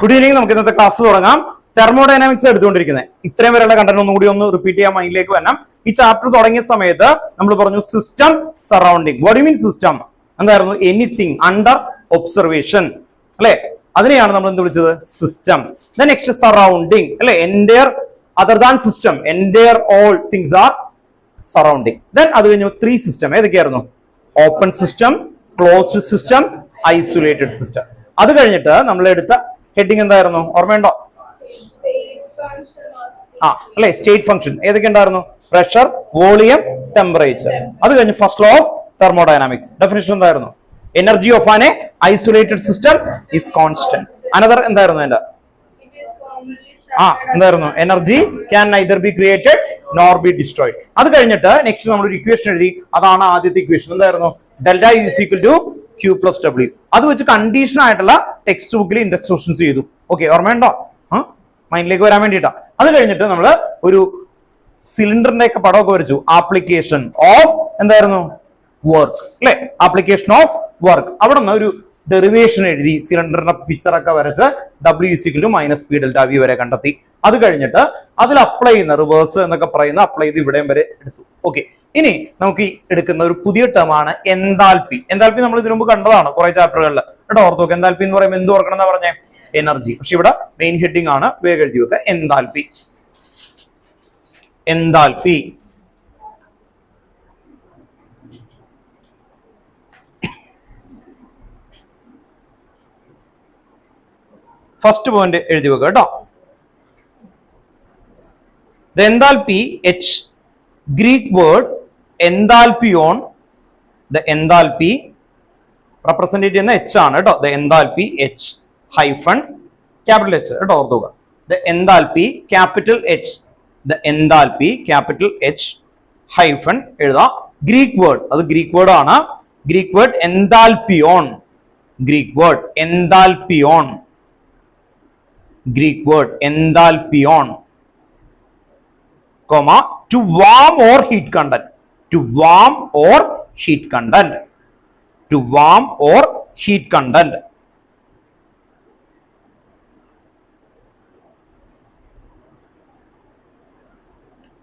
Good evening. നമുക്ക് ഇന്നത്തെ class തുടങ്ങാം. തെർമോഡൈനാമിക്സ് എടുത്തുകൊണ്ടിരിക്കുന്നത്. ഇത്രയും വരെയുള്ള കണ്ടന്റ് ഒന്നും കൂടി ഒന്ന് റിപ്പീറ്റ് ചെയ്യാൻ മൈൻഡിലേക്ക് വരണം. ഈ ചാപ്റ്റർ തുടങ്ങിയ സമയത്ത് നമ്മൾ പറഞ്ഞു system surrounding. What you mean system? എന്തായിരുന്നു? എനിത്തിങ് അണ്ടർ ഒബ്സർവേഷൻ അല്ലെ? അതിനെയാണ് നമ്മൾ എന്ത് വിളിച്ചത്? സിസ്റ്റം. നെക്സ്റ്റ് സറൗണ്ടിങ് അല്ലെ? Entire other than system, entire all things are surrounding. Then അത് കഴിഞ്ഞു 3 സിസ്റ്റം. ഏതൊക്കെയായിരുന്നു? Open system, closed system, isolated system. അത് കഴിഞ്ഞിട്ട് നമ്മൾ എടുത്ത ഹെഡിങ് എന്തായിരുന്നു? ഓർമ്മയുണ്ടോ? അല്ലെ? State function. ഏതൊക്കെ ഉണ്ടായിരുന്നു? Pressure, volume, temperature. അത് കഴിഞ്ഞ് first law of thermodynamics. Definition എന്തായിരുന്നു? Energy of an isolated system is constant. Another എന്തായിരുന്നു അതിന്റെ? എന്തായിരുന്നു? Energy can neither be created nor B destroyed. അത് കഴിഞ്ഞിട്ട് നെക്സ്റ്റ് നമ്മൾ ഒരു ഇക്വേഷൻ എഴുതി. അതാണ് ആദ്യത്തെ ഇക്വേഷൻ. എന്തായിരുന്നു? Delta U is equal to Q plus W. അത് വെച്ച് കണ്ടീഷൻ ആയിട്ടുള്ള ടെക്സ്റ്റ് ബുക്കിൽ ഇൻസ്ട്രക്ഷൻസ് ചെയ്തു. ഓക്കെ, ഓർമ്മയുണ്ടോ? മൈൻഡിലേക്ക് വരാൻ വേണ്ടിയിട്ടാ. അത് കഴിഞ്ഞിട്ട് നമ്മൾ ഒരു സിലിണ്ടറിന്റെ ഒക്കെ പടമൊക്കെ വരച്ചു. ആപ്ലിക്കേഷൻ ഓഫ് എന്തായിരുന്നു? വർക്ക് അല്ലെ? Application of work. അവിടെ നിന്ന് ഒരു ഡെറിവേഷൻ എഴുതി, സിലിണ്ടറിന്റെ പിക്ചർ ഒക്കെ വരച്ച് W is equal to minus P delta V വരെ കണ്ടെത്തി. അത് കഴിഞ്ഞിട്ട് അതിൽ അപ്ലൈ ചെയ്യുന്ന റിവേഴ്സ് എന്നൊക്കെ പറയുന്ന അപ്ലൈ ചെയ്ത് ഇവിടെയും വരെ എടുത്തു. ഓക്കെ, ഇനി നമുക്ക് ഈ എടുക്കുന്ന ഒരു പുതിയ ടേം ആണ് എൻതാൽപി. എൻതാൽപി നമ്മൾ ഇതിനു മുമ്പ് കണ്ടതാണ് കുറെ ചാപ്റ്ററുകളിൽ കേട്ടോ. ഓർത്ത് നോക്ക്. എൻതാൽപി എന്ന് പറയുമ്പോൾ എന്ത് ഓർക്കണം എന്നാ പറഞ്ഞേ? എനർജി. പക്ഷെ ഇവിടെ മെയിൻ ഹെഡിങ് ആണ്, വേഗം എഴുതി വെക്കുക. എൻതാൽപി. എൻതാൽപി ഫസ്റ്റ് പോയിന്റ് എഴുതി വെക്കുക കേട്ടോ. The enthalpy H, Greek word enthalpion. The enthalpy represent ചെയ്യുന്ന H ആണ് കേട്ടോ. The enthalpy H hyphen capital H കേട്ടോ. ഓർത്തുക. The enthalpy capital H. The enthalpy capital H hyphen എഴുതാം. Greek word, അത് Greek word ആണ്. Greek word enthalpion. Greek word enthalpion. Greek word enthalpion, comma, to warm or heat content. To warm or heat content. To warm or heat content.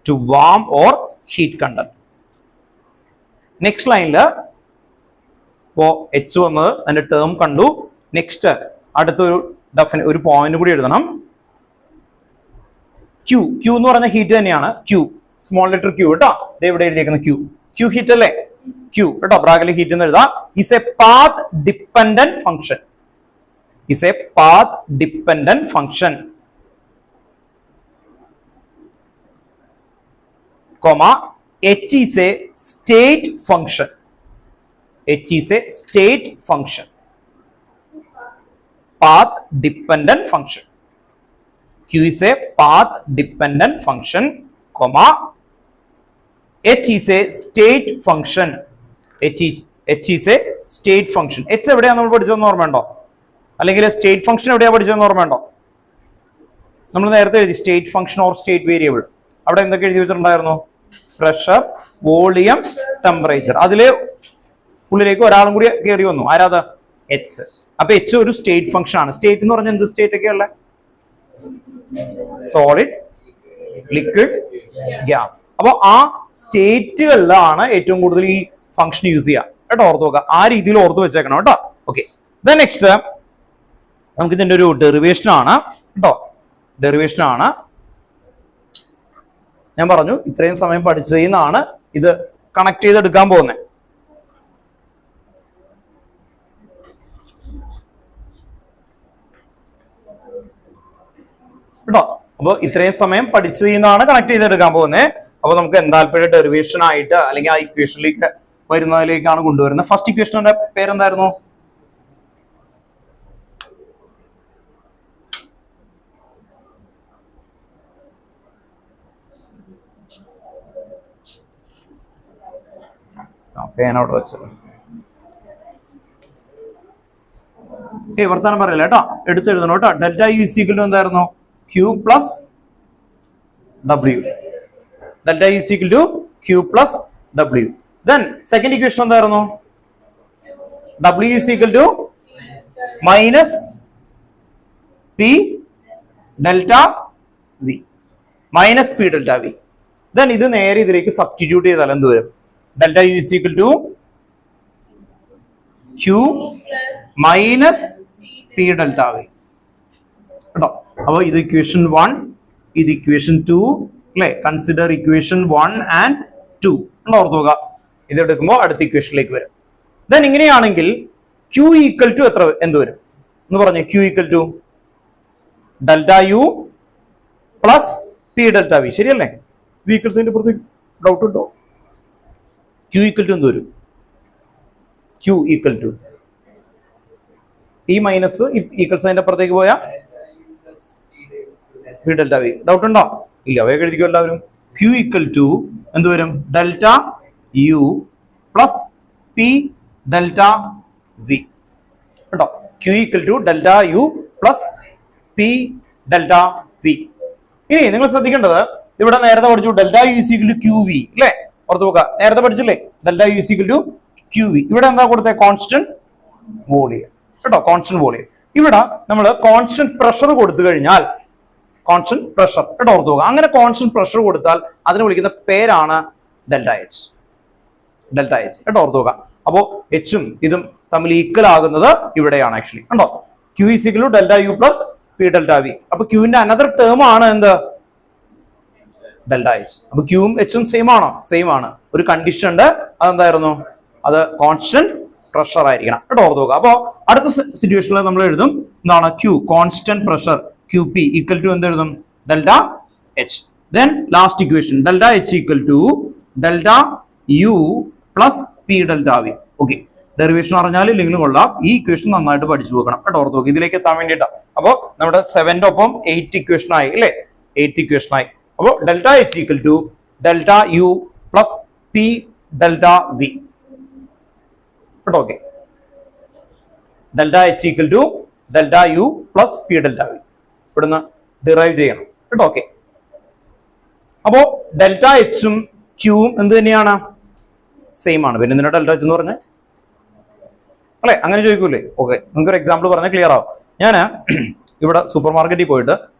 To warm or heat content. Next line la ഇപ്പോ H വന്നത് അതിന്റെ term കണ്ടു. Next അടുത്തൊരു ഒരു point കൂടി എഴുതണം. Q. Q എന്ന് പറഞ്ഞ ഹീറ്റ് തന്നെയാണ്. ക്യൂ, സ്മോൾ ലെറ്റർ ക്യൂ കേട്ടോ. ഇവിടെ എഴുതിയേക്കുന്ന ക്യൂ. ക്യൂ ഹീറ്റ് അല്ലേ? ക്യൂ കേട്ടോ. ബ്രാക്കറ്റിൽ ഹീറ്റ് എന്ന് എഴുതാം. Is A path dependent function. Is A path dependent function. Comma H is a state function. H is a state function. Path dependent function. Q is a path dependent function, comma, H is a state function. H is a state function. H എവിടെയാണ് നമ്മൾ പഠിച്ചതെന്ന് ഓർമ്മയുണ്ടോ? അല്ലെങ്കിൽ state function എവിടെയാണ് പഠിച്ചതെന്ന് ഓർമ്മയുണ്ടോ? നമ്മൾ നേരത്തെ എഴുതി state function or state variable. അവിടെ എന്തൊക്കെ എഴുതി വെച്ചിട്ടുണ്ടായിരുന്നു? Pressure, volume, temperature. അതിലെ ഉള്ളിലേക്ക് ഒരാളും കൂടി കയറി വന്നു. ആരാത്? എച്ച്. അപ്പൊ എച്ച് ഒരു സ്റ്റേറ്റ് ഫംഗ്ഷൻ ആണ്. സ്റ്റേറ്റ് എന്ന് പറഞ്ഞാൽ എന്ത് സ്റ്റേറ്റ് ഒക്കെയുള്ള? Solid, liquid, gas. അപ്പൊ ആ സ്റ്റേറ്റുകളിലാണ് ഏറ്റവും കൂടുതൽ ഈ ഫംഗ്ഷൻ യൂസ് ചെയ്യുക കേട്ടോ. ഓർത്ത് നോക്കുക. ആ രീതിയിൽ ഓർത്ത് വെച്ചേക്കണം കേട്ടോ. ഓക്കെ, നെക്സ്റ്റ് നമുക്ക് ഇതിന്റെ ഒരു ഡെറിവേഷൻ ആണ് കേട്ടോ. ഡെറിവേഷൻ ആണ്. ഞാൻ പറഞ്ഞു ഇത്രയും സമയം പഠിച്ചതിന്നാണ് ഇത് കണക്ട് ചെയ്തെടുക്കാൻ പോകുന്നത് കേട്ടോ. അപ്പൊ ഇത്രയും സമയം പഠിച്ചതിന്നാണ് കണക്ട് ചെയ്തെടുക്കാൻ പോകുന്നത്. അപ്പൊ നമുക്ക് എൻതാൽപ്പിയുടെ ഡെറിവേഷൻ ആയിട്ട് അല്ലെങ്കിൽ ആ ഇക്വേഷനിലേക്ക് വരുന്നതിലേക്കാണ് കൊണ്ടുവരുന്നത്. ഫസ്റ്റ് ഇക്വേഷന്റെ പേരെന്തായിരുന്നു? പേനോട്ട് വെച്ചത്. വർത്താനം പറയല്ല കേട്ടോ, എടുത്തെഴുതണം കേട്ടോ. Delta U is equal to എന്തായിരുന്നു? Q plus W. Delta U is equal to Q plus W. Then second equation എന്തായിരുന്നു? W is equal to minus P delta V. Minus P delta V. Then ഇത് നേരെ ഇതിലേക്ക് substitute ചെയ്താൽ എന്ത് വരും? Delta U is equal to Q minus P delta V. കേട്ടോ? അപ്പൊ ഇത് ഇക്വേഷൻ 1, ഇത് ഇക്വേഷൻ 2 അല്ലെ? കൺസിഡർ ഇക്വേഷൻ 1 and 2 എന്ന് ഓർത്തു നോക്കുക. ഇത് എടുക്കുമ്പോൾ അടുത്ത ഇക്വേഷനിലേക്ക് വരും. ദെൻ ഇങ്ങനെയാണെങ്കിൽ Q ഈക്വൽ ടു എത്ര എന്ത് വരും എന്ന് പറഞ്ഞു? Q equal to delta U plus P delta V. ശരിയല്ലേ? ഈക്വൽ സൈൻ്റെ പുറത്ത് ഡൗട്ട് ഉണ്ടോ? Q ഈക്വൽ ടു എന്ത് വരും? Q ഈക്വൽ ടു ഈ മൈനസ് ഈക്വൽ സൈൻ്റെ അപ്പുറത്തേക്ക് പോയാൽ പി ഡെൽറ്റ വി. ഡൗട്ട് ഉണ്ടോ? ഇല്ല. വേഗം എഴുതിക്കോ എല്ലാവരും. Q ഈക്വൽ ടു എന്ത് വരും? Delta U plus P delta V. കേട്ടോ? Q equal to delta U plus P delta V. ഇനി നിങ്ങൾ ശ്രദ്ധിക്കേണ്ടത് ഇവിടെ നേരത്തെ പഠിച്ചു delta U is equal to Q V അല്ലേ? ഓർത്ത് നോക്കുക. നേരത്തെ പഠിച്ചില്ലേ? Delta U is equal to Q V. ഇവിടെ എന്താ കൊടുത്തത്? Constant volume. കേട്ടോ? Constant volume. ഇവിടെ നമ്മൾ കോൺസ്റ്റന്റ് പ്രഷർ കൊടുത്തു കഴിഞ്ഞാൽ കോൺസ്റ്റന്റ് പ്രഷർ. കേട്ടോ? ഓർത്ത് നോക്കുക. അങ്ങനെ കോൺസ്റ്റന്റ് പ്രഷർ കൊടുത്താൽ അതിനെ വിളിക്കുന്ന പേരാണ് ഡെൽറ്റ എച്ച്. Delta H. കേട്ടോ? ഓർത്ത് നോക്കുക. അപ്പോ എച്ചും ഇതും തമ്മിൽ ഈക്വൽ ആകുന്നത് ഇവിടെയാണ് ആക്ച്വലി. കണ്ടോ? Q is equal to delta U plus P delta V. അപ്പൊ ക്യൂവിന്റെ അനദർ ടേം ആണ് എന്ത്? Delta H. അപ്പൊ ക്യൂവും എച്ചും സെയിം ആണോ? സെയിം ആണ്. ഒരു കണ്ടീഷൻ ഉണ്ട്. അതെന്തായിരുന്നു? അത് കോൺസ്റ്റന്റ് പ്രഷർ ആയിരിക്കണം. കേട്ടോ? ഓർത്ത് നോക്കുക. അപ്പോ അടുത്ത സിറ്റുവേഷനിൽ നമ്മൾ എഴുതും എന്താണ്? Q constant pressure Q P equal to എന്ത് എഴുതും? Delta H. Then last equation delta H equal to delta U plus P delta V. Okay. Derivation അറിഞ്ഞാൽ ഇല്ലെങ്കിലും കൊള്ളാം. ഈ ഇക്വേഷൻ നന്നായിട്ട് പഠിച്ചു വെക്കണം. കേട്ടോ? ഓർത്ത് നോക്കുക. ഇതിലേക്ക് എത്താൻ വേണ്ടിയിട്ടാണ്. അപ്പോ നമ്മുടെ 7ന്റെ ഒപ്പം 8 ഇക്വേഷൻ ആയി അല്ലേ? 8 ഇക്വേഷൻ ആയി. അപ്പോൾ delta H equal to delta U plus P delta V. കേട്ടോ? Okay. Delta H equal to delta U plus P delta V. ഇവിടുന്ന് ഡിറൈവ് ചെയ്യണം. കേട്ടോ? ഓക്കെ. അപ്പോ ഡെൽറ്റ എച്ചും ക്യൂവും എന്ത് തന്നെയാണ്? സെയിം ആണ്. പിന്നെ എന്തിനാ ഡെൽറ്റ എച്ച് എന്ന് പറഞ്ഞത് അല്ലെ? അങ്ങനെ ചോദിക്കൂലേ? ഓക്കെ. നിങ്ങൾക്ക് ഒരു എക്സാമ്പിൾ പറഞ്ഞാൽ ക്ലിയർ ആവും. ഞാൻ ഇവിടെ സൂപ്പർ മാർക്കറ്റിൽ പോയിട്ട്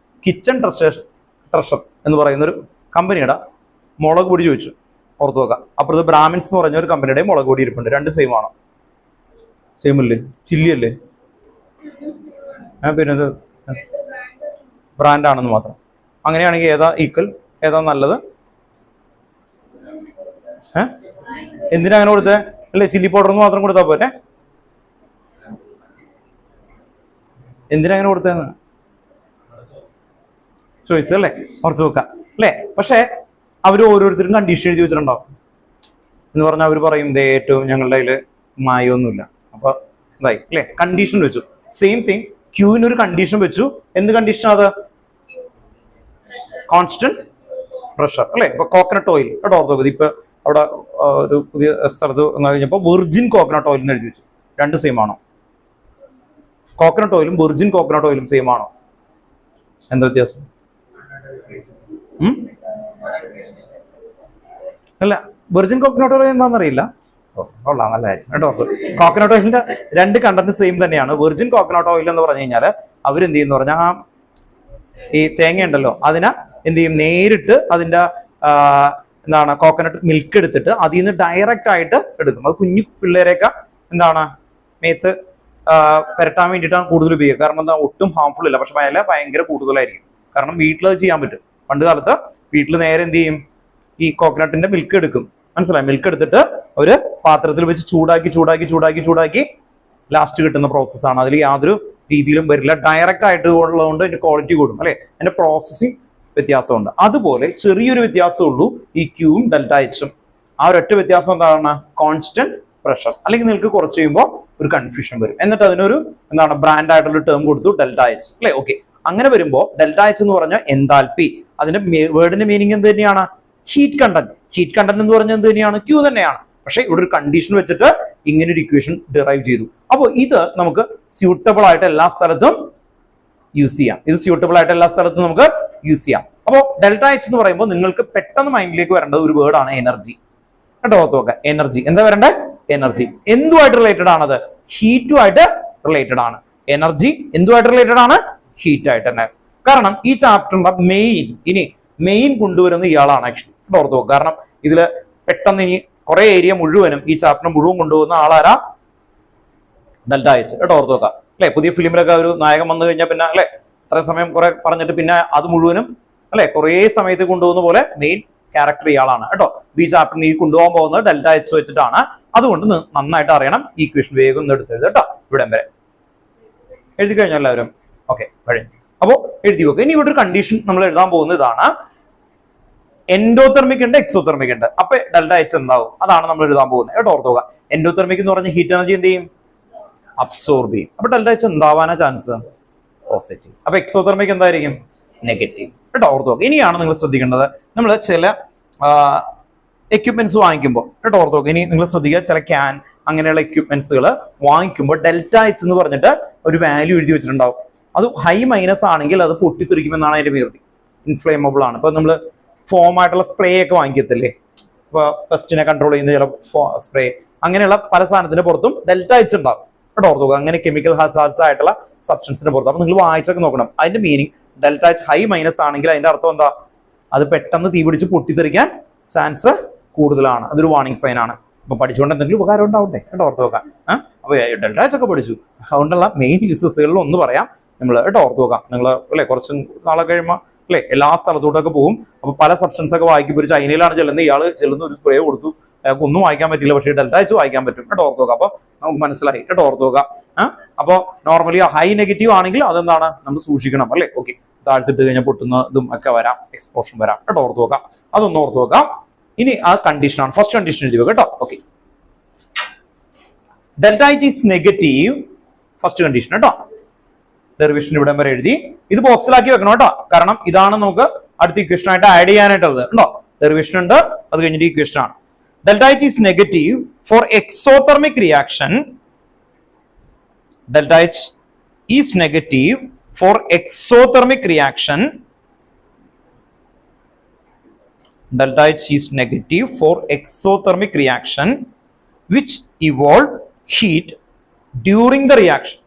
കിച്ചൺ ട്രഷർ എന്ന് പറയുന്ന ഒരു കമ്പനിയുടെ മുളക് പൊടി ചോദിച്ചു. ഓർത്ത് നോക്കാം. അപ്പുറത്ത് ബ്രാഹ്മിൻസ് എന്ന് പറഞ്ഞ ഒരു കമ്പനിയുടെ മുളക് പൊടി ഇരിപ്പുണ്ട്. രണ്ട് സെയിം ആണോ? സെയിം അല്ലേ? ചില്ലി അല്ലേ? പിന്നെ ഇത് ബ്രാൻഡ് ആണെന്ന് മാത്രം. അങ്ങനെയാണെങ്കിൽ ഏതാ ഈക്വൽ? ഏതാ നല്ലത്? എന്തിനാ അങ്ങനെ കൊടുത്തേ? അല്ലേ? ചില്ലി പൗഡർ മാത്രം കൊടുത്താൽ പോരെ? എന്തിനാ അങ്ങനെ കൊടുത്തതെന്ന് ചോയ്സ് അല്ലേ? ഓർത്ത് വെക്കാം അല്ലേ? പക്ഷെ അവർ ഓരോരുത്തരും കണ്ടീഷൻ എഴുതി വെച്ചിട്ടുണ്ടാവും. എന്ന് പറഞ്ഞാൽ അവർ പറയും ദേ ഏറ്റവും ഞങ്ങളുടെ കയ്യിൽ മായൊന്നുമില്ല. അപ്പൊ ഇതായി അല്ലേ? കണ്ടീഷൻ വെച്ചു. സെയിം തിങ് ക്യൂവിനൊരു കണ്ടീഷൻ വെച്ചു. എന്ത് കണ്ടീഷൻ അത്? കോൺസ്റ്റന്റ് പ്രഷർ അല്ലേ? ഇപ്പൊ കോക്കനട്ട് ഓയിൽ. കേട്ടോ? ഓർത്ത് വെക്കുക. ഇപ്പൊ അവിടെ ഒരു പുതിയ സ്ഥലത്ത് വന്നു കഴിഞ്ഞപ്പോൾ വെർജിൻ കോക്കനട്ട് ഓയിൽ എന്ന് എഴുതി വെച്ചു. രണ്ട് സെയിം ആണോ? കോക്കനട്ട് ഓയിലും വെർജിൻ കോക്കനട്ട് ഓയിലും സെയിം ആണോ? എന്താ വ്യത്യാസം? അല്ല, വെർജിൻ കോക്കനട്ട് ഓയിൽ എന്താണെന്നറിയില്ല. കൊള്ളാം, നല്ല കാര്യം കേട്ടോ. കോക്കനട്ട് ഓയിലിന്റെ രണ്ട് കണ്ടന്റ് സെയിം തന്നെയാണ്. വെർജിൻ കോക്കനട്ട് ഓയിൽ എന്ന് പറഞ്ഞു കഴിഞ്ഞാൽ അവരെന്ത് ചെയ്യുന്ന പറഞ്ഞാൽ ആ ഈ തേങ്ങ ഉണ്ടല്ലോ അതിനെ എന്ത് ചെയ്യും? നേരിട്ട് അതിന്റെ എന്താണ് കോക്കനട്ട് മിൽക്ക് എടുത്തിട്ട് അതിൽ നിന്ന് ഡയറക്റ്റ് ആയിട്ട് എടുക്കും. അത് കുഞ്ഞു പിള്ളേരെയൊക്കെ എന്താണ് മേത്ത് പെരട്ടാൻ വേണ്ടിയിട്ടാണ് കൂടുതൽ ഉപയോഗിക്കുക. കാരണം എന്താ? ഒട്ടും ഹാർംഫുൾ ഇല്ല. പക്ഷെ വില ഭയങ്കര കൂടുതലായിരിക്കും. കാരണം വീട്ടിൽ അത് ചെയ്യാൻ പറ്റും. പണ്ട് കാലത്ത് വീട്ടിൽ നേരെ എന്ത് ചെയ്യും? ഈ കോക്കനട്ടിന്റെ മിൽക്ക് എടുക്കും. മനസ്സിലായി? മിൽക്ക് എടുത്തിട്ട് ഒരു പാത്രത്തിൽ വെച്ച് ചൂടാക്കി ചൂടാക്കി ചൂടാക്കി ചൂടാക്കി ലാസ്റ്റ് കിട്ടുന്ന പ്രോസസ്സാണ്. അതിൽ യാതൊരു രീതിയിലും വരില്ല. ഡയറക്റ്റ് ആയിട്ട് ഉള്ളതുകൊണ്ട് അതിന്റെ ക്വാളിറ്റി കൂടും അല്ലെ? അതിന്റെ പ്രോസസ്സിങ് വ്യത്യാസമുണ്ട്. അതുപോലെ ചെറിയൊരു വ്യത്യാസമേ ഉള്ളൂ ഈ ക്യൂവും ഡെൽറ്റ എച്ചും. ആ ഒരൊറ്റ വ്യത്യാസം എന്താണ്? Constant pressure. അല്ലെങ്കിൽ നിങ്ങൾക്ക് കുറച്ച് കഴിയുമ്പോൾ ഒരു കൺഫ്യൂഷൻ വരും. എന്നിട്ട് അതിനൊരു എന്താണ് ബ്രാൻഡ് ആയിട്ടുള്ള ടേം കൊടുത്തു, ഡെൽറ്റ എച്ച് അല്ലെ? ഓക്കെ. അങ്ങനെ വരുമ്പോൾ ഡെൽറ്റ എച്ച് എന്ന് പറഞ്ഞാൽ എൻതാൽപ്പി. അതിന്റെ വേർഡിന്റെ മീനിങ് എന്ത് തന്നെയാണ്? Heat content. ഹീറ്റ് കണ്ടന്റ് എന്ന് പറഞ്ഞാൽ എന്ത് തന്നെയാണ്? ക്യൂ തന്നെയാണ്. പക്ഷെ ഇവിടെ ഒരു കണ്ടീഷൻ വെച്ചിട്ട് ഇങ്ങനെ ഒരു ഇക്വേഷൻ ഡിറൈവ് ചെയ്തു. അപ്പോൾ ഇത് നമുക്ക് സ്യൂട്ടബിൾ ആയിട്ട് എല്ലാ സ്ഥലത്തും യൂസ് ചെയ്യാം. ഇത് സ്യൂട്ടബിൾ ആയിട്ട് എല്ലാ സ്ഥലത്തും നമുക്ക് യൂസ് ചെയ്യാം. അപ്പോൾ ഡെൽറ്റ എച്ച് എന്ന് പറയുമ്പോൾ നിങ്ങൾക്ക് പെട്ടെന്ന് മൈൻഡിലേക്ക് വരേണ്ടത് ഒരു വേർഡാണ് എനർജി. കേട്ടോ? ഓർത്ത് നോക്കാം. എനർജി എന്താ വരണ്ടേ? എനർജി. എന്തുമായിട്ട് റിലേറ്റഡ് ആണത്? ഹീറ്റുമായിട്ട് റിലേറ്റഡ് ആണ്. എനർജി എന്തുമായിട്ട് റിലേറ്റഡ് ആണ്? ഹീറ്റ് ആയിട്ട് തന്നെ. കാരണം ഈ ചാപ്റ്ററിന്റെ മെയിൻ കൊണ്ടുവരുന്ന ഇയാളാണ് ആക്ച്വലി. ഓർത്ത് നോക്കുക. കാരണം ഇതില് പെട്ടെന്ന് ഇനി കുറെ ഏരിയ മുഴുവനും ഈ ചാപ്റ്റർ മുഴുവൻ കൊണ്ടുപോകുന്ന ആളാരാ? Delta H. കേട്ടോ, ഓർത്ത് നോക്കുക അല്ലെ. പുതിയ ഫിലിമിലൊക്കെ ഒരു നായകൻ വന്നു കഴിഞ്ഞാൽ പിന്നെ അല്ലെ അത്രയും സമയം കുറെ പറഞ്ഞിട്ട് പിന്നെ അത് മുഴുവനും അല്ലെ കുറെ സമയത്ത് കൊണ്ടുപോകുന്ന പോലെ മെയിൻ ക്യാരക്ടർ ഇയാളാണ് കേട്ടോ. ഈ ചാപ്റ്ററിന് ഈ കൊണ്ടുപോകാൻ പോകുന്നത് ഡെൽറ്റ എച്ച് വെച്ചിട്ടാണ്. അതുകൊണ്ട് നന്നായിട്ട് അറിയണം. ഈ ഇക്വേഷൻ വേഗം ഒന്ന് എടുത്ത് എഴുതുക കേട്ടോ. ഇവിടെ വരെ എഴുതി കഴിഞ്ഞാൽ എല്ലാവരും ഓക്കെ കഴിഞ്ഞു. അപ്പോ എഴുതി വെക്കുക. ഇനി ഇവിടെ ഒരു കണ്ടീഷൻ നമ്മൾ എഴുതാൻ പോകുന്നത് ഇതാണ്. എൻഡോതെർമിക് ഉണ്ട്, എക്സോതെർമിക് ഉണ്ട്. അപ്പൊ ഡെൽറ്റ എച്ച് എന്താവും? അതാണ് നമ്മൾ എഴുതാൻ പോകുന്നത് കേട്ടോ. ഓർത്തുക. എൻഡോതെർമിക് എന്ന് പറഞ്ഞ ഹീറ്റ് എനർജി എന്ത് ചെയ്യും? അബ്സോർബ് ചെയ്യും. അപ്പൊ ഡെൽറ്റ എച്ച് എന്താവാനാ ചാൻസ്? പോസിറ്റീവ്. അപ്പൊ എക്സോതെർമിക് എന്തായിരിക്കും? നെഗറ്റീവ്. കേട്ടോ, ഓർത്ത് നോക്കുക. ഇനിയാണ് നിങ്ങൾ ശ്രദ്ധിക്കേണ്ടത്. നമ്മൾ ചില എക്യുപ്മെന്റ്സ് വാങ്ങിക്കുമ്പോൾ കേട്ടോ, ഓർത്ത് നോക്കുക. ഇനി നിങ്ങൾ ശ്രദ്ധിക്കുക, ചില ക്യാൻ അങ്ങനെയുള്ള എക്യുപ്മെന്റ്സുകൾ വാങ്ങിക്കുമ്പോൾ ഡെൽറ്റ എച്ച് എന്ന് പറഞ്ഞിട്ട് ഒരു വാല്യൂ എഴുതി വെച്ചിട്ടുണ്ടാവും. അത് ഹൈ മൈനസ് ആണെങ്കിൽ അത് പൊട്ടിത്തെറിക്കുമെന്നാണ് അതിന്റെ പേര്. ഇൻഫ്ലേമബിൾ ആണ്. ഇപ്പൊ നമ്മൾ ഫോം ആയിട്ടുള്ള സ്പ്രേ ഒക്കെ വാങ്ങിക്കത്തില്ലേ, ഇപ്പൊ പെസ്റ്റിനെ കൺട്രോൾ ചെയ്യുന്ന ചില സ്പ്രേ, അങ്ങനെയുള്ള പല സാധനത്തിന്റെ പുറത്തും ഡെൽറ്റ എച്ച് ഉണ്ടാവും കേട്ടോ, ഓർത്ത് നോക്കുക. അങ്ങനെ കെമിക്കൽ ഹസാർഡ്സ് ആയിട്ടുള്ള സബ്സ്റ്റൻസിന്റെ പുറത്ത്. അപ്പൊ നിങ്ങൾ വായിച്ചൊക്കെ നോക്കണം. അതിന്റെ meaning delta H high minus ആണെങ്കിൽ അതിന്റെ അർത്ഥം എന്താ? അത് പെട്ടെന്ന് തീ പിടിച്ച് പൊട്ടിത്തെറിക്കാൻ ചാൻസ് കൂടുതലാണ്. അതൊരു വാർണിംഗ് സൈൻ ആണ്. അപ്പൊ പഠിച്ചുകൊണ്ട് എന്തെങ്കിലും ഉപകാരം ഉണ്ടാവട്ടെ കേട്ടോ, ഓർത്ത് നോക്കാം. അപ്പൊ ഡെൽറ്റ എച്ച് ഒക്കെ പഠിച്ചു. അതുകൊണ്ടുള്ള മെയിൻ യൂസസുകളിൽ ഒന്ന് പറയാം നമ്മൾ കേട്ടോ, ഓർത്ത് നോക്കാം. നിങ്ങൾ അല്ലെ കുറച്ച് നാളെ കഴിയുമ്പോൾ അല്ലെ എല്ലാ സ്ഥലത്തോട്ടൊക്കെ പോകും. അപ്പൊ പല സബ്സ്റ്റൻസ് ഒക്കെ വായിക്കും. ഒരു ചൈനയിലാണ് ചെല്ലുന്നത്, ഇയാൾ ചെല്ലുന്ന ഒരു സ്പ്രേ കൊടുത്തു, അയാൾക്ക് ഒന്നും വായിക്കാൻ പറ്റില്ല, പക്ഷേ ഡെൽറ്റ എച്ച് വായിക്കാൻ പറ്റും കേട്ടോ, ഓർത്ത് നോക്കാം. അപ്പൊ നമുക്ക് മനസ്സിലായി കേട്ടോ, ഓർത്ത് നോക്കാം. അപ്പൊ നോർമലി ഹൈ നെഗറ്റീവ് ആണെങ്കിൽ അതെന്താണ്? നമ്മൾ സൂക്ഷിക്കണം അല്ലെ. ഓക്കെ, താഴ്ത്തിട്ട് കഴിഞ്ഞാൽ പൊട്ടുന്നതും ഒക്കെ വരാം, എക്സ്പ്ലോഷൻ വരാം കേട്ടോ, ഓർത്ത് നോക്കാം. അതൊന്നും ഓർത്ത് നോക്കാം. ഇനി ആ കണ്ടീഷനാണ്, ഫസ്റ്റ് കണ്ടീഷൻ എഴുതി കേട്ടോ. Okay, delta H is negative, first condition കേട്ടോ. ഡെറിവേഷൻ ഇവിടെ വരെ എഴുതി. ഇത് ബോക്സിലാക്കി വെക്കണം കേട്ടോ, കാരണം ഇതാണ് നമുക്ക് അടുത്ത ഇക്വേഷൻ ആയിട്ട് ആഡ് ചെയ്യാനായിട്ടുള്ളത് ഉണ്ടോ. ഡെറിവേഷൻ ഉണ്ട്, അത് കഴിഞ്ഞിട്ട് ഇക്വേഷൻ ആണ്. Delta H is negative for exothermic reaction. Delta H is negative for exothermic reaction. Delta H is negative for exothermic reaction which evolve heat during the reaction.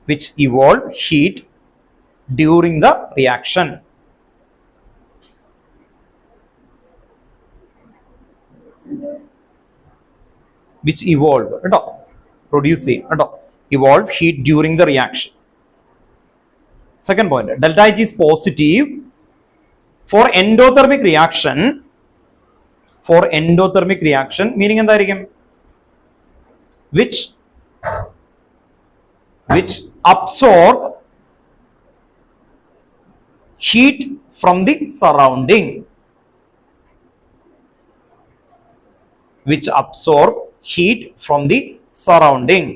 Which evolve heat during the reaction. Which evolve, produce, evolve heat during the reaction. Second point, delta H is positive for endothermic reaction. For endothermic reaction, meaning എന്തായിരിക്കും? Which absorb heat from the surrounding. Which absorb heat from the surrounding.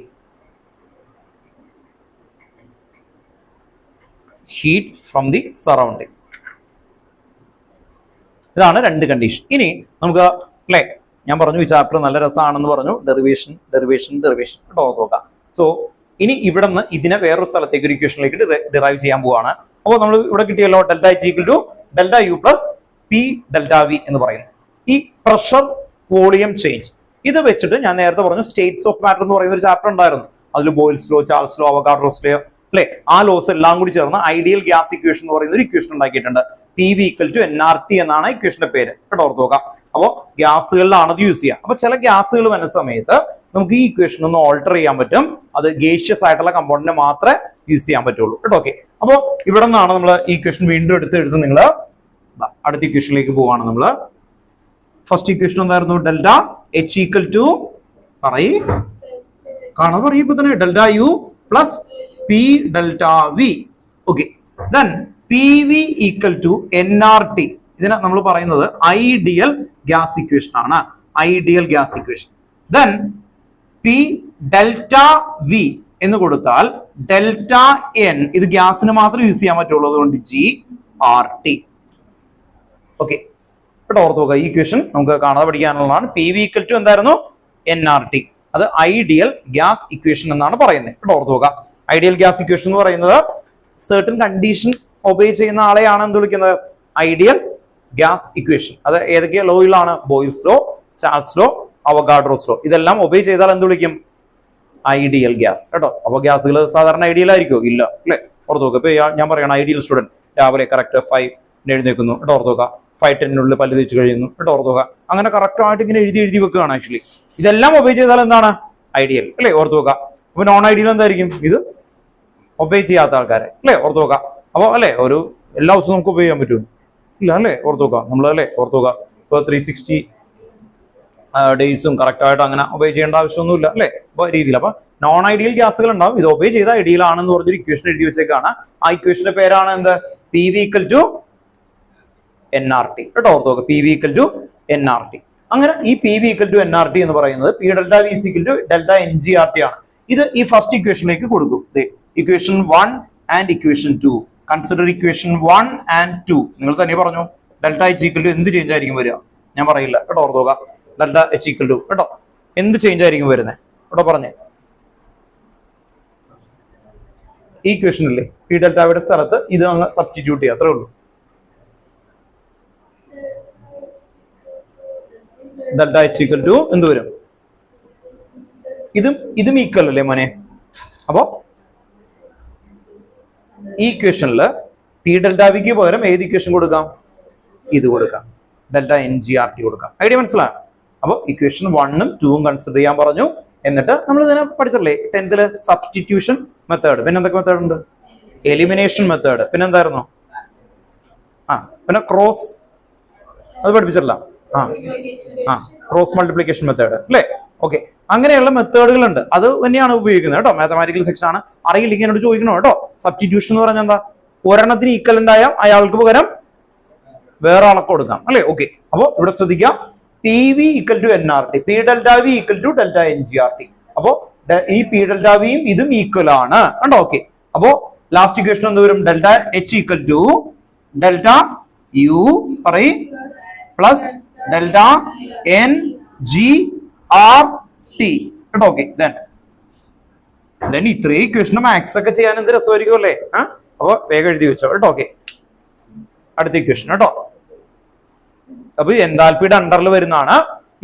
Heat from the surrounding. ഇതാണ് രണ്ട് condition. ഇനി നമുക്ക് അല്ലെ, ഞാൻ പറഞ്ഞു ഈ chapter നല്ല രസമാണെന്ന് പറഞ്ഞു. ഡെറിവേഷൻ കേട്ടോ, നോക്കാം. സോ ഇനി ഇവിടെ നിന്ന് ഇതിനെ വേറൊരു സ്ഥലത്തേക്ക് ഒരു ഇക്വേഷനിലേക്ക് ഡിറൈവ് ചെയ്യാൻ പോവാണ്. അപ്പോൾ നമ്മൾ ഇവിടെ കിട്ടിയല്ലോ delta H equal to delta U plus P delta V എന്ന് പറയുന്നത്. ഈ പ്രഷർ വോളിയം ചേഞ്ച് ഇത് വെച്ചിട്ട് ഞാൻ നേരത്തെ പറഞ്ഞു സ്റ്റേറ്റ്സ് ഓഫ് മാറ്റർ എന്ന് പറയുന്ന ഒരു ചാപ്റ്റർ ഉണ്ടായിരുന്നു. അതിൽ boils law, Charles law, Avogadro's law അല്ലെ, ആ ലോസ് എല്ലാം കൂടി ചേർന്ന് ഐഡിയൽ ഗ്യാസ് ഇക്വേഷൻ എന്ന് പറയുന്ന ഒരു ഇക്വേഷൻ ഉണ്ടാക്കിയിട്ടുണ്ട്. P V equal to NRT എന്നാണ് ഇക്വേഷന്റെ പേര് കേട്ടോ, ഓർത്ത് നോക്കാം. അപ്പോൾ ഗ്യാസുകളിലാണ് അത് യൂസ് ചെയ്യുക. അപ്പൊ ചില ഗ്യാസുകൾ വരുന്ന സമയത്ത് നമുക്ക് ഈ ഇക്വേഷൻ ഒന്ന് ഓൾട്ടർ ചെയ്യാൻ പറ്റും. അത് ഗേഷ്യസ് ആയിട്ടുള്ള കമ്പോണന്റിനെ മാത്രമേ യൂസ് ചെയ്യാൻ പറ്റുള്ളൂ കേട്ടോ. ഓക്കെ, അപ്പോൾ ഇവിടെ നിന്നാണ് നമ്മൾ ഈ ഇക്വേഷൻ വീണ്ടും എടുത്ത് നിങ്ങൾ അടുത്ത ഇക്വേഷനിലേക്ക് പോവാണ്. നമ്മൾ ഫസ്റ്റ് ഇക്വേഷൻ എന്തായിരുന്നു? ഡെൽറ്റ എച്ച് ഈക്വൽ ടു പറയിപ്പോ തന്നെ delta U plus P delta V. Okay, then P V equal to NRT. ഇതിനെ നമ്മൾ പറയുന്നത് ഐഡിയൽ ഗ്യാസ് ഇക്വേഷൻ ആണ്. Ideal gas equation. Then P delta V എന്ന് കൊടുത്താൽ ഡെൽറ്റ എൻ, ഇത് ഗ്യാസിന് മാത്രം യൂസ് ചെയ്യാൻ പറ്റുള്ളൂ, അതുകൊണ്ട് GRT. ഓക്കെ, ഇവിടെ ഓർത്ത് നോക്കുക. ഈ ഇക്വേഷൻ നമുക്ക് കാണാതെ പഠിക്കാനുള്ളതാണ്. പി വി ഈക്വൽ ടു എന്തായിരുന്നു? NRT. അത് ഐഡിയൽ ഗ്യാസ് ഇക്വേഷൻ എന്നാണ് പറയുന്നത്. ഇവിടെ ഓർത്ത് നോക്കുക. ഐഡിയൽ ഗ്യാസ് ഇക്വേഷൻ എന്ന് പറയുന്നത് certain കണ്ടീഷൻ ഒബേ ചെയ്യുന്ന ആളെയാണ് എന്ത് വിളിക്കുന്നത്? Ideal gas equation. അത് ഏതൊക്കെ ലോയിലാണ്? Boyle's law, Charles law, Avogadro's law. ഇതെല്ലാം ഒബേ ചെയ്താൽ എന്ത് വിളിക്കും? ഐഡിയൽ ഗ്യാസ് കേട്ടോ. അപ്പൊ ഗ്യാസുകൾ സാധാരണ ഐഡിയൽ ആയിരിക്കുമോ? ഇല്ല അല്ലെ? ഓർത്ത് നോക്കുക. ഇപ്പൊ ഞാൻ പറയണം ഐഡിയൽ സ്റ്റുഡന്റ് രാവിലെ കറക്റ്റ് 5 എഴുന്നേക്കുന്നു കേട്ടോ, ഓർത്ത് നോക്കുക. 5:10 പല്ല് തേച്ച് കഴിയുന്നു കേട്ടോ, ഓർത്ത് നോക്കുക. അങ്ങനെ കറക്റ്റ് ആയിട്ട് ഇങ്ങനെ എഴുതി വെക്കുകയാണ് ആക്ച്വലി. ഇതെല്ലാം ഒബേ ചെയ്താൽ എന്താണ്? ഐഡിയൽ അല്ലെ? ഓർത്ത് നോക്കുക. അപ്പൊ നോൺ ഐഡിയൽ എന്തായിരിക്കും? ഇത് ഒബേ ചെയ്യാത്ത ആൾക്കാരെ അല്ലെ? ഓർത്ത് നോക്കുക. അപ്പൊ അല്ലെ ഒരു എല്ലാ ദിവസവും നമുക്ക് ഒബേ ചെയ്യാൻ പറ്റും? ഇല്ല അല്ലെ? ഓർത്ത് നോക്കുക. നമ്മൾ അല്ലെ ഓർത്ത് നോക്കുക. ഇപ്പൊ 360 ഡേയ്സും കറക്റ്റ് ആയിട്ട് അങ്ങനെ ഒബേ ചെയ്യേണ്ട ആവശ്യമൊന്നുമില്ല അല്ലെ? അപ്പൊ രീതിയിൽ അപ്പൊ നോൺ ഐഡിയൽ ഗ്യാസുകൾ ഉണ്ടാവും. ഇത് ഒബേ ചെയ്ത ഐഡിയൽ ആണെന്ന് പറഞ്ഞൊരു ഇക്വേഷൻ എഴുതി വെച്ചേക്കാണ്. ആ ഇക്വേഷന്റെ പേരാണ് എന്ത്? PV = nRT കേട്ടോ, ഓർത്ത് നോക്കുക. PV = nRT. അങ്ങനെ ഈ PV = nRT എന്ന് പറയുന്നത് P delta V = delta NGRT ആണ്. ഇത് ഈ ഫസ്റ്റ് ഇക്വേഷനിലേക്ക് കൊടുക്കും. Equation 1 and equation 2. Consider equation 1 and 2. നിങ്ങൾ തന്നെ പറഞ്ഞു ഡെൽറ്റ H = എന്ത് ചേഞ്ച് ആയിരിക്കും വരിക? ഞാൻ പറയില്ല കേട്ടോ, ഓർത്ത് നോക്കുക. ഡെൽറ്റ H = കേട്ടോ എന്ത് ചേഞ്ച് ആയിരിക്കും വരുന്നത് കേട്ടോ, പറഞ്ഞേ. ഈ ഇക്വേഷനില്ലേ P ഡെൽറ്റയുടെ സ്ഥലത്ത് ഇത് അങ്ങ് സബ്സ്റ്റിറ്റ്യൂട്ട് ചെയ്യുക, അത്രേ ഉള്ളൂ. ഡെൽറ്റ H = എന്ത് വരും? ഇതും ഈക്വൽ അല്ലേ മോനെ? അപ്പോ ഈ ഇക്വേഷനില് P ഡെൽറ്റ വിക്ക് പകരം ഏത് ഇക്വേഷൻ കൊടുക്കാം? ഇത് കൊടുക്കാം, ഡെൽറ്റ NGRT കൊടുക്കാം. ഐഡിയ മനസ്സിലായോ? അപ്പൊ ഇക്വേഷൻ 1ഉം 2ഉം കൺസിഡർ ചെയ്യാൻ പറഞ്ഞു. എന്നിട്ട് നമ്മൾ ഇതിനെ പഠിച്ചല്ലേ 10th സബ്സ്റ്റിറ്റ്യൂഷൻ മെത്തേഡ്. പിന്നെ എന്തൊക്കെ മെത്തേഡ് ഉണ്ട്? Elimination method. പിന്നെ എന്തായിരുന്നു? പിന്നെ ക്രോസ്, അത് പഠിപ്പിച്ചല്ല? ക്രോസ് മൾട്ടിപ്ലിക്കേഷൻ മെത്തേഡ് അല്ലേ? ഓക്കെ, അങ്ങനെയുള്ള മെത്തേഡുകൾ ഉണ്ട്. അത് തന്നെയാണ് ഉപയോഗിക്കുന്നത് കേട്ടോ. മാത്തമാറ്റിക്കൽ സെക്ഷൻ ആണ്. അറിയില്ലെങ്കിൽ എന്നോട് ചോദിക്കണം കേട്ടോ. സബ്സ്റ്റിറ്റ്യൂഷൻ എന്ന് പറഞ്ഞാൽ എന്താ? ഒരെണ്ണത്തിന് ഈക്വലന്റ് ആയ അയാൾക്ക് പകരം വേറെ ആളൊക്കെ കൊടുക്കാം അല്ലെ? ഓക്കെ, അപ്പൊ ഇവിടെ ശ്രദ്ധിക്കാം. PV = nRT, P delta V = delta NGRT. അപ്പോ ഈ P delta Vയും ഇതും ഈക്വൽ ആണ് കണ്ടോ? ഓക്കെ, അപ്പോ ലാസ്റ്റ് ഇക്വേഷൻ എന്ത് വരും? Delta H = delta U plus delta NGRT കേട്ടോ. ഓക്കെ, ഇത്രയും ഇക്വേഷൻ മാത്സ് ഒക്കെ ചെയ്യാൻ എന്ത് രസമായിരിക്കും അല്ലേ? അപ്പൊ വേഗം എഴുതി വെച്ചോ കേട്ടോ. ഓക്കെ, അടുത്ത ഇക്വേഷൻ കേട്ടോ. അപ്പൊ എൻതാൽപ്പിയുടെ അണ്ടറിൽ വരുന്നതാണ്.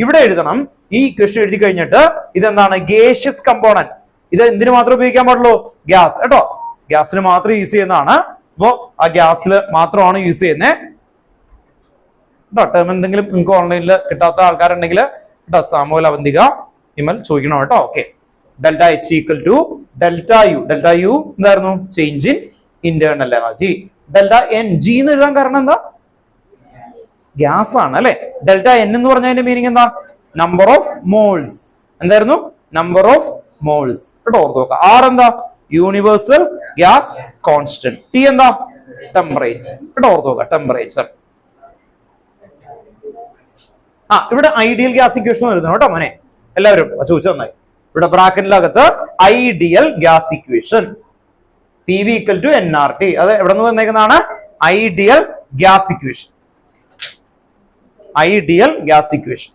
ഇവിടെ എഴുതണം. ഈ ഇക്വേഷൻ എഴുതി കഴിഞ്ഞിട്ട് ഇതെന്താണ്? Gaseous component. ഇത് എന്തിനു മാത്രം ഉപയോഗിക്കാൻ പാടുള്ളൂ? ഗ്യാസ് കേട്ടോ. ഗ്യാസിന് മാത്രം യൂസ് ചെയ്യുന്നതാണ്. അപ്പോ ആ ഗ്യാസിൽ മാത്രമാണ് യൂസ് ചെയ്യുന്നത് കേട്ടോ. ടേം എന്തെങ്കിലും നിങ്ങൾക്ക് ഓൺലൈനിൽ കിട്ടാത്ത ആൾക്കാരുണ്ടെങ്കിൽ കേട്ടോ, സാമുവൽ അവന്തിക ഇമൽ ചോദിക്കണം കേട്ടോ. Okay, delta H = delta U. Delta U എന്തായിരുന്നു? Change in internal energy. Delta NG എന്ന് എഴുതാൻ കാരണം എന്താ? ഗ്യാസ് ആണ് അല്ലെ? ഡെൽറ്റ N എന്ന് പറഞ്ഞതിന്റെ മീനിങ് എന്താ? Number of moles. എന്തായിരുന്നു? നമ്പർ ഓഫ് മോൾസ് കേട്ടോ, ഓർത്ത് നോക്കുക. R എന്താ? Universal gas constant. T എന്താ? ടെമ്പറേച്ചർ കേട്ടോ, ഓർത്ത് നോക്കുക. ടെമ്പറേച്ചർ. ഇവിടെ ഐഡിയൽ ഗ്യാസ് ഇക്വേഷൻ വരുന്നു കേട്ടോ മോനെ. എല്ലാവരും ചോദിച്ചു നന്നായി. ഇവിടെ ബ്രാക്കറ്റിനകത്ത് ideal gas equation PV = nRT. അത് എവിടെ നിന്ന് വന്നേക്കുന്നതാണ്? Ideal gas equation. Ideal gas equation.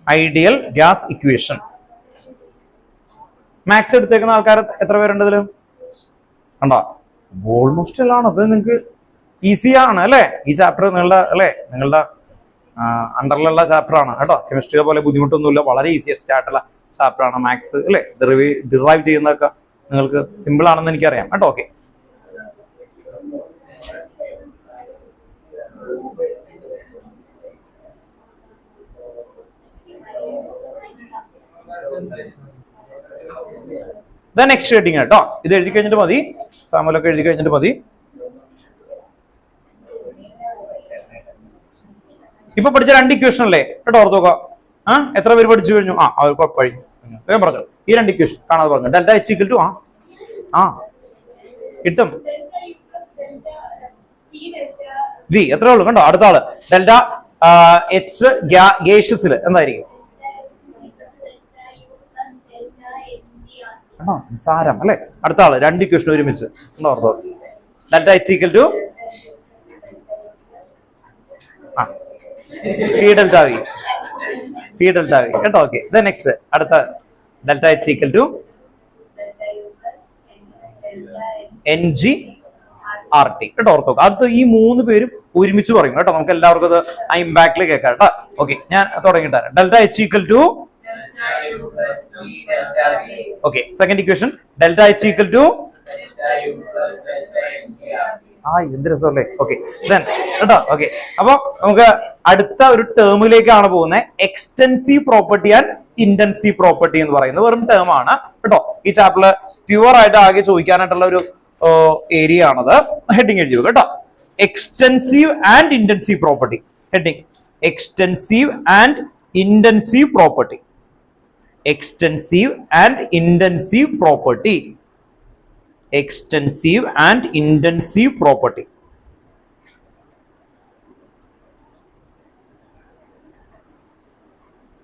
Ideal gas equation. Maths എടുത്തേക്കുന്ന ആൾക്കാർ എത്ര പേരുണ്ട് ഇതില്? കണ്ടോ, ഓൾമോസ്റ്റ് എല്ലാം ആണ്. അപ്പൊ നിങ്ങൾക്ക് ഈസി ആണ് അല്ലെ? ഈ ചാപ്റ്റർ നിങ്ങളുടെ അണ്ടറിലുള്ള ചാപ്റ്റർ ആണ് കേട്ടോ. കെമിസ്ട്രിയെ പോലെ ബുദ്ധിമുട്ടൊന്നുമില്ല. വളരെ ഈസിയസ്റ്റ് ആയിട്ടുള്ള ചാപ്റ്റർ ആണ് മാത്സ് അല്ലെ? ഡിറൈവ് ചെയ്യുന്നതൊക്കെ നിങ്ങൾക്ക് സിമ്പിൾ ആണെന്ന് എനിക്കറിയാം കേട്ടോ. ഓക്കെ, നെക്സ്റ്റ് ഹെഡിങ് കേട്ടോ. ഇത് എഴുതി കഴിഞ്ഞിട്ട് മതി. സാമുലൊക്കെ എഴുതി കഴിഞ്ഞിട്ട് മതി. ഇപ്പൊ പഠിച്ച 2 ഇക്വേഷൻ അല്ലേ കേട്ടോ, ഓർത്ത് നോക്കുക. എത്ര പേര് പഠിച്ചു കഴിഞ്ഞു? കഴിഞ്ഞു. വേഗം പറഞ്ഞു. ഈ 2 ഇക്വേഷൻ കാണാതെ പറഞ്ഞു. ഡെൽറ്റ H = കിട്ടും V. എത്രേ ഉള്ളൂ കണ്ടോ. അടുത്ത ആള് ഡെൽറ്റ H ഗേഷ്യസിൽ എന്തായിരിക്കും? സാരം അല്ലെ? അടുത്ത ആള് 2 ഇക്വേഷൻ ഒരുമിച്ച് ortho. Delta H = P delta V. P delta V കേട്ടോ. ഓക്കെ, നെക്സ്റ്റ് അടുത്ത ഡെൽറ്റ H = NGRT കേട്ടോ, ഓർത്തോ. അടുത്ത ഈ 3 പേരും ഒരുമിച്ച് പറയും കേട്ടോ, നമുക്ക് എല്ലാവർക്കും അത് ആ ഇമ്പാക്റ്റിൽ കേൾക്കാം കേട്ടോ. ഓക്കെ, ഞാൻ തുടങ്ങിയിട്ട് delta H equal to okay. Second equation delta H equal to എന്ത് രസമല്ലേ. ഓക്കെ കേട്ടോ. ഓക്കെ, അപ്പൊ നമുക്ക് അടുത്ത ഒരു ടേമിലേക്കാണ് പോകുന്നത്. Extensive property and intensive property എന്ന് പറയുന്നത് വെറും ടേം ആണ് കേട്ടോ. ഈ ചാപ്റ്ററിൽ പ്യുവർ ആയിട്ട് ആകെ ചോദിക്കാനായിട്ടുള്ള ഒരു ഏരിയ ആണത്. ഹെഡിങ് എഴുതി കേട്ടോ. Extensive and intensive property. Heading extensive and intensive property. Extensive and intensive property. Extensive and intensive property.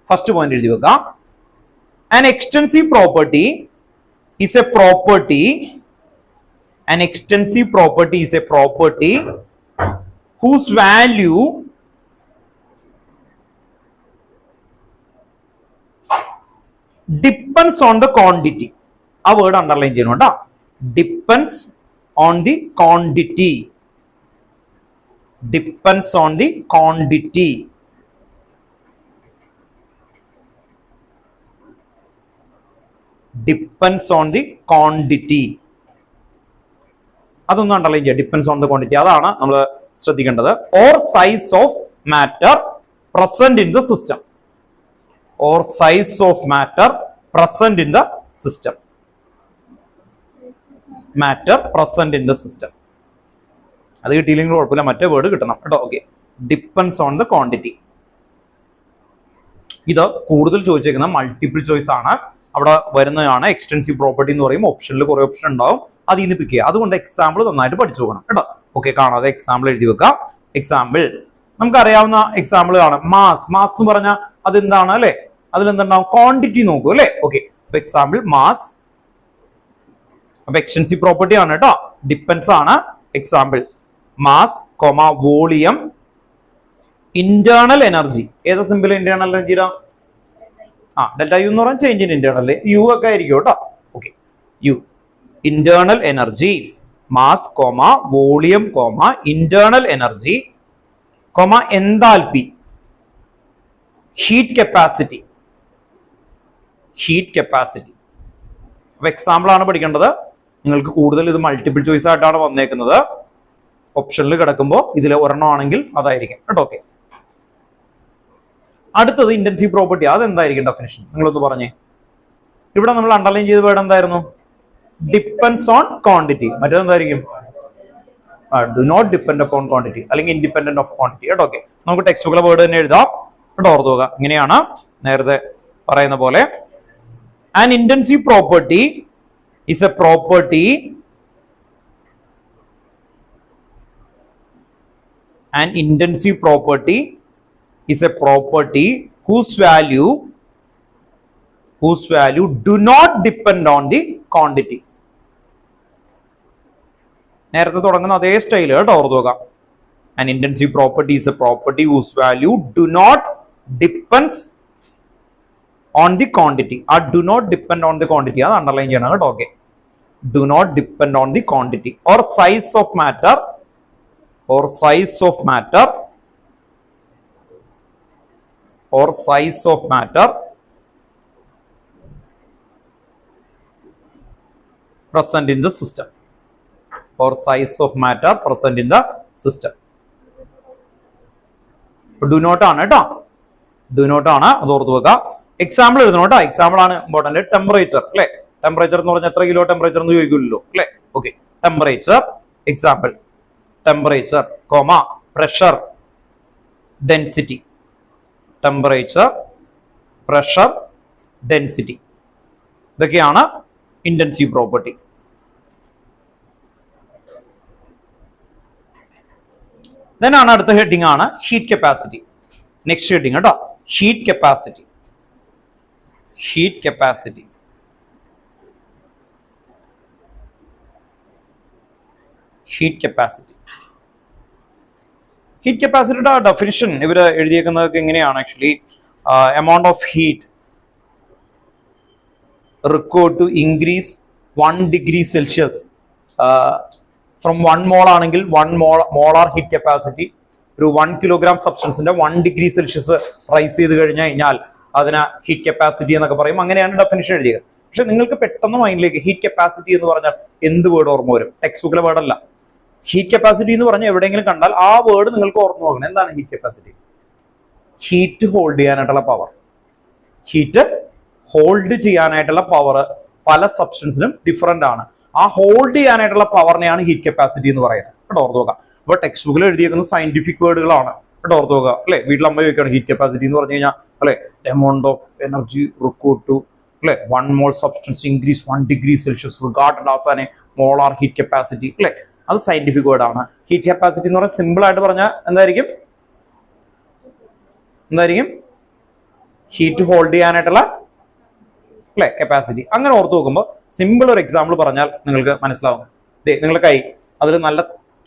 First point എഴുതി വെക്കാം. An extensive property is a property. An extensive property is a property whose value depends on the quantity. ആ word underline ചെയ്യണം കേട്ടോ. Depends on the quantity. Depends on the quantity. Depends on the quantity. അതൊന്നും underline ചെയ്യുക. Depends on the quantity, അതാണ് നമ്മൾ ശ്രദ്ധിക്കേണ്ടത്. Or size of matter present in the system. Or size of matter present in the system. Matter present in the system. അത് കിട്ടിയില്ലെങ്കിൽ കുഴപ്പമില്ല, മറ്റേ word കിട്ടണം കേട്ടോ. Okay, depends on the quantity. ഇത് കൂടുതൽ ചോദിച്ചേക്കുന്ന മൾട്ടിപ്പിൾ ചോയ്സ് ആണ്. അവിടെ വരുന്നതാണ് എക്സ്റ്റെൻസീവ് പ്രോപ്പർട്ടി എന്ന് പറയും. ഓപ്ഷനിൽ കുറെ ഓപ്ഷൻ ഉണ്ടാവും, അത് ഇന്ന് പിക്ക് ചെയ്യുക. അതുകൊണ്ട് എക്സാമ്പിൾ നന്നായിട്ട് പഠിച്ചു പോകണം കേട്ടോ. ഓക്കെ, കാണാതെ എക്സാമ്പിൾ എഴുതി വെക്കാം. എക്സാമ്പിൾ നമുക്കറിയാവുന്ന എക്സാമ്പിൾ ആണ്. മാസ്. മാസ് എന്ന് പറഞ്ഞാൽ അതെന്താണ് അല്ലെ? അതിലെന്തുണ്ടാവും? ക്വാണ്ടിറ്റി നോക്കൂ അല്ലെ? Okay, example mass. അപ്പൊ എക്സ്റ്റെൻസീവ് പ്രോപ്പർട്ടി ആണ് കേട്ടോ, ഡിപ്പെൻസ് ആണ്. Example mass comma volume internal energy. ഏതാ സിമ്പിൾ ഇന്റേണൽ എനർജിയുടെ? ഡെൽറ്റ യു എന്ന് പറഞ്ഞാൽ ചേഞ്ച് ഇൻ ഇന്റേണൽ. യു ഒക്കെ ആയിരിക്കും കേട്ടോ. Okay, U internal energy. Mass comma volume comma internal energy comma enthalpy heat capacity. Heat capacity. അപ്പൊ example ആണ് പഠിക്കേണ്ടത്. നിങ്ങൾക്ക് കൂടുതൽ ഇത് മൾട്ടിപ്പിൾ ചോയ്സ് ആയിട്ടാണ് വന്നേക്കുന്നത്. ഓപ്ഷനിൽ കിടക്കുമ്പോൾ ഇതിൽ ഒരെണ്ണം ആണെങ്കിൽ അതായിരിക്കും കേട്ടോ. ഓക്കെ, അടുത്തത് ഇന്റൻസീവ് പ്രോപ്പർട്ടി. അതെന്തായിരിക്കും ഡെഫിനിഷൻ? നിങ്ങളൊന്ന് പറഞ്ഞേ. ഇവിടെ നമ്മൾ അണ്ടർലൈൻ ചെയ്ത വേർഡ് എന്തായിരുന്നു? Depends on quantity. മറ്റേതെന്തായിരിക്കും? Do not depend upon quantity അല്ലെങ്കിൽ ഇൻഡിപെൻഡന്റ് ഓഫ് ക്വാണ്ടിറ്റി കേട്ടോ. ഓക്കെ, നമുക്ക് ടെക്സ്റ്റ് ബുക്കിലെ വേർഡ് തന്നെ എഴുതാം കേട്ടോ. ഓർത്തു നോക്കുക. ഇങ്ങനെയാണ് നേരത്തെ പറയുന്ന പോലെ. An intensive property is a property. An intensive property is a property whose value do not depend on the quantity. നേരത്തെ തുടങ്ങുന്ന അതേ സ്റ്റൈൽ കേട്ടോ. ഓർത്തു നോക്കാം. An intensive property is a property whose value do not depends on the quantity. Do not depend on the quantity. അത് underline ചെയ്യണം കേട്ടോ. Okay, do not depend on the quantity. Or size of matter. Or size of matter. Or size of matter present in the system. Or size of matter present in the system. Do not ആണ് കേട്ടോ. Do not ആണ്, അത് ഓർത്തു വെക്കുക. Example എഴുതണം കേട്ടോ. Example ആണ് important. Temperature അല്ലെ? ടെമ്പറേച്ചർ എന്ന് പറഞ്ഞാൽ എത്ര കിലോ ടെമ്പറേച്ചർ എന്ന് ചോദിക്കില്ലല്ലോ അല്ലെ? Okay, temperature. Example temperature comma pressure density. Temperature, pressure, density. ഇതൊക്കെയാണ് ഇന്റൻസീവ് പ്രോപ്പർട്ടി. Then ആണ് അടുത്ത ഹെഡിങ് ആണ് ഹീറ്റ് കപ്പാസിറ്റി. നെക്സ്റ്റ് ഹെഡിങ് കേട്ടോ, heat capacity. Heat capacity. Heat capacity. Heat capacity definition ഇവര് എഴുതിയേക്കുന്നതൊക്കെ എങ്ങനെയാണ്? Actually amount of heat required to increase 1 degree Celsius from 1 mole ആണെങ്കിൽ 1 molar heat capacity ഒരു 1 kilogram സബ്സ്റ്റൻസിന്റെ 1 degree Celsius rice ചെയ്ത് കഴിഞ്ഞാൽ അതിന് heat capacity എന്നൊക്കെ പറയും. അങ്ങനെയാണ് ഡെഫിനിഷൻ എഴുതിയത്. പക്ഷെ നിങ്ങൾക്ക് പെട്ടെന്ന് മൈൻഡിലേക്ക് ഹീറ്റ് കപ്പാസിറ്റി എന്ന് പറഞ്ഞാൽ എന്ത് വേർഡ് ഓർമ്മ വരും? ടെക്സ്റ്റ് ബുക്കിലെ വേർഡ് അല്ല. ഹീറ്റ് കപ്പാസിറ്റി എന്ന് പറഞ്ഞാൽ എവിടെയെങ്കിലും കണ്ടാൽ ആ വേർഡ് നിങ്ങൾക്ക് ഓർമ്മ പോകണം. എന്താണ് ഹീറ്റ് കപ്പാസിറ്റി? ഹീറ്റ് ഹോൾഡ് ചെയ്യാനായിട്ടുള്ള പവർ. ഹീറ്റ് ഹോൾഡ് ചെയ്യാനായിട്ടുള്ള പവർ പല സബ്സ്റ്റൻസിനും ഡിഫറെന്റ് ആണ്. ആ ഹോൾഡ് ചെയ്യാനായിട്ടുള്ള പവറിനെയാണ് ഹീറ്റ് കപ്പാസിറ്റി എന്ന് പറയുന്നത്. കേട്ടോ, ഓർത്ത് നോക്കാം. അപ്പൊ ടെക്സ്റ്റ് ബുക്കിൽ എഴുതിയേക്കുന്ന സയന്റിഫിക് വേർഡുകളാണ്. കേട്ടോ, ഓർത്ത് നോക്കുക. അല്ലെ, വീട്ടിൽ അമ്മ ചോദിക്കുകയാണ് ഹീറ്റ് കപ്പാസിറ്റി എന്ന് പറഞ്ഞു കഴിഞ്ഞാൽ അല്ലെ, amount of energy required to അല്ലെ 1 mole substance increase 1 degree Celsius regarded as an molar heat capacity. അല്ലെ, അത് സയന്റിഫിക് വേർഡ് ആണ്. ഹീറ്റ് കപ്പാസിറ്റി എന്ന് പറഞ്ഞാൽ സിമ്പിൾ ആയിട്ട് പറഞ്ഞാൽ എന്തായിരിക്കും? ഹീറ്റ് ഹോൾഡ് ചെയ്യാനായിട്ടുള്ള അല്ലെ കപ്പാസിറ്റി. അങ്ങനെ ഓർത്ത് നോക്കുമ്പോൾ സിമ്പിൾ ഒരു എക്സാമ്പിൾ പറഞ്ഞാൽ നിങ്ങൾക്ക് മനസ്സിലാവും. നിങ്ങളുടെ കൈ അതിൽ നല്ല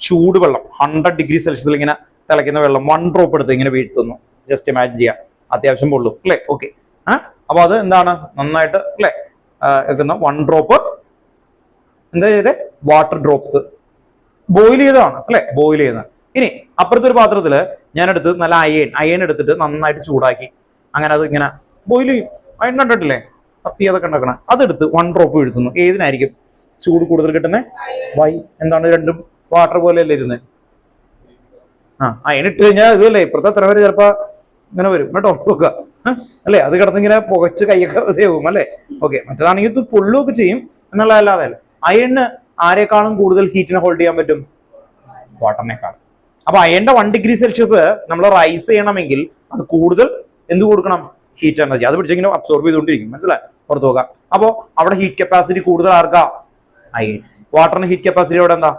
ചൂടുവെള്ളം 100 ഡിഗ്രി സെൽഷ്യസിൽ ഇങ്ങനെ തിളയ്ക്കുന്ന വെള്ളം 1 ഡ്രോപ്പ് എടുത്ത് ഇങ്ങനെ വീഴ്ത്തുന്നു. ജസ്റ്റ് ഇമാജിൻ ചെയ്യാം. അത്യാവശ്യം പൊള്ളും അല്ലെ. ഓക്കെ, അപ്പൊ അത് എന്താണ്? നന്നായിട്ട് അല്ലെ വെക്കുന്ന 1 ഡ്രോപ്പ് എന്താ ചെയ്തേ? വാട്ടർ ഡ്രോപ്സ് ബോയിൽ ചെയ്തതാണ് അല്ലെ, ബോയിൽ ചെയ്യുന്നത്. ഇനി അപ്പുറത്തെ ഒരു പാത്രത്തില് ഞാൻ എടുത്ത് നല്ല അയൺ എടുത്തിട്ട് നന്നായിട്ട് ചൂടാക്കി അങ്ങനെ അത് ഇങ്ങനെ ബോയിൽ ചെയ്യും. അയൺ കണ്ടിട്ടില്ലേ? അതൊക്കെ ഉണ്ടാക്കണം. അതെടുത്ത് 1 ഡ്രോപ്പ് വീഴ്ത്തുന്നു. ഏതിനായിരിക്കും ചൂട് കൂടുതൽ കിട്ടുന്നത്? എന്താണ്? രണ്ടും വാട്ടർ പോലെ അല്ലേ ഇരുന്ന്? അയൺ ഇട്ട് കഴിഞ്ഞാൽ ഇതല്ലേ ഇപ്പുറത്തെ എത്ര പേര് ചിലപ്പോ ഇങ്ങനെ വരും. കേട്ടോ, നോക്കുക അല്ലെ, അത് കിടന്നിങ്ങനെ പുകച്ച് കൈയൊക്കെ ഇതാവും അല്ലെ. ഓക്കെ, മറ്റേതാണെങ്കിൽ ഇത് പൊള്ളുകയൊക്കെ ചെയ്യും എന്നുള്ളതല്ലാതെ അല്ലേ. അയണിന് ആരെക്കാളും കൂടുതൽ ഹീറ്റിനെ ഹോൾഡ് ചെയ്യാൻ പറ്റും? വാട്ടറിനേക്കാളും. അപ്പൊ അയണിന്റെ 1 ഡിഗ്രി സെൽഷ്യസ് നമ്മൾ റൈസ് ചെയ്യണമെങ്കിൽ അത് കൂടുതൽ എന്ത് കൊടുക്കണം? Heat energy. അത് പിടിച്ചിങ്ങനെ അബ്സോർബ് ചെയ്തുകൊണ്ടിരിക്കും. മനസ്സിലായി? പുറത്തു നോക്കാം. അപ്പോ അവിടെ ഹീറ്റ് കപ്പാസിറ്റി കൂടുതൽ ആർക്കാ? അയൺ. വാട്ടറിന് ഹീറ്റ് കപ്പാസിറ്റി അവിടെ എന്താ?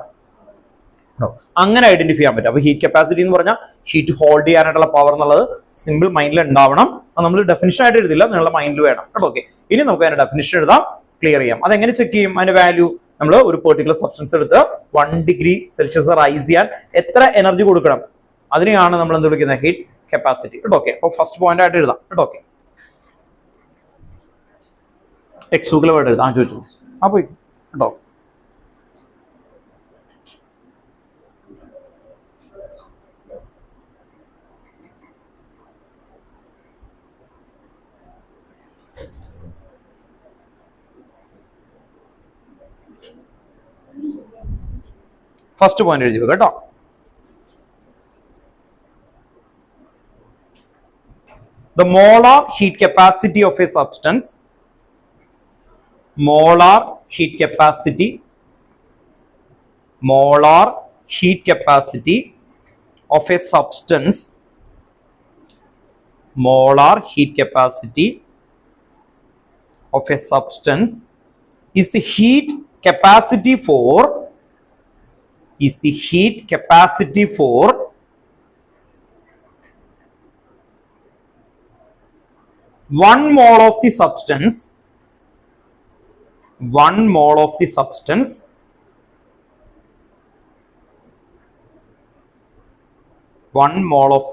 അങ്ങനെ ഐഡന്റിഫൈ ചെയ്യാൻ പറ്റും. അപ്പൊ ഹീറ്റ് കപ്പാസിറ്റി എന്ന് പറഞ്ഞാൽ ഹീറ്റ് ഹോൾഡ് ചെയ്യാനായിട്ടുള്ള പവർ എന്നുള്ളത് സിമ്പിൾ മൈൻഡിൽ ഉണ്ടാവണം. അത് നമ്മൾ ഡെഫിനിഷൻ ആയിട്ട് എഴുതില്ല, നിങ്ങളുടെ മൈൻഡിൽ വേണം. കേട്ടോ, ഓക്കെ. ഇനി നമുക്ക് അതിന്റെ ഡെഫിനിഷൻ എഴുതാം, ക്ലിയർ ചെയ്യാം. അതെങ്ങനെ ചെക്ക് ചെയ്യും? അതിന്റെ വാല്യൂ നമ്മൾ ഒരു പെർട്ടിക്കുലർ സബ്സ്റ്റൻസ് എടുത്ത് 1 ഡിഗ്രി സെൽഷ്യസ് റൈസ് ചെയ്യാൻ എത്ര എനർജി കൊടുക്കണം, അതിനെയാണ് നമ്മൾ എന്ത് വിളിക്കുന്നത്? Heat capacity. കേട്ടോ, ഓക്കെ. അപ്പൊ ഫസ്റ്റ് പോയിന്റ് ആയിട്ട് എഴുതാം. കേട്ടോ, ഓക്കെ. ടെക്സ്റ്റ് ബുക്കിലെ വേർഡ് എഴുതാം. ചോദിച്ചു പോയി. കേട്ടോ, ഫസ്റ്റ് പോയിന്റ് എഴുതി വെക്കുക. കേട്ടോ, the molar heat capacity of a substance, molar heat capacity of a substance, molar heat capacity of a substance is the heat capacity for 1 mole of the substance, 1 mole of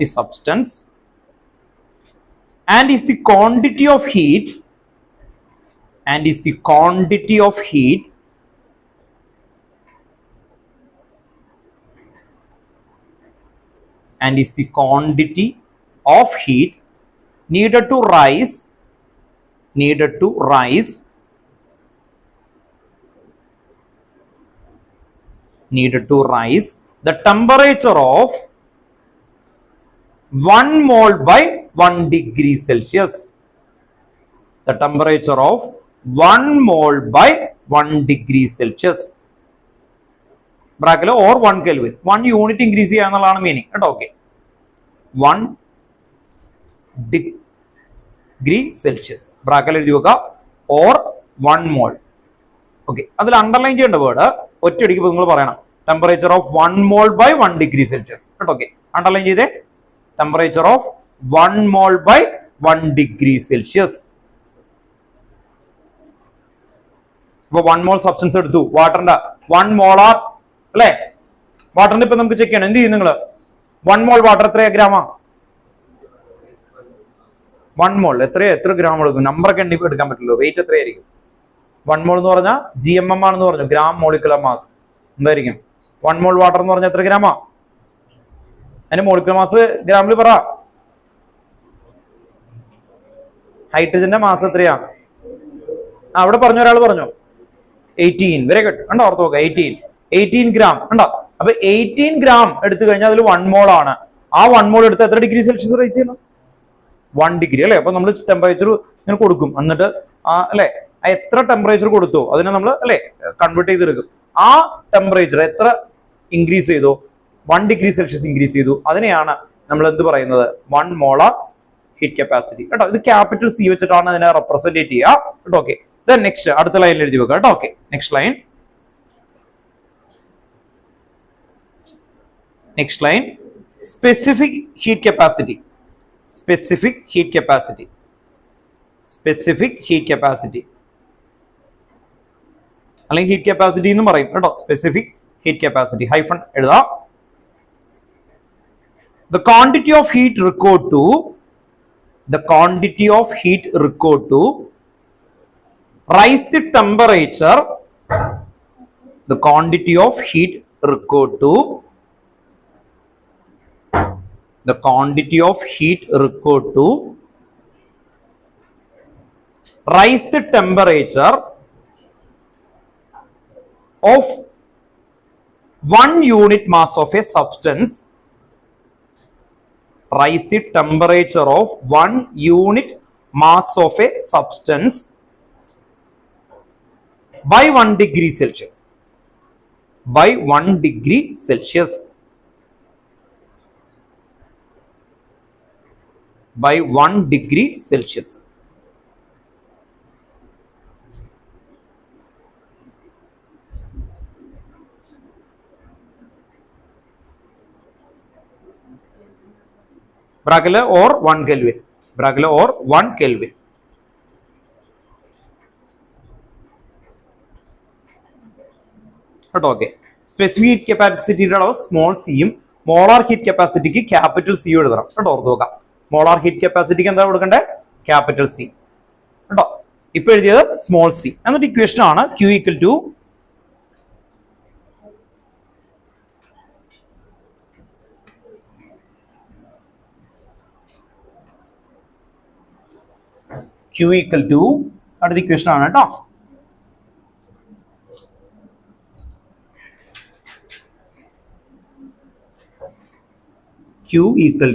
the substance and is the quantity of heat and is the quantity of heat needed to rise the temperature of 1 mole by 1 degree Celsius. The temperature of 1 mole by 1 degree Celsius. ബ്രാക്കറ്റിൽ or 1 kelvin 1 unit increase ചെയ്യുക എന്നുള്ളതാണ് meaning. കേട്ടോ, okay. 1 degree Celsius ബ്രാക്കറ്റിൽ എഴുതി വെക്കുക, or 1 mole. Okay, അതിൽ underline ചെയ്യേണ്ട word ഒറ്റയടിക്ക് ഇപ്പൊ നിങ്ങൾ പറയണം. Temperature of 1 mole by 1 degree Celsius. കേട്ടോ, ഓക്കെ. അണ്ടർലൈൻ ചെയ്തേ, temperature of 1 mole by 1 degree Celsius. ഇപ്പൊ 1 മോൾ സബ്സ്റ്റൻസ് എടുത്തു, വാട്ടറിന്റെ 1 മോളാർ അല്ലെ. വാട്ടറിന്റെ ഇപ്പൊ നമുക്ക് ചെക്ക് ചെയ്യണം. എന്ത് ചെയ്യും നിങ്ങൾ? 1 മോൾ വാട്ടർ എത്ര ഗ്രാമാ? 1 മോൾ എത്ര ഗ്രാം എടുക്കും? നമ്പറൊക്കെ എണ്ണി എടുക്കാൻ പറ്റില്ലോ. വെയിറ്റ് എത്രയായിരിക്കും? 1 മോൾ എന്ന് പറഞ്ഞാൽ GMM ആണെന്ന് പറഞ്ഞു, ഗ്രാം മോളിക്കുലർ മാസ്. എന്തായിരിക്കും 1 മോൾ വാട്ടർ എന്ന് പറഞ്ഞാൽ എത്ര ഗ്രാമാ? അതിന്റെ മോളിക്കുലർ മാസ് ഗ്രാമിൽ പറ. ഹൈഡ്രജന്റെ മാസ് എത്രയാ? അവിടെ പറഞ്ഞ ഒരാൾ പറഞ്ഞു 18. Very good. കണ്ടോ, ഓർത്ത് നോക്കുക. 18 ഗ്രാം ഉണ്ടോ? അപ്പൊ 18 ഗ്രാം എടുത്തു കഴിഞ്ഞാൽ അതിൽ 1 മോൾ ആണ്. ആ 1 മോൾ എടുത്ത് എത്ര ഡിഗ്രി സെൽഷ്യസ് റൈസ് ചെയ്യണം? 1 ഡിഗ്രി അല്ലെ? അപ്പൊ നമ്മൾ ടെമ്പറേച്ചർ ഇങ്ങനെ കൊടുക്കും. എന്നിട്ട് അല്ലെ എത്ര ടെമ്പറേച്ചർ കൊടുത്തോ അതിനെ നമ്മൾ അല്ലെ കൺവേർട്ട് ചെയ്തെടുക്കും. ആ ടെമ്പറേച്ചർ എത്ര ഇൻക്രീസ് ചെയ്തോ, 1 ഡിഗ്രി സെൽഷ്യസ് ഇൻക്രീസ് ചെയ്തു, അതിനെയാണ് നമ്മൾ എന്ത് പറയുന്നത്? 1 മോളാർ ഹീറ്റ് കപ്പാസിറ്റി കേട്ടോ. ഇത് ക്യാപിറ്റൽ സി വെച്ചിട്ടാണ് അതിനെ റെപ്രസെന്റ് ചെയ്യുക കേട്ടോ. ഓക്കെ, നെക്സ്റ്റ് അടുത്ത ലൈനിൽ എഴുതി വെക്കാം കേട്ടോ. Okay, next line. Next line, specific heat capacity. Specific heat capacity. Specific heat capacity. അല്ലെങ്കിൽ ഹീറ്റ് കപ്പാസിറ്റി എന്ന് പറയും കേട്ടോ. സ്പെസിഫിക് ഹീറ്റ് കപ്പാസിറ്റി ഹൈഫൺ എഴുതാം. The quantity of heat required to rise the temperature. The quantity of heat required to rise the temperature of 1 unit mass of a substance. Rise the temperature of 1 unit mass of a substance by 1 degree Celsius. By 1 degree Celsius. By 1 degree Celsius. Bragg or 1 Kelvin. Bragg or 1 Kelvin. Okay. Specific heat capacity small c യും molar heat കപ്പാസിറ്റിക്ക് capital C എഴുതണം കേട്ടോ. ഓർത്ത് നോക്കാം. Molar heat കപ്പാസിറ്റിക്ക് എന്താ കൊടുക്കണ്ടേ? Capital C കേട്ടോ. ഇപ്പൊ എഴുതിയത് സ്മോൾ സി. എന്നിട്ട് ഇക്വേഷൻ ആണ് Q equal to അടുത്ത ഇക്വേഷൻ ആണ് കേട്ടോ. Q equal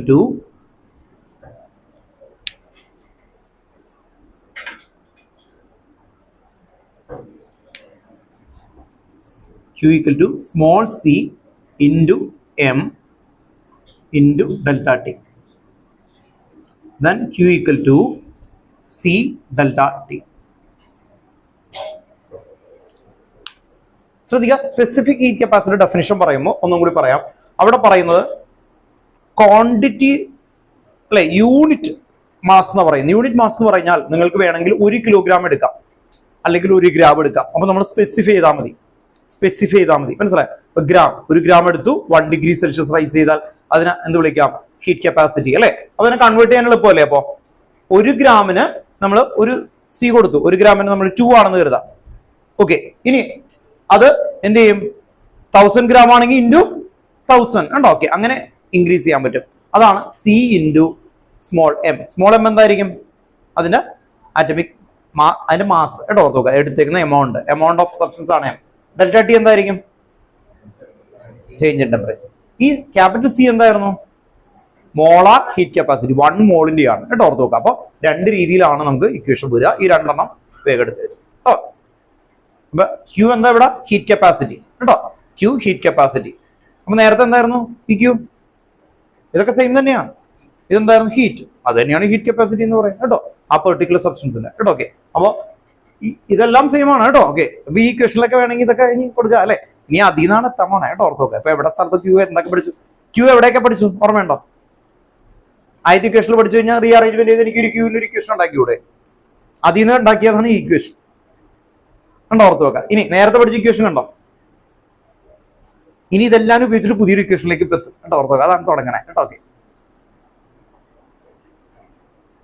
to small c into m into delta T. Then Q equal to C delta T. ശ്രദ്ധിക്കുക, സ്പെസിഫിക് ഹീറ്റ് കപ്പാസിറ്റി ഡെഫിനിഷൻ പറയുമ്പോൾ ഒന്നും കൂടി പറയാം. അവിടെ പറയുന്നത് ക്വാണ്ടിറ്റി അല്ലെ, യൂണിറ്റ് മാസ് എന്ന് പറയുന്നത്. യൂണിറ്റ് മാസ് എന്ന് പറഞ്ഞാൽ നിങ്ങൾക്ക് വേണമെങ്കിൽ 1 കിലോഗ്രാം എടുക്കാം, അല്ലെങ്കിൽ 1 ഗ്രാം എടുക്കാം. അപ്പൊ നമ്മൾ സ്പെസിഫൈ ചെയ്താൽ മതി. മനസ്സിലായോ? ഇപ്പൊ ഒരു ഗ്രാം എടുത്തു, 1 ഡിഗ്രി സെൽഷ്യസ് റൈസ് ചെയ്താൽ അതിനെ എന്ത് വിളിക്കാം? ഹീറ്റ് കപ്പാസിറ്റി അല്ലെ. അതിനെ കൺവേർട്ട് ചെയ്യാൻ എളുപ്പമല്ലേ? അപ്പോ 1 ഗ്രാമിന് നമ്മൾ ഒരു സി കൊടുത്തു, 1 ഗ്രാമിന് നമ്മൾ 2 ആണെന്ന് കരുതാം. ഓക്കെ, ഇനി അത് എന്ത് ചെയ്യും? 1000 ഗ്രാം ആണെങ്കിൽ ഇൻറ്റു 1000 ഉണ്ടോ? ഓക്കെ, അങ്ങനെ ഇൻക്രീസ് ചെയ്യാൻ പറ്റും. അതാണ് C into small M. Small M എന്തായിരിക്കും? അതിന്റെ ആറ്റമിക് അതിന്റെ മാസ് കേട്ടോ. ഓർത്ത് നോക്കുക, എടുത്തേക്കുന്ന എമൗണ്ട് ഓഫ് സബ്സ്റ്റൻസ് ആണ് എം. ഡെൽറ്റ ടി എന്തായിരിക്കും? Change in temperature. ഈ ക്യാപിറ്റൽ സി എന്തായിരുന്നു? മോളാർ ഹീറ്റ് കപ്പാസിറ്റി 1 മോളിന്റെ ആണ് കേട്ടോ. ഓർത്ത് നോക്കുക. അപ്പൊ 2 രീതിയിലാണ് നമുക്ക് ഇക്വേഷൻ വരിക. ഈ 2 വേഗം എടുത്ത് കേട്ടോ. അപ്പൊ Q എന്താ ഇവിടെ? ഹീറ്റ് കപ്പാസിറ്റി കേട്ടോ. Q heat capacity. അപ്പൊ നേരത്തെ എന്തായിരുന്നു? ഈ Q ഇതൊക്കെ സെയിം തന്നെയാണ്. ഇതെന്തായിരുന്നു? ഹീറ്റ്. അത് തന്നെയാണ് ഹീറ്റ് കപ്പാസിറ്റി എന്ന് പറയുന്നത് കേട്ടോ, ആ പെർട്ടിക്കുലർ സബ്സ്റ്റൻസിന്റെ കേട്ടോ. ഓക്കെ, അപ്പൊ ഇതെല്ലാം സെയിം ആണ് കേട്ടോ. ഓക്കെ, അപ്പൊ ഈ ക്വസ്റ്റനിലൊക്കെ വേണമെങ്കിൽ ഇതൊക്കെ കഴിഞ്ഞ് കൊടുക്കുക അല്ലെ. ഇനി അതിൽ നിന്നാണ് എത്താൻ പോണേ കേട്ടോ. ഓർത്ത് നോക്കുക. അപ്പൊ എവിടെ സ്ഥലത്ത് Q എന്തൊക്കെ പഠിച്ചു? Q എവിടെയൊക്കെ പഠിച്ചു ഓർമ്മയുണ്ടോ? ആദ്യത്തെ ഇക്വേഷനിൽ പഠിച്ചു കഴിഞ്ഞാൽ റീഅറേഞ്ച്മെന്റ് ചെയ്ത് എനിക്ക് ഒരു Q ഒരു ഇക്വേഷൻ ഉണ്ടാക്കിയൂടെ? അതിൽ നിന്ന് ഉണ്ടാക്കിയതാണ് ഈ ഇക്വേഷൻ കണ്ടോ. ഓർത്ത് നോക്കുക. ഇനി നേരത്തെ പഠിച്ച ഇക്വേഷൻ കണ്ടോ? ഇനി ഇതെല്ലാം ഉപയോഗിച്ചിട്ട് പുതിയൊരു ഇക്വേഷനിലേക്ക് എത്തും കേട്ടോ. ഓർത്ത് നോക്കുക. അതാണ് തുടങ്ങണേ കേട്ടോ. ഓക്കെ,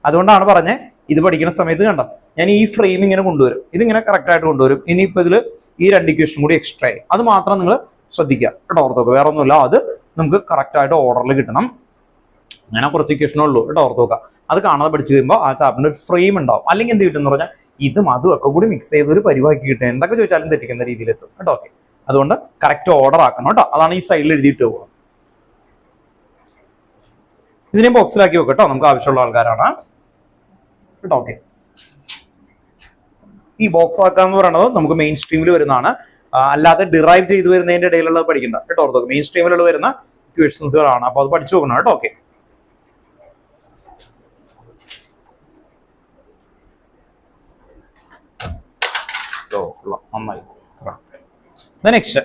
അതുകൊണ്ടാണ് പറഞ്ഞത് ഇത് പഠിക്കുന്ന സമയത്ത് കണ്ടോ ഞാൻ ഈ ഫ്രെയിം ഇങ്ങനെ കൊണ്ടുവരും, ഇതിങ്ങനെ കറക്റ്റ് ആയിട്ട് കൊണ്ടുവരും. ഇനിയിപ്പോ ഇതിൽ ഈ 2 ഇക്വേഷൻ കൂടി എക്സ്ട്രാ ആയി, അത് മാത്രം നിങ്ങൾ ശ്രദ്ധിക്കുക കേട്ടോ. ഓർത്ത് നോക്കുക. വേറെ ഒന്നുമില്ല, അത് നമുക്ക് കറക്റ്റ് ആയിട്ട് ഓർഡറിൽ കിട്ടണം. അങ്ങനെ കുറച്ച് ഇക്വേഷനേ ഉള്ളൂ കേട്ടോ, ഓർത്ത് നോക്കുക. അത് കാണാതെ പഠിച്ചു കഴിയുമ്പോൾ ആ ചാപ്റ്ററിന് ഒരു ഫ്രെയിം ഉണ്ടാവും. അല്ലെങ്കിൽ എന്ത് കിട്ടും എന്ന് പറഞ്ഞാൽ ഇതും അതും ഒക്കെ കൂടി മിക്സ് ചെയ്ത് ഒരു പരിവാക്കി കിട്ടും. എന്തൊക്കെ ചോദിച്ചാലും തെറ്റിക്കുന്ന രീതിയിൽ എത്തും കേട്ടോ. ഓക്കെ, അതുകൊണ്ട് കറക്റ്റ് ഓർഡർ ആക്കണം കേട്ടോ. അതാണ് ഈ സൈഡിൽ എഴുതിയിട്ട് പോകുക. ഇതിനെ ബോക്സിലാക്കി വെക്കട്ടോ, നമുക്ക് ആവശ്യമുള്ള ആൾക്കാരാണ് കേട്ടോ. ഓക്കെ, ഈ ബോക്സ് ആക്കാന്ന് പറയുന്നത് നമുക്ക് മെയിൻ സ്ട്രീമിൽ വരുന്നതാണ്, അല്ലാതെ ഡിറൈവ് ചെയ്ത് വരുന്നതിന്റെ ഇടയിലുള്ളത് പഠിക്കണ്ട കേട്ടോ. ഓർത്തോക്കെ മെയിൻ സ്ട്രീമിലുള്ള വരുന്ന ഇക്വേഷൻസുകളാണ്. അപ്പൊ അത് പഠിച്ചു നോക്കണം കേട്ടോ. ഓക്കെ, നന്നായി. Next,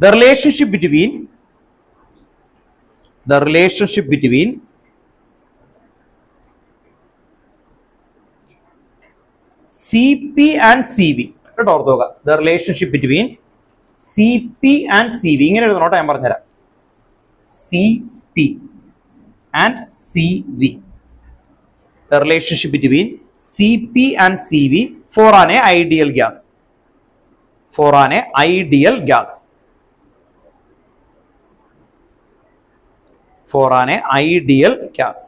the relationship between CP and CV കേട്ടോ, ഓർത്ത് നോക്കുക. the relationship between CP and CV ഇങ്ങനെ എഴുതണോട്ടോ, ഞാൻ പറഞ്ഞുതരാം. CP and CV, the relationship between CP and CV for an ideal gas. For an ideal gas. For an ideal gas.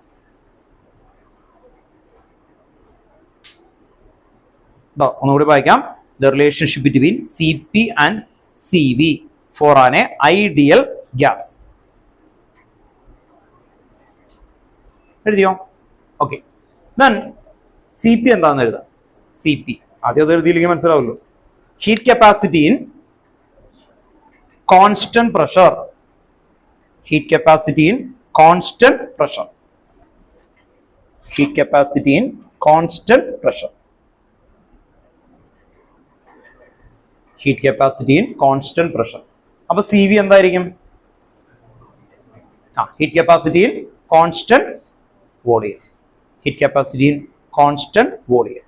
ഒന്നുകൂടി വായിക്കാം. The relationship between CP and CV for an ideal gas. എഴുതിയോ? Okay, then CP എന്താണെന്ന് എഴുതാം. CP ആദ്യം അത് എഴുതിയില്ലെങ്കിൽ മനസ്സിലാവുമല്ലോ. Heat capacity in constant pressure. Heat capacity in constant pressure. Heat capacity in constant pressure. Heat capacity in constant pressure. അപ്പൊ CV എന്തായിരിക്കും? heat capacity in constant volume. Heat capacity in constant volume.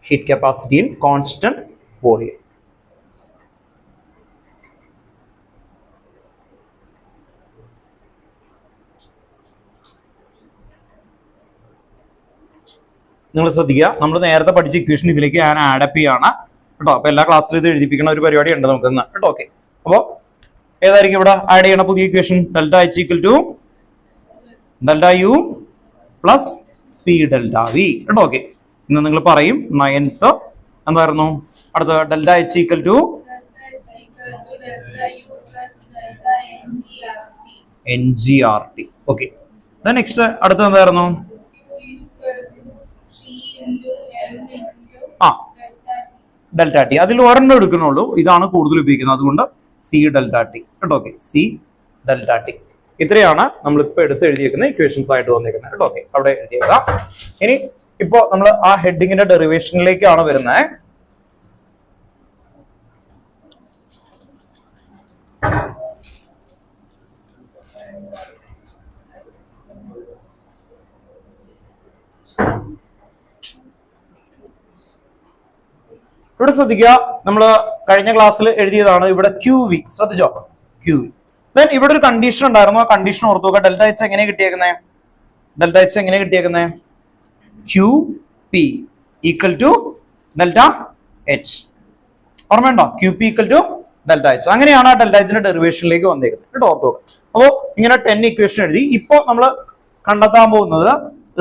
Heat capacity in constant volume. നിങ്ങൾ ശ്രദ്ധിക്കുക, നമ്മൾ നേരത്തെ പഠിച്ച equation ഇതിലേക്ക് ഞാൻ add up ചെയ്യാണ് കേട്ടോ. അപ്പൊ എല്ലാ ക്ലാസ്സിലും ഇത് എഴുതിപ്പിക്കുന്ന ഒരു പരിപാടി ഉണ്ട് നമുക്ക് ഇന്ന് കേട്ടോ. ഓക്കെ, അപ്പോ ഏതായിരിക്കും ഇവിടെ ആഡ് ചെയ്യണ പുതിയ equation? Delta H equal to delta U plus P delta V കേട്ടോ. ഓക്കെ, ഇന്ന് നിങ്ങൾ പറയും 9th എന്തായിരുന്നു അടുത്ത? Delta H equal to NGRT. Okay, next അടുത്ത എന്തായിരുന്നു? Delta T. അതിൽ ഒരെണ്ണം എടുക്കുന്നുള്ളൂ, ഇതാണ് കൂടുതൽ ഉപയോഗിക്കുന്നത്, അതുകൊണ്ട് സി ഡെൽറ്റ ടി കേട്ടോ. Okay, C delta T. ഇത്രയാണ് നമ്മളിപ്പോ എടുത്ത് എഴുതിയേക്കുന്ന ഇക്വേഷൻസ് ആയിട്ട് വന്നിരിക്കുന്നത് കേട്ടോ. ഓക്കെ, അവിടെ എഴുതിയേക്കാം. ഇനി ഇപ്പോ നമ്മൾ ആ ഹെഡിങ്ങിന്റെ ഡെറിവേഷനിലേക്കാണ് വരുന്നത്. ഇവിടെ ശ്രദ്ധിക്കുക, നമ്മൾ കഴിഞ്ഞ ക്ലാസ്സിൽ എഴുതിയതാണ്. ഇവിടെ QV ശ്രദ്ധിച്ചോ, QV. ദെൻ ഇവിടെ ഒരു കണ്ടീഷൻ ഉണ്ടായിരുന്നു, ആ കണ്ടീഷൻ ഓർത്തു നോക്കുക. ഡെൽറ്റ എച്ച് എങ്ങനെ കിട്ടിയേക്കുന്നത്? ഡെൽറ്റ എച്ച് എങ്ങനെ കിട്ടിയേക്കുന്നത്? QP equal to delta H. ഓർമ്മയുണ്ടോ? QP equal to delta H. അങ്ങനെയാണ് ആ ഡെൽറ്റ എച്ചിന്റെ ഡെറിവേഷനിലേക്ക് വന്നേക്കുന്നത് കേട്ടോ, ഓർത്തു നോക്കുക. അപ്പോൾ ഇങ്ങനെ 10 ഇക്വേഷൻ എഴുതി. ഇപ്പൊ നമ്മൾ കണ്ടെത്താൻ പോകുന്നത്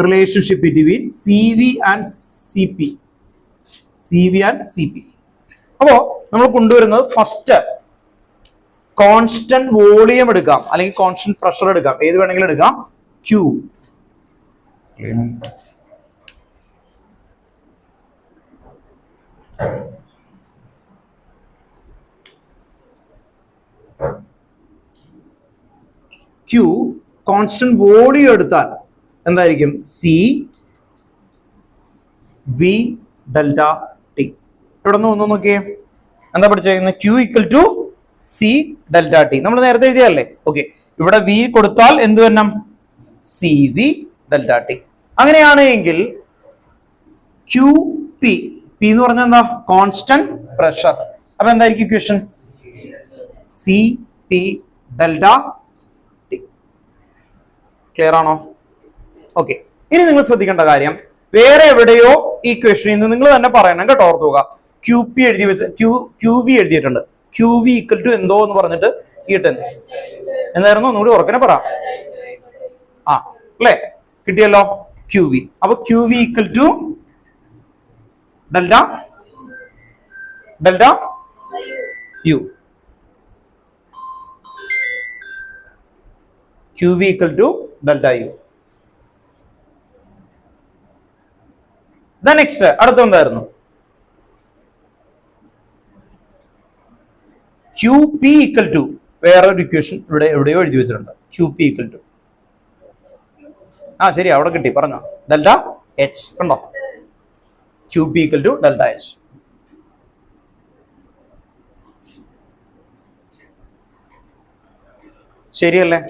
relationship between CV and CP. CV and CP. അപ്പോ നമ്മൾ കൊണ്ടുവരുന്നത് ഫസ്റ്റ് കോൺസ്റ്റന്റ് വോളിയം എടുക്കാം, അല്ലെങ്കിൽ കോൺസ്റ്റന്റ് പ്രഷർ എടുക്കാം, ഏത് വേണമെങ്കിലും എടുക്കാം. Q. Q കോൺസ്റ്റന്റ് വോളിയം എടുത്താൽ എന്തായിരിക്കും? CV delta T. ഇവിടെ നിന്ന് ഒന്ന് നോക്കിയേ, എന്താ പഠിച്ചേക്കുന്നത്? Q equal to C delta T. നമ്മൾ നേരത്തെ എഴുതിയല്ലേ? ഓക്കെ, ഇവിടെ V കൊടുത്താൽ എന്ത് വരണം? CV delta T. അങ്ങനെയാണ് എങ്കിൽ QP, P എന്ന് പറഞ്ഞാൽ എന്താ? Constant pressure. അപ്പൊ എന്തായിരിക്കും equation? CP delta T. Clear ആണോ? ഓക്കെ, ഇനി നിങ്ങൾ ശ്രദ്ധിക്കേണ്ട കാര്യം, വേറെ എവിടെയോ ഈ ഇക്വേഷനിൽ നിന്ന് നിങ്ങൾ തന്നെ പറയണം കേട്ടോ, ഓർത്തുക. QP എഴുതി വെച്ച് QV എഴുതിയിട്ടുണ്ട്. ക്യൂ വി ഈക്വൽ ടു എന്തോ എന്ന് പറഞ്ഞിട്ട് കിട്ടുന്നു. എന്തായിരുന്നു ഒന്നുകൂടി ഉറക്കനെ പറ. ആ അല്ലേ, കിട്ടിയല്ലോ ക്യൂ വി. അപ്പൊ Q V equal to delta delta U. Q V equal to delta U. Next അടുത്ത എന്തായിരുന്നു? ക്യൂ പി ഈക്വൽ ടു വേറൊരു ഇക്വേഷൻ ഇവിടെ എവിടെയോ എഴുതി വെച്ചിട്ടുണ്ട്. ക്യൂ പി ഈക്വൽ ടു ശരി, അവിടെ കിട്ടി, പറഞ്ഞോ. ഡെൽറ്റ എച്ച് ഉണ്ടോ? Q P equal to delta H. ശരിയല്ലേ?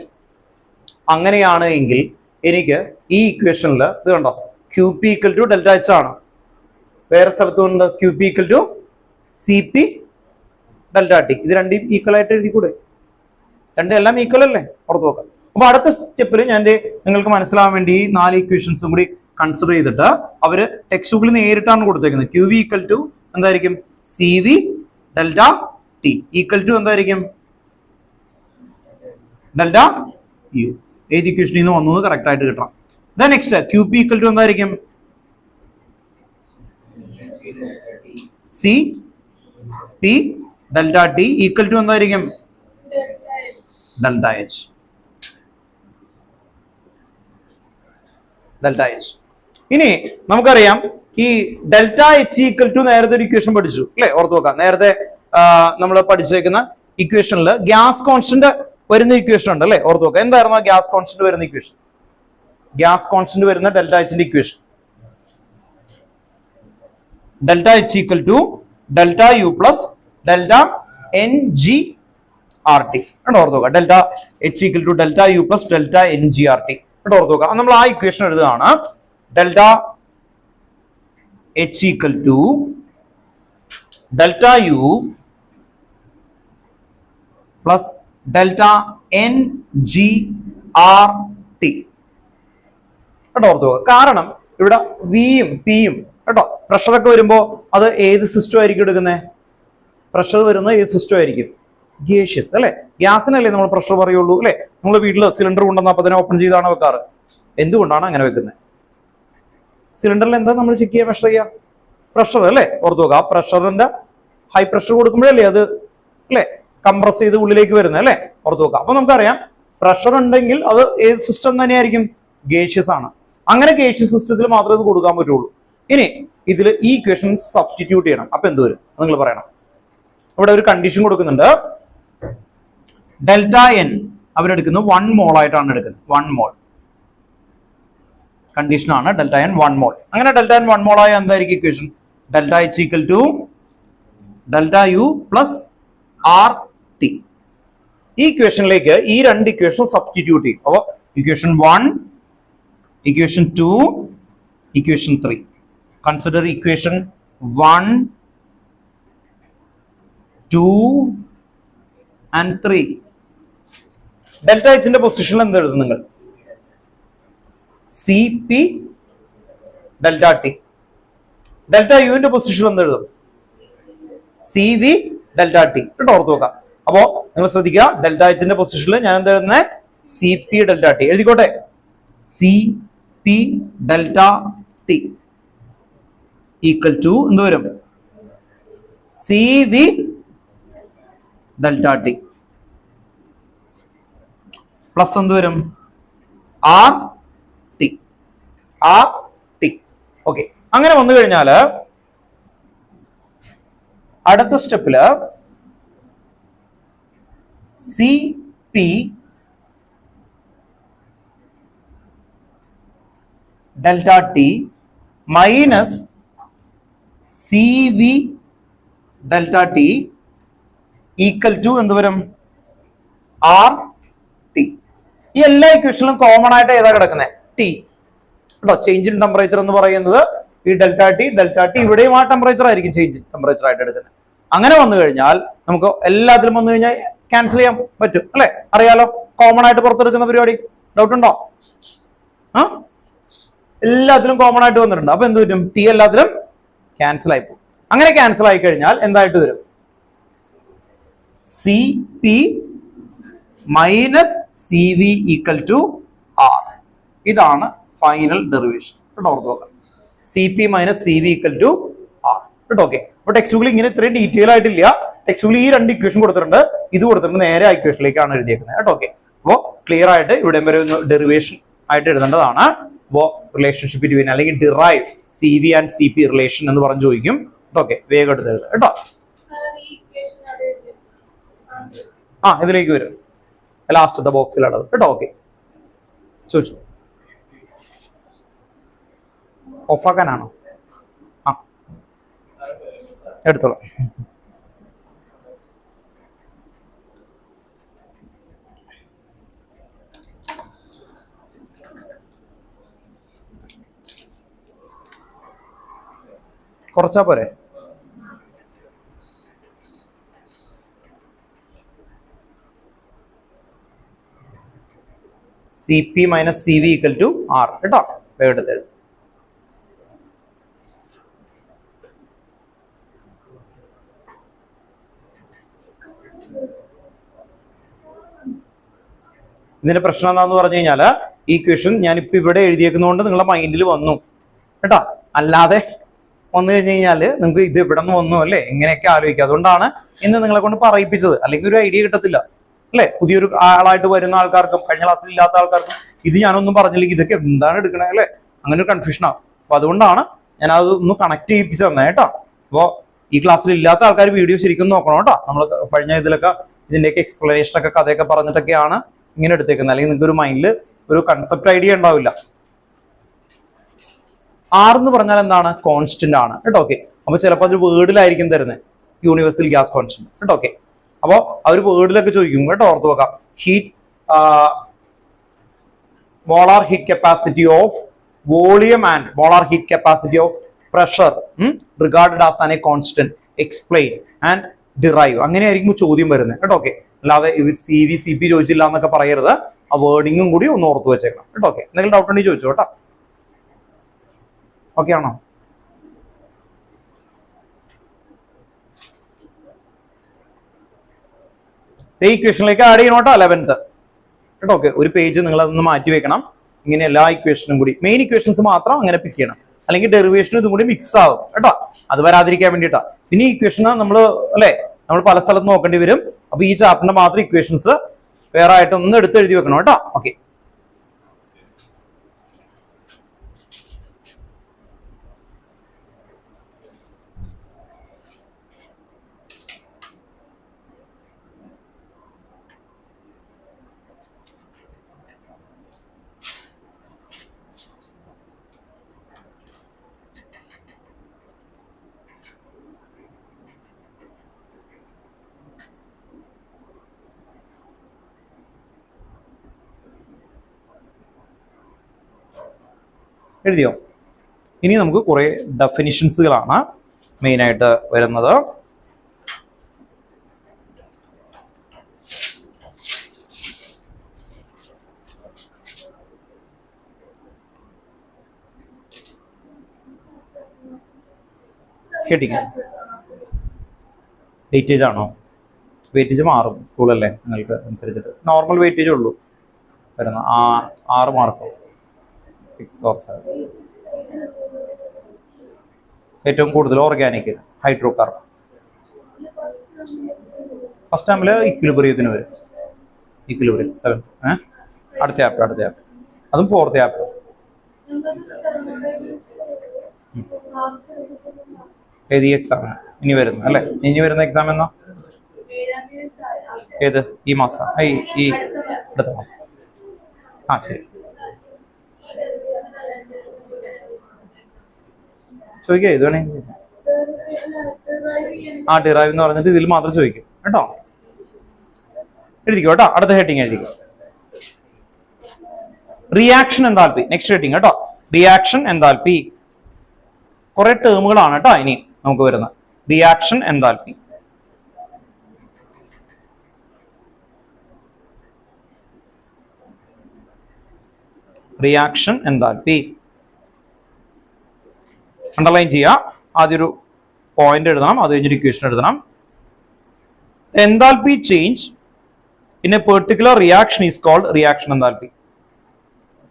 അങ്ങനെയാണ് എങ്കിൽ എനിക്ക് ഈ ഇക്വേഷനിൽ ഇത് കണ്ടോ, Q P equal to delta H ആണ്. വേറെ സ്ഥലത്ത് കൊണ്ട് Q P equal to C P delta T. ഇത് രണ്ടും ഈക്വൽ ആയിട്ട് എഴുതിക്കൂടെ? രണ്ടും എല്ലാം ഈക്വൽ അല്ലേ? പുറത്ത് നോക്കാം. അപ്പൊ അടുത്ത സ്റ്റെപ്പിൽ ഞാൻ നിങ്ങൾക്ക് മനസ്സിലാവാൻ വേണ്ടി ഈ 4 ഇക്വേഷൻസും കൂടി കൺസിഡർ ചെയ്തിട്ട് അവര് ടെക്സ്റ്റ് ബുക്കിൽ നേരിട്ടാണ് കൊടുത്തേക്കുന്നത്. ക്യൂ വി ഈക്വൽ ടു എന്തായിരിക്കും? C V delta T equal to എന്തായിരിക്കും? Delta U. ഏത് ഇക്വേഷനിൽ നിന്ന് വന്നു കറക്റ്റ് ആയിട്ട് കിട്ടണം. Next Q P equal to എന്തായിരിക്കും? C P delta T equal to എന്തായിരിക്കും? Delta H. Delta H. ഇനി നമുക്കറിയാം ഈ ഡെൽറ്റ എച്ച് ഈക്വൽ ടു നേരത്തെ ഒരു ഇക്വേഷൻ പഠിച്ചു അല്ലെ? ഓർത്ത് നോക്കാം. നേരത്തെ നമ്മൾ പഠിച്ചേക്കുന്ന ഇക്വേഷനിൽ ഗ്യാസ് കോൺസ്റ്റന്റ് വരുന്ന ഇക്വേഷൻ ഉണ്ട് അല്ലെ? ഓർത്ത് നോക്കാം. എന്തായിരുന്നു ഗ്യാസ് കോൺസ്റ്റന്റ് വരുന്ന ഇക്വേഷൻ? ഗ്യാസ് കോൺസ്റ്റന്റ് വരുന്ന ഡെൽറ്റ എച്ചിന്റെ equation delta H equal to delta U plus delta N G R T. ഓർത്ത് നോക്കാം. Delta H equal to delta U plus delta N G R T. ഓർത്ത് നോക്കാം. നമ്മൾ ആ equation എഴുതുകയാണ്. Delta H equal to delta U plus delta N G R T. കേട്ടോ, ഓർത്ത് നോക്കുക. കാരണം ഇവിടെ വിയും പിയും കേട്ടോ, പ്രഷറൊക്കെ വരുമ്പോ അത് ഏത് സിസ്റ്റം ആയിരിക്കും എടുക്കുന്നത്? പ്രഷർ വരുന്നത് ഏത് സിസ്റ്റം ആയിരിക്കും? ഗേഷ്യസ് അല്ലെ? ഗ്യാസിനല്ലേ നമ്മൾ പ്രഷർ പറയുള്ളൂ അല്ലെ? നമ്മൾ വീട്ടിൽ സിലിണ്ടർ കൊണ്ടുവന്ന അപ്പൊ തന്നെ ഓപ്പൺ ചെയ്താണ് വെക്കാറ്. എന്തുകൊണ്ടാണ് അങ്ങനെ വെക്കുന്നത്? സിലിണ്ടറിൽ എന്താ നമ്മൾ ചെക്ക് ചെയ്യാൻ മെഷർ ചെയ്യാം? പ്രഷർ അല്ലെ? ഓർത്ത് നോക്കുക. ആ പ്രഷറിന്റെ ഹൈ പ്രഷർ കൊടുക്കുമ്പോഴല്ലേ അത് അല്ലെ കംപ്രസ് ചെയ്ത് ഉള്ളിലേക്ക് വരുന്നത് അല്ലെ? ഓർത്ത് നോക്കുക. അപ്പൊ നമുക്കറിയാം പ്രഷർ ഉണ്ടെങ്കിൽ അത് ഏത് സിസ്റ്റം തന്നെയായിരിക്കും? ഗേഷ്യസ് ആണ്. അങ്ങനെ ഗേഷ്യസ് സിസ്റ്റത്തിൽ മാത്രമേ ഇത് കൊടുക്കാൻ പറ്റുള്ളൂ. ഇനി ഇതിൽ ഈ ഇക്വേഷൻ സബ്സ്റ്റിറ്റ്യൂട്ട് ചെയ്യണം. അപ്പൊ എന്ത് വരും നിങ്ങൾ പറയണം. ഇവിടെ ഒരു കണ്ടീഷൻ കൊടുക്കുന്നുണ്ട്. ഡെൽറ്റ എൻ അവരെടുക്കുന്നത് 1 മോൾ ആയിട്ടാണ് എടുക്കുന്നത്. 1 മോൾ കണ്ടീഷനാണ്. Delta N 1 mole. അങ്ങനെ ഡെൽറ്റ എൻ 1 മോൾ ആയ എന്തായിരിക്കും equation? Delta H equal to delta U plus R T. ഈ ഇക്വേഷനിലേക്ക് ഈ രണ്ട് ഇക്വേഷൻ സബ്സ്റ്റിറ്റ്യൂട്ട് ചെയ്യും. അപ്പോൾ equation 1, equation 2, equation 3. Consider equation 1, 2 and 3. Delta എച്ചിന്റെ പൊസിഷനിൽ എന്ത് എഴുതും നിങ്ങൾ? C P delta T. Delta യുവിന്റെ പൊസിഷനിൽ എന്ത് എഴുതും? C V delta T. കേട്ടോ, ഓർത്ത് നോക്കാം. അപ്പോ നിങ്ങൾ ശ്രദ്ധിക്കുക. ഡെൽറ്റ എച്ചിന്റെ പൊസിഷനിൽ ഞാൻ എന്താ എഴുതുന്നത്? സി പി ഡെൽറ്റ ടി എഴുതിക്കോട്ടെ. C P delta T equal to എന്ത് വരും? C V delta T plus എന്ത് വരും? R T. R T. Okay, അങ്ങനെ വന്നു കഴിഞ്ഞാൽ അടുത്ത സ്റ്റെപ്പില് C P delta T minus C V delta T equal to എന്ത് വരും? R T. ഈ എല്ലാ ഇക്വേഷനിലും കോമൺ ആയിട്ട് ഏതാ കിടക്കുന്നത്? ടി. കേട്ടോ, ചേഞ്ച് ഇൻ ടെമ്പറേച്ചർ എന്ന് പറയുന്നത് ഈ ഡെൽറ്റ ടി ഇവിടെയും ആ ടെമ്പറേച്ചർ ആയിരിക്കും ചേഞ്ച് ടെമ്പറേച്ചർ ആയിട്ട് എടുക്കുന്നത്. അങ്ങനെ വന്നു കഴിഞ്ഞാൽ നമുക്ക് എല്ലാത്തിലും വന്നു കഴിഞ്ഞാൽ ക്യാൻസൽ ചെയ്യാൻ പറ്റും അല്ലെ? അറിയാലോ, കോമൺ ആയിട്ട് പുറത്തെടുക്കുന്ന പരിപാടി. ഡൗട്ട് ഉണ്ടോ? എല്ലാത്തിലും കോമൺ ആയിട്ട് വന്നിട്ടുണ്ട്. അപ്പൊ എന്ത് പറ്റും? ടി എല്ലാത്തിലും ക്യാൻസൽ ആയി പോകും. അങ്ങനെ ക്യാൻസൽ ആയി കഴിഞ്ഞാൽ എന്തായിട്ട് വരും? C P minus C V equal to R. ഇതാണ് ഫൈനൽ ഡെറിവേഷൻ കേട്ടോ. ഓർത്ത് നോക്കാം, C P minus C V equal to R കേട്ടോ. ഓക്കെ, അപ്പൊ ടെക്സ്റ്റ് ബുക്കിൽ ഇങ്ങനെ ഇത്രയും ഡീറ്റെയിൽ ആയിട്ടില്ല. ടെക്സ്റ്റ് ബുക്കിൽ ഈ രണ്ട് ഇക്വേഷൻ കൊടുത്തിട്ടുണ്ട്, ഇത് കൊടുത്തിട്ടുണ്ട്, നേരെ ആ ഇക്വേഷനിലേക്കാണ് എഴുതിയേക്കുന്നത് കേട്ടോ. ഓക്കെ, അപ്പോൾ ക്ലിയർ ആയിട്ട് ഇവിടെ വരെ ഒന്ന് ഡെറിവേഷൻ ആയിട്ട് എഴുതേണ്ടതാണ്. അപ്പോൾ റിലേഷൻഷിപ്പ് ബിറ്റ്വീൻ അല്ലെങ്കിൽ derive C V and C P relation എന്ന് പറഞ്ഞ് ചോദിക്കും. ഓക്കെ, വേഗം എടുത്ത് എഴുതാം കേട്ടോ. ആ, ഇതിലേക്ക് വരും, ലാസ്റ്റത്തെ ബോക്സിലാണ് കേട്ടോ. ഓക്കെ, ചോദിച്ചു ഓഫാക്കാനാണോ? ആ, എടുത്തോളാം. കുറച്ചാ പോരെ? C P minus C V equal to R കേട്ടോ. വേഗം എടുത്ത് ഇതിന്റെ പ്രശ്നം എന്താന്ന് പറഞ്ഞു കഴിഞ്ഞാല് ഈ ഇക്വേഷൻ ഞാനിപ്പോ ഇവിടെ എഴുതിയേക്കുന്നതുകൊണ്ട് നിങ്ങളുടെ മൈൻഡിൽ വന്നു കേട്ടോ. അല്ലാതെ വന്നു കഴിഞ്ഞു കഴിഞ്ഞാല് നിങ്ങൾക്ക് ഇത് ഇവിടെ നിന്ന് വന്നു അല്ലേ, എങ്ങനെയൊക്കെ ആലോചിക്കുക. അതുകൊണ്ടാണ് ഇന്ന് നിങ്ങളെ കൊണ്ട് പറയിപ്പിച്ചത്, അല്ലെങ്കിൽ ഒരു ഐഡിയ കിട്ടത്തില്ല അല്ലെ. പുതിയൊരു ആളായിട്ട് വരുന്ന ആൾക്കാർക്കും കഴിഞ്ഞ ക്ലാസ്സിൽ ഇല്ലാത്ത ആൾക്കാർക്കും ഇത് ഞാനൊന്നും പറഞ്ഞില്ലെങ്കിൽ ഇതൊക്കെ എന്താണ് എടുക്കണേ അല്ലെ, അങ്ങനെ ഒരു കൺഫ്യൂഷൻ ആവും. അപ്പൊ അതുകൊണ്ടാണ് ഞാൻ അത് ഒന്ന് കണക്ട് ചെയ്യിപ്പിച്ച് തന്നെ കേട്ടോ. അപ്പോ ഈ ക്ലാസ്സിൽ ഇല്ലാത്ത ആൾക്കാർ വീഡിയോ ശരിക്കും നോക്കണം കേട്ടോ. നമ്മൾ കഴിഞ്ഞ ഇതിലൊക്കെ ഇതിന്റെയൊക്കെ എക്സ്പ്ലനേഷൻ ഒക്കെ കഥയൊക്കെ പറഞ്ഞിട്ടൊക്കെയാണ് ഇങ്ങനെ എടുത്തേക്കുന്നത്, അല്ലെങ്കിൽ നിങ്ങൾക്ക് ഒരു മൈൻഡിൽ ഒരു കൺസെപ്റ്റ് ഐഡിയ ഉണ്ടാവില്ല. ആർ എന്ന് പറഞ്ഞാൽ എന്താണ്? കോൺസ്റ്റന്റ് ആണ് കേട്ടോ. ഓക്കെ, അപ്പൊ ചിലപ്പോൾ അത് വേർഡിലായിരിക്കും തരുന്നത്, യൂണിവേഴ്സൽ ഗ്യാസ് കോൺസ്റ്റന്റ് കേട്ടോ. ഓക്കെ, അപ്പോ അവർ വേർഡിലൊക്കെ ചോദിക്കും കേട്ടോ. ഓർത്ത് വെക്കാം, heat molar heat capacity of volume and molar heat capacity of pressure regarded as an A constant explain and derive. അങ്ങനെയായിരിക്കും ചോദ്യം വരുന്നത് കേട്ടോ. ഓക്കെ, അല്ലാതെ ഇവർ സി വി സി പി ചോദിച്ചില്ല എന്നൊക്കെ പറയരുത്. ആ വേർഡിങ്ങും കൂടി ഒന്ന് ഓർത്ത് വെച്ചേക്കണം കേട്ടോ. ഓക്കെ, എന്തെങ്കിലും ഡൗട്ട് ഉണ്ടെങ്കിൽ ചോദിച്ചോ കേട്ടോ. ഓക്കെ ആണോ? ഈ ഇക്വേഷനിലേക്ക് ആഡ് ചെയ്യണോട്ടോ 11th കേട്ടോ. ഓക്കെ, ഒരു പേജ് നിങ്ങൾ അതൊന്ന് മാറ്റി വെക്കണം. ഇങ്ങനെ എല്ലാ ഇക്വേഷനും കൂടി, മെയിൻ ഇക്വേഷൻസ് മാത്രം അങ്ങനെ പിക്ക് ചെയ്യണം, അല്ലെങ്കിൽ ഡെറിവേഷനും ഇതും കൂടി മിക്സ് ആവും കേട്ടോ. അത് വരാതിരിക്കാൻ വേണ്ടിയിട്ടാ. പിന്നെ ഈ ഇക്വേഷൻ നമ്മൾ അല്ലെ നമ്മൾ പല സ്ഥലത്ത് നോക്കേണ്ടി വരും. അപ്പൊ ഈ ചാപ്റ്ററിന്റെ മാത്രം ഇക്വേഷൻസ് വേറെ ആയിട്ട് ഒന്ന് എടുത്ത് എഴുതി വെക്കണം കേട്ടോ. ഓക്കെ, എഴുതിയോ? ഇനി നമുക്ക് കുറെ ഡെഫിനിഷൻസുകളാണ് മെയിൻ ആയിട്ട് വരുന്നത്. ഹെഡിങ് വെയിറ്റേജ് ആണോ? വെയിറ്റേജ് മാറും സ്കൂളല്ലേ, നിങ്ങൾക്ക് അനുസരിച്ചിട്ട്. നോർമൽ വെയിറ്റേജ് ഉള്ളൂ വരുന്ന 6 മാർക്ക്, 6 or 7. ഏറ്റവും കൂടുതൽ ഓർഗാനിക് ഹൈഡ്രോ കാർബൺ. ഫസ്റ്റ് ടൈമില് ഇക്വിലിബ്രിയത്തിന് വരും. ഇക്വിലിബ്രിയം 7. അടുത്ത ചാപ്റ്റർ അതും 4th ചാപ്റ്റർ. ഏത് എക്സാം ഇനി വരുന്നു അല്ലെ? ഇനി വരുന്ന എക്സാം എന്നാ? ഏത്? ഈ മാസം? ഈ അടുത്ത മാസം. ആ ശരി, ചോദിക്കുക. ഇത് വേണമെങ്കിൽ ഡിറൈവ് എന്ന് പറഞ്ഞിട്ട് ഇതിൽ മാത്രം ചോദിക്കും കേട്ടോ. എഴുതിക്കോ കേട്ടോ. അടുത്ത ഹെഡിങ് എഴുതിക്കോ, റിയാക്ഷൻ എൻതാൽപ്പി. നെക്സ്റ്റ് ഹെഡിങ് കേട്ടോ, റിയാക്ഷൻ എൻതാൽപ്പി. കുറെ ടേമുകളാണ് കേട്ടോ ഇനി നമുക്ക് വരുന്നത്. Reaction enthalpy. Reaction enthalpy underline ചെയ്യുക. ആദ്യം ഒരു പോയിന്റ് എഴുതണം, അത് കഴിഞ്ഞൊരു ഇക്വേഷൻ എഴുതണം. enthalpy change in a particular reaction is called reaction enthalpy.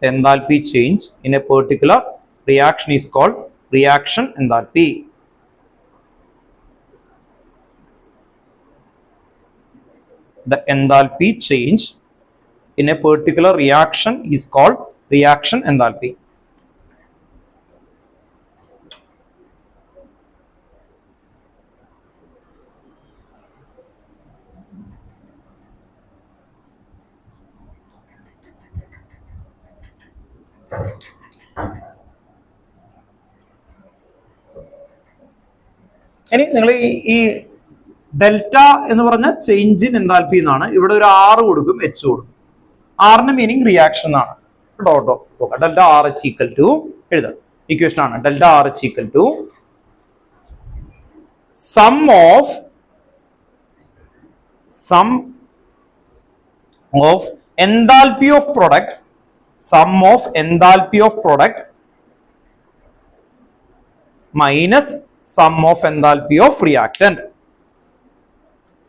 Enthalpy change in a particular reaction is called reaction enthalpy. The enthalpy change in a particular reaction is called reaction enthalpy. ഇനി നിങ്ങൾ ഈ delta എന്ന് പറഞ്ഞ change in enthalpy എന്നാണ്. ഇവിടെ ഒരു R കൊടുക്കും, H കൊടുക്കും. ആറിന്റെ മീനിങ് റിയാക്ഷൻ എന്നാണ്. ഡോട്ടോ delta R H equal to എഴുതാം. ഇക്വേഷൻ ആണ് delta R H equal to sum of enthalpy of product, sum of enthalpy of product minus sum of enthalpy of reactant.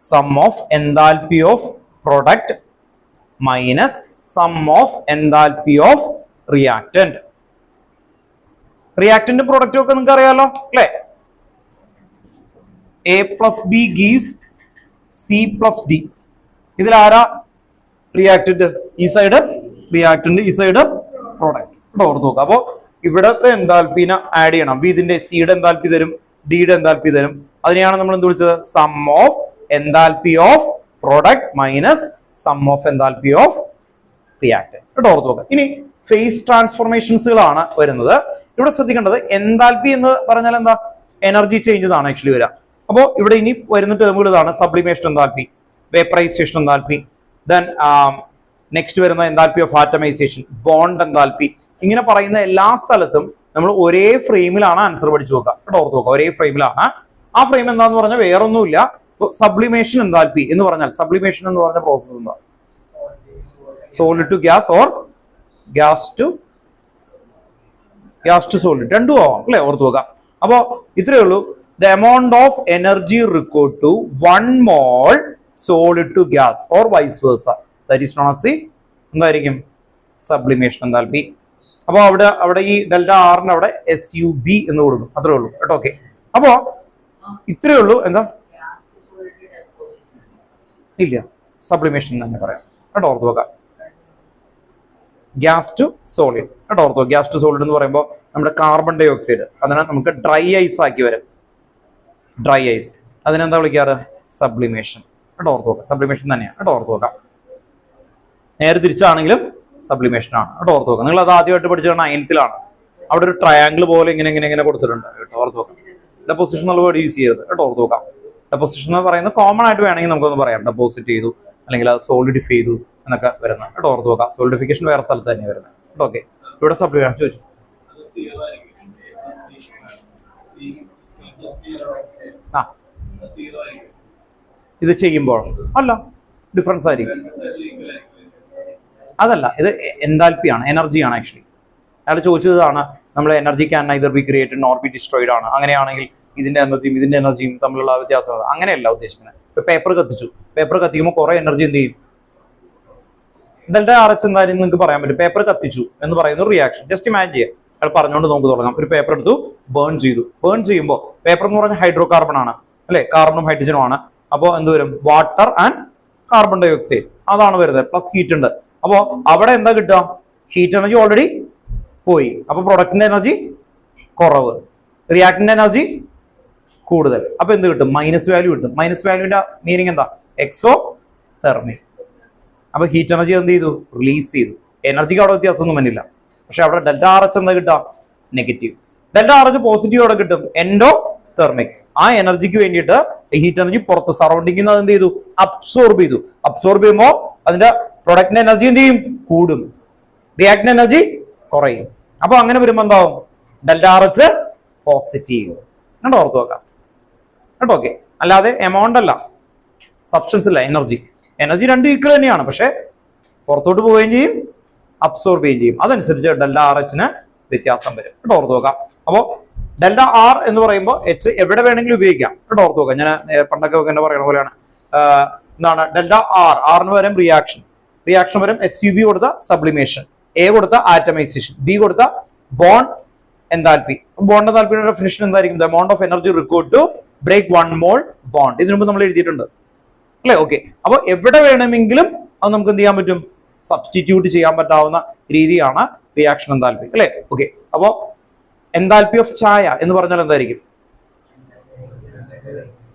Sum of enthalpy of product minus sum of enthalpy of reactant. Reactant product ഒക്കെ നിങ്ങൾക്ക് അറിയാലോ അല്ലേ? A plus B gives C plus D. ഇതിൽ ആരാ reactant? ഈ side reactant, ഈ side product. ഓർത്ത് നോക്കുക. അപ്പോ ഇവിടത്തെ എൻതാൽപ്പിനെ ആഡ് ചെയ്യണം. ബി ഇതിന്റെ സിയുടെ എൻതാൽപ്പി തരും, ഡിയുടെ എൻതാൽപ്പി തരും. അതിനെയാണ് നമ്മൾ എന്ത് വിളിച്ചത്? Sum of enthalpy of product minus sum of enthalpy of reactant. ഓർത്ത് നോക്കുക. ഇനി ഫേസ് ട്രാൻസ്ഫോർമേഷൻസുകളാണ് വരുന്നത്. ഇവിടെ ശ്രദ്ധിക്കേണ്ടത് എൻതാൽപ്പി എന്ന് പറഞ്ഞാൽ എന്താ? എനർജി ചേഞ്ച് ആണ് ആക്ച്വലി വരിക. അപ്പോ ഇവിടെ ഇനി വരുന്ന ടേമുകൾ ഇതാണ്: sublimation enthalpy, vaporisation enthalpy, then next വരുന്ന എൻതാൽപ്പി ഓഫ് ആറ്റമൈസേഷൻ, ബോണ്ട് എൻതാൽപ്പി. ഇങ്ങനെ പറയുന്ന എല്ലാ സ്ഥലത്തും നമ്മൾ ഒരേ ഫ്രെയിമിലാണ് ആൻസർ പഠിച്ചു നോക്കുക. ഓർത്ത് നോക്കുക, ഒരേ ഫ്രെയിമിലാണ്. ആ ഫ്രെയിം എന്താന്ന് പറഞ്ഞാൽ വേറൊന്നുമില്ല. സബ്ലിമേഷൻ എൻതാൽപ്പി എന്ന് പറഞ്ഞാൽ, സബ്ലിമേഷൻ എന്ന് പറഞ്ഞ പ്രോസസ് എന്താ? Solid to gas or gas to solid, രണ്ടും ആവാം അല്ലെ? ഓർത്ത് നോക്കുക. അപ്പോ ഇത്രയേ ഉള്ളൂ. The amount of energy required to 1 mole solid to gas or vice versa, that is known as the എന്തായിരിക്കും? Sublimation enthalpy. അപ്പോൾ അവിടെ ഈ ഡെൽറ്റ ആറിന് അവിടെ SUB എന്ന് കൊടുക്കും. അത്രേ ഉള്ളൂ കേട്ടോ. ഓക്കെ, അപ്പോ ഇത്രയേ ഉള്ളൂ. എന്താ? ഇല്ല, സബ്ലിമേഷൻ തന്നെ പറയാം കേട്ടോ. ഓർത്ത് നോക്കാം. ഗ്യാസ് ടു സോളിഡ് കേട്ടോ. ഓർത്ത് നോക്കാം. ഗ്യാസ് ടു സോളിഡ് എന്ന് പറയുമ്പോൾ നമ്മുടെ കാർബൺ ഡൈ ഓക്സൈഡ് അതിനെ നമുക്ക് ഡ്രൈ ഐസ് ആക്കി വരും. ഡ്രൈ ഐസ് അതിനെന്താ വിളിക്കാറ്? സബ്ലിമേഷൻ കേട്ടോ. ഓർത്ത് നോക്കാം. സബ്ലിമേഷൻ തന്നെയാണ് കേട്ടോ. ഓർത്ത് നോക്കാം. നേരെ തിരിച്ചാണെങ്കിലും സബ്ലിമേഷൻ ആണ് കേട്ടോ. ഓർത്ത് നോക്കാം. നിങ്ങൾ അത് ആദ്യമായിട്ട് പഠിച്ചത് 9th അവിടെ ഒരു ട്രയാങ്കിൾ പോലെ ഇങ്ങനെ കൊടുത്തിട്ടുണ്ട് കേട്ടോ. ഓർത്ത് നോക്കാം. ഡെപ്പോസിഷൻ എന്നുള്ള വേർഡ് യൂസ് ചെയ്യരുത് കേട്ടോ. ഓർത്ത് നോക്കാം. ഡെപ്പോസിഷൻ എന്ന് പറയുന്നത് കോമൺ ആയിട്ട് വേണമെങ്കിൽ നമുക്കൊന്ന് പറയാം. ഡെപ്പോസിറ്റ് ചെയ്തു അല്ലെങ്കിൽ അത് സോളിഡിഫൈ ചെയ്തു എന്നൊക്കെ വരുന്നത് കേട്ടോ. ഓർത്ത് നോക്കാം. സോളിഡിഫിക്കേഷൻ വേറെ സ്ഥലത്ത് തന്നെ വരുന്നത് കേട്ടോ. ഓക്കെ, ഇവിടെ സബ്ലിമേഷൻ ചോദിച്ചു. ആ, ഇത് ചെയ്യുമ്പോൾ അല്ല, ഡിഫറൻസ് ആയിരിക്കും. അതല്ല, ഇത് എൻതാൽപ്പി ആണ്, എനർജിയാണ് ആക്ച്വലി. അയാൾ ചോദിച്ചതാണ് നമ്മൾ energy can neither be created nor B destroyed ആണ്. അങ്ങനെയാണെങ്കിൽ ഇതിന്റെ എനർജിയും തമ്മിലുള്ള വ്യത്യാസം അങ്ങനെയല്ല ഉദ്ദേശിക്കുന്നത്. ഇപ്പൊ പേപ്പർ കത്തിച്ചു, പേപ്പർ കത്തിക്കുമ്പോൾ കുറെ എനർജി എന്ത് ചെയ്യും? ഡെൽറ്റ ആർ എച്ച് എന്തായാലും നിങ്ങൾക്ക് പറയാൻ പറ്റും. പേപ്പർ കത്തിച്ചു എന്ന് പറയുന്ന റിയാക്ഷൻ. ജസ്റ്റ് ഇമാജിൻ ചെയ്യുക, അയാൾ പറഞ്ഞുകൊണ്ട് നമുക്ക് തുടങ്ങാം. ഒരു പേപ്പർ എടുത്തു, ബേൺ ചെയ്തു. ബേൺ ചെയ്യുമ്പോൾ പേപ്പർ എന്ന് പറഞ്ഞാൽ ഹൈഡ്രോ കാർബൺ ആണ് അല്ലെ? കാർബണും ഹൈഡ്രജനും ആണ്. അപ്പോൾ എന്ത് വരും? Water and carbon dioxide അതാണ് വരുന്നത്. പ്ലസ് ഹീറ്റ് ഉണ്ട്. അപ്പോ അവിടെ എന്താ കിട്ടുക? ഹീറ്റ് എനർജി ഓൾറെഡി പോയി. അപ്പൊ പ്രൊഡക്റ്റിന്റെ എനർജി കുറവ്, റിയാക്ടിന്റെ എനർജി കൂടുതൽ. അപ്പൊ എന്ത് കിട്ടും? മൈനസ് വാല്യൂ കിട്ടും. മൈനസ് വാല്യൂവിന്റെ മീനിങ് എന്താ? എക്സോ തെർമിക്. അപ്പൊ ഹീറ്റ് എനർജി എന്ത് ചെയ്തു? റിലീസ് ചെയ്തു. എനർജിക്ക് അവിടെ വ്യത്യാസമൊന്നും വന്നില്ല. പക്ഷെ അവിടെ ഡെൽറ്റ ആർ എച്ച് എന്താ കിട്ടുക? Negative. Delta R H positive അവിടെ കിട്ടും, എൻഡോ തെർമിക്. ആ എനർജിക്ക് വേണ്ടിയിട്ട് ഹീറ്റ് എനർജി പുറത്ത് സറൗണ്ടിങ്ങിൽ എന്ത് ചെയ്തു? അബ്സോർബ് ചെയ്തു. അബ്സോർബ് ചെയ്യുമ്പോൾ അതിന്റെ പ്രൊഡക്റ്റിന്റെ എനർജി എന്ത് ചെയ്യും? കൂടും. റിയാക്ടിന്റെ എനർജി കുറയും. അപ്പൊ അങ്ങനെ വരുമ്പോ എന്താവും? Delta R H positive. കേട്ടോ, ഓർത്ത് വെക്കാം കേട്ടോ. ഓക്കെ, അല്ലാതെ എമൗണ്ട് അല്ല, സബ്സ്റ്റൻസ് അല്ല, എനർജി. എനർജി രണ്ടും ഈക്വൽ തന്നെയാണ്, പക്ഷെ പുറത്തോട്ട് പോവുകയും ചെയ്യും, അബ്സോർബ് ചെയ്യുകയും ചെയ്യും. അതനുസരിച്ച് ഡെൽറ്റ ആർ എച്ചിന് വ്യത്യാസം വരും കേട്ടോ. ഓർത്ത് നോക്കാം. അപ്പോ ഡെൽറ്റ ആർ എന്ന് പറയുമ്പോൾ എച്ച് എവിടെ വേണമെങ്കിലും ഉപയോഗിക്കാം കേട്ടോ. ഓർത്ത് നോക്കാം. ഞാൻ പണ്ടൊക്കെ തന്നെ പറയുന്ന പോലെയാണ് എന്താണ് ഡെൽറ്റ ആറിന് പകരം റിയാക്ഷൻ പകരം SUB കൊടുത്ത സബ്ലിമേഷൻ, A കൊടുത്ത ആറ്റമൈസേഷൻ, B കൊടുത്ത ബോണ്ട് എൻതാൽപ്പി. ബോണ്ട് എൻതാൽപ്പിയുടെ ഡെഫിനിഷൻ എന്തായിരിക്കും? The amount of energy required to break 1 mole bond. ഇതിനു മുമ്പ് നമ്മൾ എഴുതിയിട്ടുണ്ട് അല്ലെ? ഓക്കെ. അപ്പൊ എവിടെ വേണമെങ്കിലും അത് നമുക്ക് എന്ത് ചെയ്യാൻ പറ്റും? സബ്സ്റ്റിറ്റ്യൂട്ട് ചെയ്യാൻ പറ്റാവുന്ന രീതിയാണ് റിയാക്ഷൻ എൻതാൽപ്പി അല്ലെ? ഓക്കെ. അപ്പോ എൻതാൽപ്പി ഓഫ് ചായ എന്ന് പറഞ്ഞാൽ എന്തായിരിക്കും?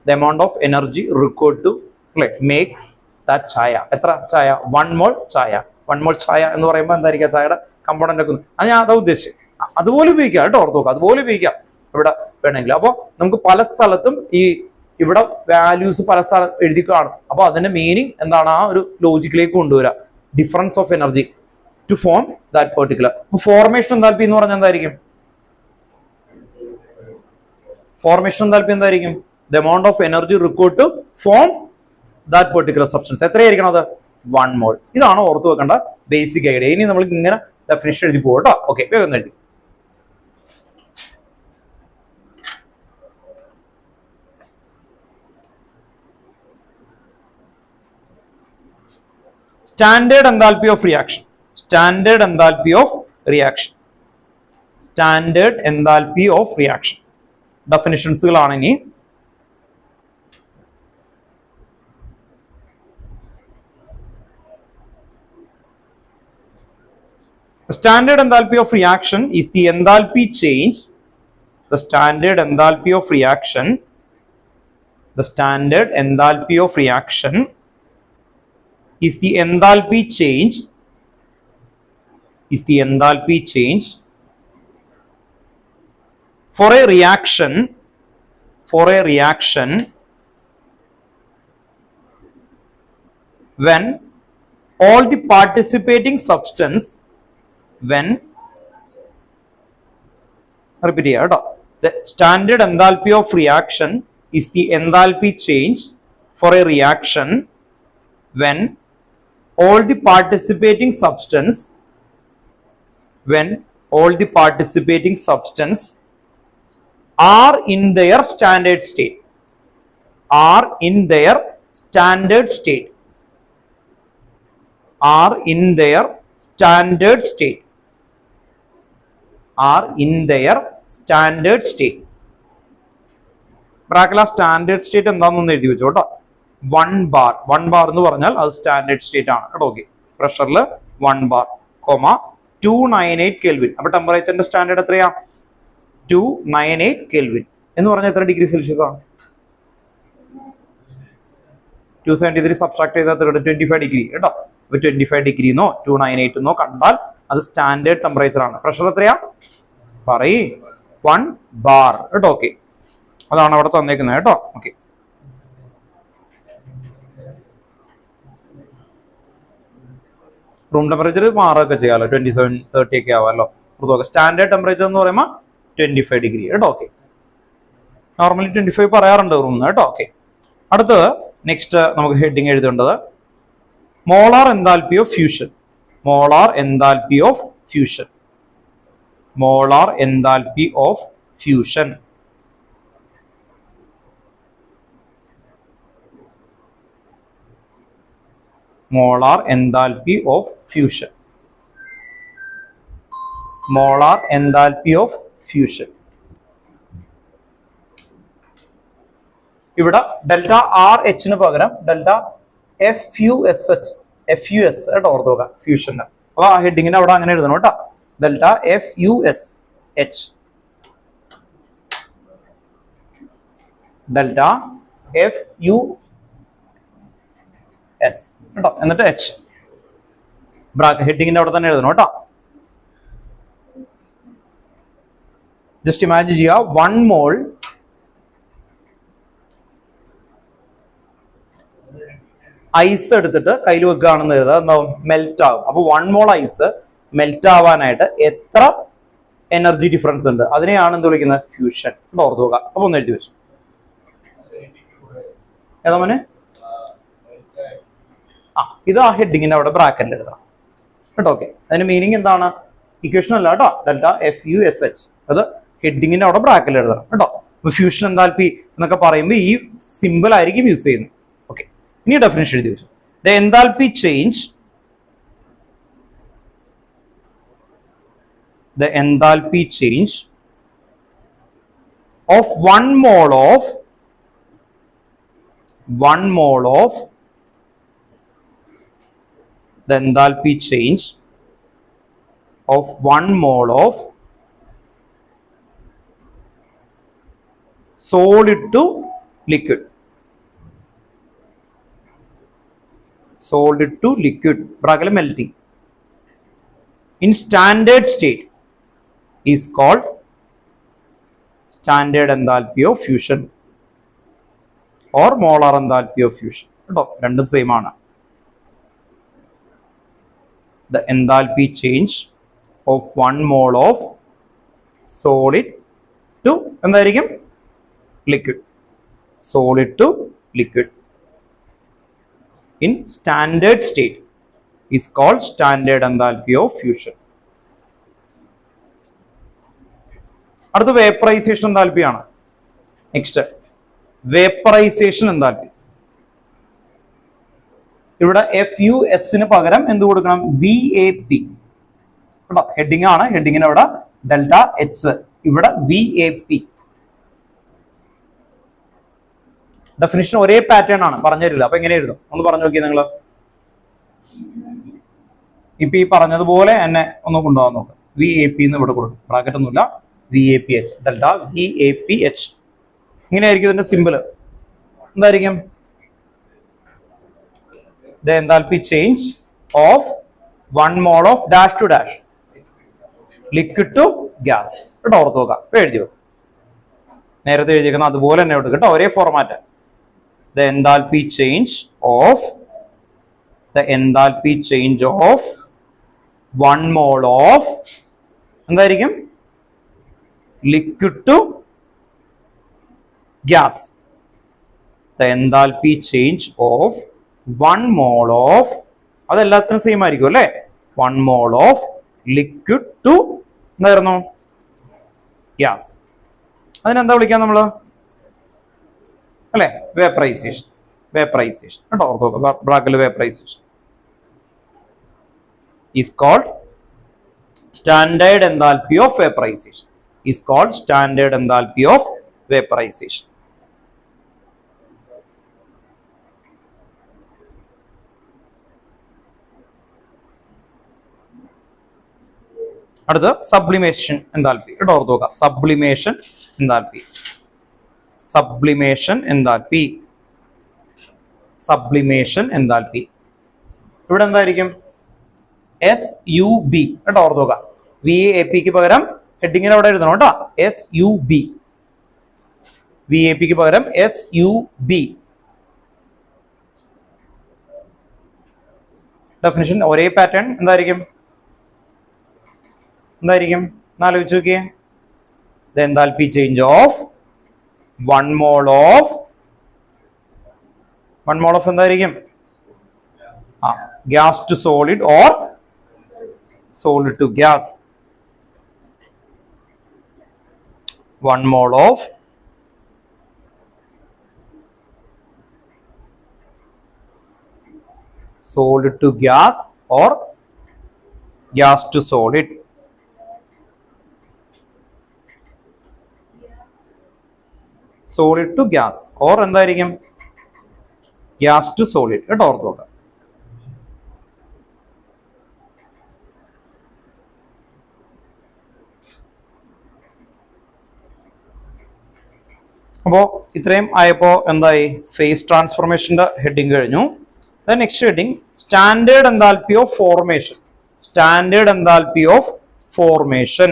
The amount of energy required to make that chaya. എത്ര ചായ? 1 mole ചായ. 1 mole ചായ എന്ന് പറയുമ്പോൾ എന്തായിരിക്കും? ചായയുടെ കമ്പോണന്റ് ഒക്കെ അത് ഞാൻ അതാ ഉദ്ദേശിച്ചത്. അതുപോലെ ഉപയോഗിക്കാം കേട്ടോ, ഓർത്ത് നോക്കാം. അതുപോലെ ഉപയോഗിക്കാം ഇവിടെ വേണമെങ്കിൽ. അപ്പൊ നമുക്ക് പല സ്ഥലത്തും ഇവിടെ വാല്യൂസ് പല സ്ഥലം എഴുതി കാണും. അപ്പൊ അതിന്റെ മീനിങ് എന്താണ്? ആ ഒരു ലോജിക്കിലേക്ക് കൊണ്ടുവരാം. Difference of energy to form that particular. Formation enthalpy എന്ന് പറഞ്ഞാൽ എന്തായിരിക്കും? ഫോർമേഷൻ എൻതാൽപ്പി എന്തായിരിക്കും? The amount of energy required to form that particular substance. എത്രയായിരിക്കണം അത്? 1 mole. ഇതാണ് ഓർത്ത് വെക്കേണ്ട ബേസിക് ഐഡിയ. ഇനി നമ്മൾ ഇങ്ങനെ ഡെഫിനിഷൻ എഴുതി പോകും കേട്ടോ. ഓക്കെ, വേഗം എഴുതി. Standard enthalpy of reaction. Standard enthalpy of reaction. Standard enthalpy of reaction. Definitions-കളാണ് ഇനി. The standard enthalpy of reaction is the enthalpy change. The standard enthalpy of reaction. The standard enthalpy of reaction is the enthalpy change for a reaction when all the participating substance repeat here. The standard enthalpy of reaction is the enthalpy change for a reaction when all the participating substance are in their standard state. Are in their standard state. Are in their standard state. Are in their standard state. ബ്രാക്കറ്റിൽ standard state എന്താണെന്ന് എഴുതി വെച്ചോ കേട്ടോ. 1 bar എന്ന് പറഞ്ഞാൽ അത് standard state ആണ് കേട്ടോ. ഓക്കെ, പ്രഷറിൽ 1 bar, 298 Kelvin. അപ്പൊ ടെമ്പറേച്ചറിന്റെ സ്റ്റാൻഡേർഡ് എത്രയാ? 298 Kelvin എന്ന് പറഞ്ഞാൽ എത്ര ഡിഗ്രി സെൽഷ്യസ് ആണ്? 273 സബ്ട്രാക്ട് ചെയ്താൽ 25 ഡിഗ്രി കേട്ടോ. അപ്പൊ 25 ഡിഗ്രിന്നോ 298 എന്നോ കണ്ടാൽ അത് സ്റ്റാൻഡേർഡ് ടെമ്പറേച്ചർ ആണ്. പ്രഷർ എത്രയാ? പറയ്. 1 bar കേട്ടോ. ഓക്കെ, അതാണ് അവിടെ തന്നേക്കുന്നത് കേട്ടോ. ഓക്കെ, റൂം ടെമ്പറേച്ചർ മാറുകയൊക്കെ ചെയ്യാമല്ലോ, 27, 30 ഒക്കെ ആവാമല്ലോ. സ്റ്റാൻഡേർഡ് ടെമ്പറേച്ചർ എന്ന് പറയുമ്പോൾ 25 ഡിഗ്രി കേട്ടോ. ഓക്കെ, നോർമലി 25 പറയാറുണ്ട് റൂമിൽ കേട്ടോ. ഓക്കെ, അടുത്തത് നെക്സ്റ്റ് നമുക്ക് ഹെഡിങ് എഴുതേണ്ടത് molar enthalpy of fusion. Molar enthalpy of fusion. Molar enthalpy of fusion. Molar enthalpy of fusion. Molar enthalpy of fusion. ഇവിടെ ഡെൽറ്റ ആർ എച്ചിന് പകരം ഡെൽറ്റ FUS കേട്ടോ ഓർത്ത് നോക്കാം ഫ്യൂഷന്. അപ്പൊ ആ ഹെഡിങ്ങിന് അവിടെ അങ്ങനെ എഴുതണം കേട്ടോ. ഡെൽറ്റ FUS ഡെൽറ്റ FUS കേട്ടോ, എന്നിട്ട് H ഹെഡിങ്ങിന്റെ അവിടെ തന്നെ എഴുതണം കേട്ടോ. ജസ്റ്റ് ഇമാജിൻ ചെയ്യുക, 1 mole ഐസ് എടുത്തിട്ട് കയ്യിൽ വെക്കുകയാണെന്ന് എഴുതുക, എന്താവും? മെൽറ്റ് ആവും. അപ്പൊ 1 mole ഐസ് മെൽറ്റ് ആവാനായിട്ട് എത്ര എനർജി ഡിഫറൻസ് ഉണ്ട്? അതിനെയാണ് എന്ത് വിളിക്കുന്നത്? ഫ്യൂഷൻ. ഓർത്ത് നോക്കുക. അപ്പൊ ഒന്ന് എഴുതി വെച്ചു. ഏതാ മോനെ? ഇത് ആ ഹെഡിങ്ങിന്റെ അവിടെ ബ്രാക്കറ്റിൽ എഴുതണം കേട്ടോ. ഓക്കെ, അതിന്റെ മീനിങ് എന്താണ്? ഇക്വേഷൻ അല്ല കേട്ടോ, ഡെൽറ്റ FUSH. അത് ഹെഡിങ്ങിന്റെ അവിടെ ബ്രാക്കറ്റിൽ എഴുതണം കേട്ടോ. ഫ്യൂഷൻ എൻതാൽപ്പി എന്നൊക്കെ പറയുമ്പോൾ ഈ സിമ്പിൾ ആയിരിക്കും യൂസ് ചെയ്യുന്നത്. ഓക്കെ, ഇനി ഡെഫിനിഷൻ എഴുതി വെച്ചു. The enthalpy change of 1 mole of the enthalpy change of 1 mole of solid to liquid. Bracket melting in standard state is called standard enthalpy of fusion or molar enthalpy of fusion. കേട്ടോ, രണ്ടും same ആണ്. The enthalpy change of 1 mole of solid to എന്തായിരിക്കും liquid. Solid to liquid in standard state is called standard enthalpy of fusion. അടുത്ത vaporisation എൻതാൽപ്പിയാണ്. Next vaporisation enthalpy. ഇവിടെ FUS പകരം എന്ത് കൊടുക്കണം? VAP. കേട്ടോ, ഹെഡിങ് ആണ്. ഹെഡിങ്ങിന് ഇവിടെ ഡെൽറ്റ എച്ച്, ഇവിടെ VAP. ഡെഫിനിഷൻ ഒരേ പാറ്റേൺ ആണ്, പറഞ്ഞു തരില്ല. അപ്പൊ എങ്ങനെ എഴുതും ഒന്ന് പറഞ്ഞു നോക്കിയേ നിങ്ങൾ. ഇപ്പൊ ഈ പറഞ്ഞതുപോലെ എന്നെ ഒന്ന് കൊണ്ടുപോകാൻ നോക്കാം. VAP എന്ന് ഇവിടെ കൊടുക്കും, ബ്രാക്കറ്റ് ഒന്നുമില്ല. VAPH, delta VAPH. ഇങ്ങനെയായിരിക്കും ഇതിന്റെ സിമ്പിൾ. എന്തായിരിക്കും? The enthalpy change of 1 mole of dash to dash, liquid to gas. കേട്ടോ, ഓർത്ത് നോക്കാം. എഴുതി വെക്കും. നേരത്തെ എഴുതിയിരിക്കുന്ന അതുപോലെ തന്നെ എടുക്കും കേട്ടോ, ഒരേ format. The enthalpy change of 1 mole of എന്തായിരിക്കും? Liquid to gas. The enthalpy change of 1 mole of അതെല്ലാത്തിനും സെയിം ആയിരിക്കും അല്ലേ? 1 mole of liquid to എന്തായിരുന്നു? ഗ്യാസ്. അതിനെന്താ വിളിക്കാം നമ്മള്? അല്ലെ, വേപ്പറൈസേഷൻ. കേട്ടോ, ഓർത്തോക്കാം. ബ്രാക്കറ്റിൽ vaporisation is called standard enthalpy of vaporisation. അടുത്ത സബ്ലിമേഷൻ എൻതാൽപ്പി. കേട്ടോ, ഓർത്ത് നോക്കുക. സബ്ലിമേഷൻ എൻതാൽപ്പി ഇവിടെ എന്തായിരിക്കും? SUB. കേട്ടോ, ഓർത്ത് നോക്കുക. VAPക്ക് പകരം ഹെഡിങ്ങിന് അവിടെ എഴുതണം കേട്ടോ. SUB. VAPക്ക് പകരം SUB. ഡെഫിനിഷൻ ഒരേ പാറ്റേൺ. എന്തായിരിക്കും? ആലോചിച്ച് നോക്കിയേ. The enthalpy change of 1 mole of എന്തായിരിക്കും? gas to solid or solid to gas. 1 mole of solid to gas or gas to solid. Solid to gas or എന്തായിരിക്കും? gas to solid. കേട്ടോ, ഓർത്ത് നോക്കാം. അപ്പോ ഇത്രയും ആയപ്പോ എന്തായി? ഫേസ് ട്രാൻസ്ഫോർമേഷന്റെ ഹെഡിങ് കഴിഞ്ഞു. Next heading standard enthalpy of formation. Standard enthalpy of formation.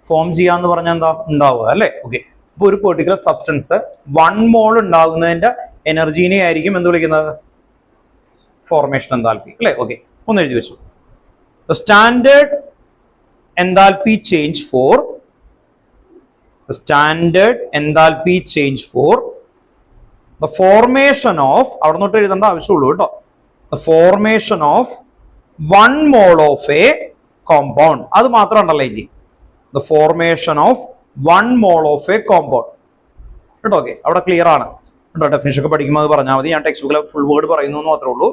Form ചെയ്യാന്ന് പറഞ്ഞാൽ എന്താ ഉണ്ടാവുക അല്ലെ? ഓക്കെ, ഇപ്പൊ ഒരു പെർട്ടിക്കുലർ സബ്സ്റ്റൻസ് 1 മോൾ ഉണ്ടാകുന്നതിന്റെ എനർജീനെ ആയിരിക്കും എന്ത് വിളിക്കുന്നത്? ഫോർമേഷൻ എൻതാൽപ്പി അല്ലെ? ഓക്കെ, ഒന്ന് എഴുതി വെച്ചു. Standard enthalpy change for the standard enthalpy change for the formation of, അവിടെ നോട്ട് എഴുതേണ്ട ആവശ്യമുള്ളൂ കേട്ടോ, the formation of 1 mole of a compound. അത് മാത്രം ഉണ്ടല്ലോ ഇനി, the formation of 1 mole of a compound കേട്ടോ. ഓക്കെ, അവിടെ ക്ലിയർ ആണ് കേട്ടോ. ഡെഫിനിഷൻ ഒക്കെ പഠിക്കുമ്പോൾ അത് പറഞ്ഞാൽ മതി. ഞാൻ ടെക്സ്റ്റ് ബുക്കിലെ ഫുൾ വേർഡ് പറയുന്നു എന്ന് മാത്രമേ ഉള്ളൂ.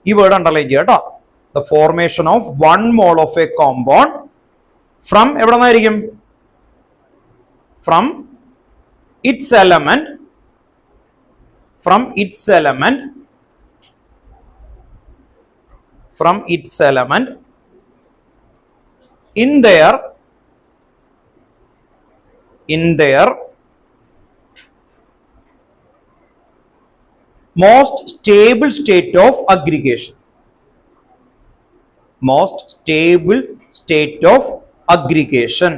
ഈ വേർഡ് അണ്ടർലൈൻ ചെയ്യുക കേട്ടോ. The formation of 1 mole of a compound from എവിടെ നിന്നായിരിക്കും? From its element, from its element, from its element in their most stable state of aggregation. Most stable state of aggregation.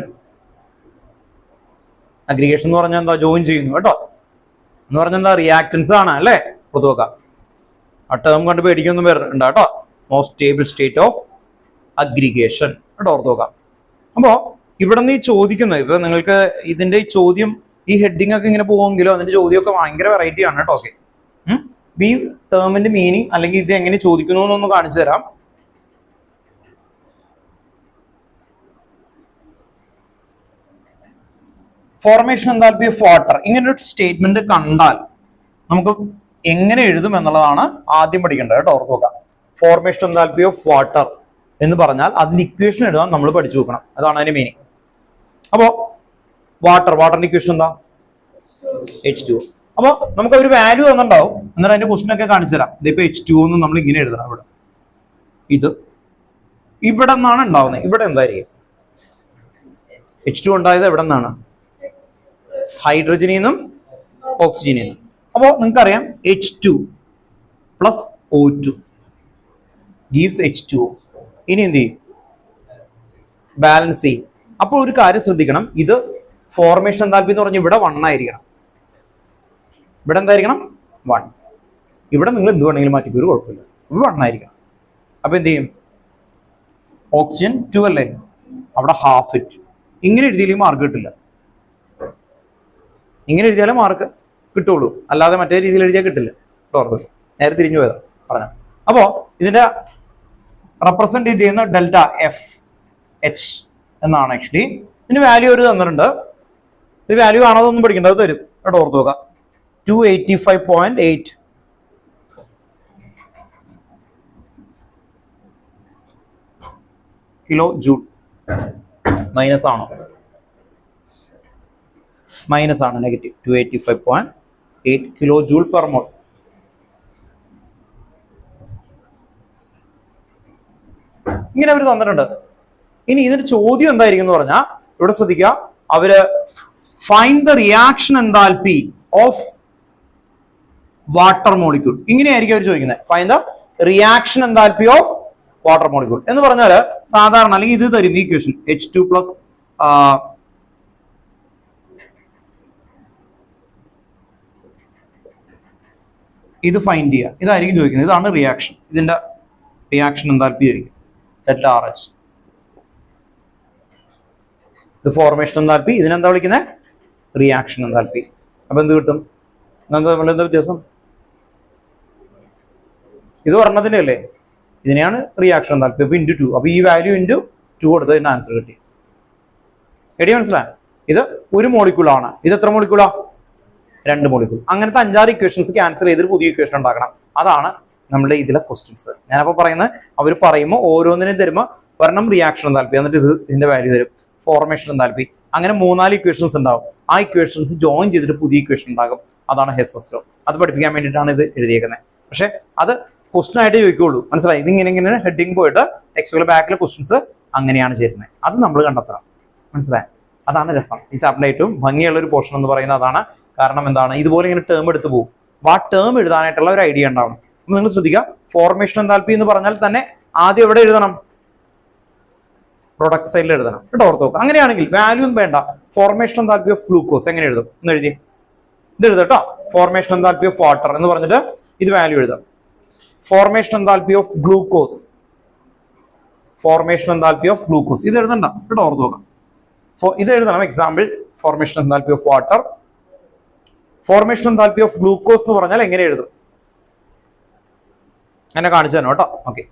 Aggregation എന്ന് പറഞ്ഞാൽ എന്താ? Join ചെയ്യുന്നു കേട്ടോ. എന്ന് പറഞ്ഞാൽ എന്താ? റിയാക്ടൻസ് ആണ് അല്ലേ? പൊതുവെ ആ ടേം കണ്ട് പേടിക്കൊന്നും വരണ്ട കേട്ടോ. Most stable state of aggregation കേട്ടോ, ഓർത്ത് നോക്കാം. അപ്പോ ഇവിടെ നിന്ന് ഈ ചോദിക്കുന്നത്, ഇപ്പൊ നിങ്ങൾക്ക് ഇതിന്റെ ഈ ചോദ്യം, ഈ ഹെഡിങ് ഒക്കെ ഇങ്ങനെ പോകുമെങ്കിലും അതിന്റെ ചോദ്യമൊക്കെ ഭയങ്കര വെറൈറ്റി ആണ് കേട്ടോ. ഓക്കെ, ഈ ടേമിന്റെ മീനിങ് അല്ലെങ്കിൽ ഇത് എങ്ങനെ ചോദിക്കുന്നു എന്നൊന്ന് കാണിച്ചു തരാം. ഫോർമേഷൻ എൻതാൽപ്പി ഓഫ് വാട്ടർ, ഇങ്ങനെ ഒരു സ്റ്റേറ്റ്മെന്റ് കണ്ടാൽ നമുക്ക് എങ്ങനെ എഴുതും എന്നുള്ളതാണ് ആദ്യം പഠിക്കേണ്ടത് കേട്ടോ, ഓർത്ത് നോക്കാം. ഫോർമേഷൻ എൻതാൽപ്പി ഓഫ് വാട്ടർ എന്ന് പറഞ്ഞാൽ അതിന്റെ ഇക്വേഷൻ എഴുതാൻ നമ്മൾ പഠിച്ചു നോക്കണം. അതാണ് അതിന്റെ മീനിങ്. അപ്പോ വാട്ടറിന്റെ ഇക്വേഷൻ എന്താ? H2O. അപ്പൊ നമുക്ക് ഒരു വാല്യൂ തന്നിട്ടുണ്ടാവും, എന്നിട്ട് അതിന്റെ ക്വസ്റ്റൻ ഒക്കെ കാണിച്ചു തരാം. ഇതിപ്പോ H2O എന്ന് നമ്മൾ ഇങ്ങനെ എഴുതണം. ഇവിടെ ഇത് ഇവിടെ നിന്നാണ് ഉണ്ടാവുന്നത്. ഇവിടെ എന്തായിരിക്കും? H2O ഉണ്ടായത് എവിടെ നിന്നാണ്? ഹൈഡ്രജനിൽ നിന്നും ഓക്സിജനിൽ നിന്നും. അപ്പോ നിങ്ങൾക്കറിയാം H2 plus O2 gives H2O. ഇനി എന്ത് ചെയ്യും? ബാലൻസ് ചെയ്യും. അപ്പോൾ ഒരു കാര്യം ശ്രദ്ധിക്കണം, ഇത് ഫോർമേഷൻ എൻതാൽപ്പി എന്ന് പറഞ്ഞാൽ ഇവിടെ 1 ആയിരിക്കണം. ഇവിടെ എന്തായിരിക്കണം? 1. ഇവിടെ നിങ്ങൾ എന്ത് വേണമെങ്കിലും മാറ്റിക്കോ, ഒരു കുഴപ്പമില്ല, ഇവിടെ 1 ആയിരിക്കണം. അപ്പൊ എന്ത് ചെയ്യും? ഓക്സിജൻ 2 അല്ലേ, അവിടെ ഹാഫ് ഇറ്റ്. ഇങ്ങനെ എഴുതിയില്ലെങ്കിൽ മാർക്ക് കിട്ടില്ല. ഇങ്ങനെ എഴുതിയാലേ മാർക്ക് കിട്ടുള്ളൂ, അല്ലാതെ മറ്റേ രീതിയിൽ എഴുതിയാൽ കിട്ടില്ല. ഓർമ്മ നേരെ തിരിഞ്ഞു പോയതാ പറഞ്ഞ. അപ്പോ ഇതിന്റെ റെപ്രസെന്റ് ചെയ്യുന്ന ഡെൽറ്റ എഫ് എച്ച് എന്നാണ്. ആക്ച്വലി ഇതിന് വാല്യൂ ഒരു തന്നിട്ടുണ്ട്. ഇത് വാല്യൂ ആണോ അതൊന്നും പഠിക്കേണ്ടത്, തരും കേട്ടോ, ഓർത്ത് നോക്കാം. 285.8 കിലോ ജൂൾ. മൈനസ് ആണോ? മൈനസ് ആണ്, negative. 285.8 kilo joule per mole. ഇങ്ങനെ അവർ തന്നിട്ടുണ്ട്. ഇനി ഇതിന്റെ ചോദ്യം എന്തായിരിക്കും എന്ന് പറഞ്ഞാൽ, ഇവിടെ ശ്രദ്ധിക്കുക, അവര് find the reaction enthalpy of water molecule, ഇങ്ങനെയായിരിക്കും അവർ ചോദിക്കുന്നത്. Find the reaction enthalpy of water molecule എന്ന് പറഞ്ഞാൽ സാധാരണ, അല്ലെങ്കിൽ ഇത് തരും ഈക്വേഷൻ H2 പ്ലസ് ഇത് ഫൈൻഡ് ചെയ്യുക, ഇതായിരിക്കും ചോദിക്കുന്നത്. ഇതാണ് റിയാക്ഷൻ, ഇതിന്റെ റിയാക്ഷൻ എൻതാൽപ്പി ആയിരിക്കും ഡെൽറ്റ RH. ഇത് ഫോർമേഷൻ എൻതാൽപ്പി, ഇതിനെന്താ വിളിക്കുന്നത്? Reaction enthalpy. അപ്പൊ എന്ത് കിട്ടും? എന്താ വ്യത്യാസം? ഇത് പറഞ്ഞതിന്റെ അല്ലേ, ഇതിനെയാണ് റിയാക്ഷൻ എൻതാൽപ്പി. അപ്പൊ × 2. അപ്പൊ ഈ വാല്യൂ × 2 കൊടുത്ത് ഇതിന്റെ ആൻസർ കിട്ടി. എടി മനസ്സിലായി? ഇത് ഒരു മോളിക്യൂൾ ആണ്. ഇത് എത്ര മോളിക്യൂളാ? 2 മോളിക്യൂൾ. അങ്ങനത്തെ 5-6 ഇക്വേഷൻസ് ക്യാൻസൽ ചെയ്തൊരു പുതിയ ഇക്വേഷൻ ഉണ്ടാക്കണം. അതാണ് നമ്മുടെ ഇതിലെ ക്വസ്റ്റ്യൻസ്. ഞാനപ്പോ പറയുന്നത്, അവർ പറയുമ്പോൾ ഓരോന്നിനും തരുമ്പോൾ ഒരെണ്ണം റിയാക്ഷൻ എൻതാൽപ്പി, എന്നിട്ട് ഇതിന്റെ വാല്യൂ തരും, ഫോർമേഷൻ എൻതാൽപ്പി. അങ്ങനെ 3-4 ഇക്വേഷൻസ് ഉണ്ടാവും. ആ ഇക്വേഷൻസ് ജോയിൻ ചെയ്തിട്ട് പുതിയ ഇക്വേഷൻ ഉണ്ടാകും. അതാണ് ഹെസ്സസ് ലോ. അത് പഠിപ്പിക്കാൻ വേണ്ടിയിട്ടാണ് ഇത് എഴുതിയേക്കുന്നത്. പക്ഷെ അത് ക്വസ്റ്റൻ ആയിട്ട് ചോദിക്കുള്ളൂ. മനസ്സിലായി? ഇതിങ്ങനെ ഹെഡിങ് പോയിട്ട് ടെക്സ്റ്റുകളുടെ ബാക്കിലെ ക്വസ്റ്റൻസ് അങ്ങനെയാണ് ചേരുന്നത്. അത് നമ്മൾ കണ്ടെത്തണം. മനസ്സിലായി? അതാണ് രസം. ഈ ചാപ്റ്ററിലെ ഏറ്റവും ഭംഗിയുള്ള ഒരു പോർഷൻ എന്ന് പറയുന്നത് അതാണ്. കാരണം എന്താണ്? ഇതുപോലെ ഇങ്ങനെ ടേം എടുത്ത് പോകും. ആ ടേം എഴുതാനായിട്ടുള്ള ഒരു ഐഡിയ ഉണ്ടാവണം. അപ്പൊ നിങ്ങൾ ശ്രദ്ധിക്കുക, ഫോർമേഷൻ എൻതാൽപ്പി എന്ന് പറഞ്ഞാൽ തന്നെ ആദ്യം എവിടെ എഴുതണം? പ്രൊഡക്ട് സൈഡിൽ എഴുതണം കേട്ടോ, ഓർത്ത് നോക്കുക. അങ്ങനെയാണെങ്കിൽ വാല്യൂ ഒന്നും വേണ്ട. ഫോർമേഷൻ എൻതാൽപ്പി ഓഫ് ഗ്ലൂക്കോസ് എങ്ങനെ എഴുതും എന്ന് എഴുതി, ഇത് എഴുതാം കേട്ടോ. ഫോർമേഷൻ എൻതാൽപ്പി ഓഫ് വാട്ടർ എന്ന് പറഞ്ഞിട്ട് ഇത് വാല്യൂ എഴുതാം. Formation enthalpy of glucose, formation enthalpy of glucose ഇത് എഴുതണ്ട കേട്ടോ, ഓർത്ത് നോക്കാം. ഇത് എഴുതണം. Example formation enthalpy of water. Formation enthalpy of glucose എന്ന് പറഞ്ഞാൽ എങ്ങനെ എഴുതും? എന്നെ കാണിച്ചു തരണം കേട്ടോ. Okay,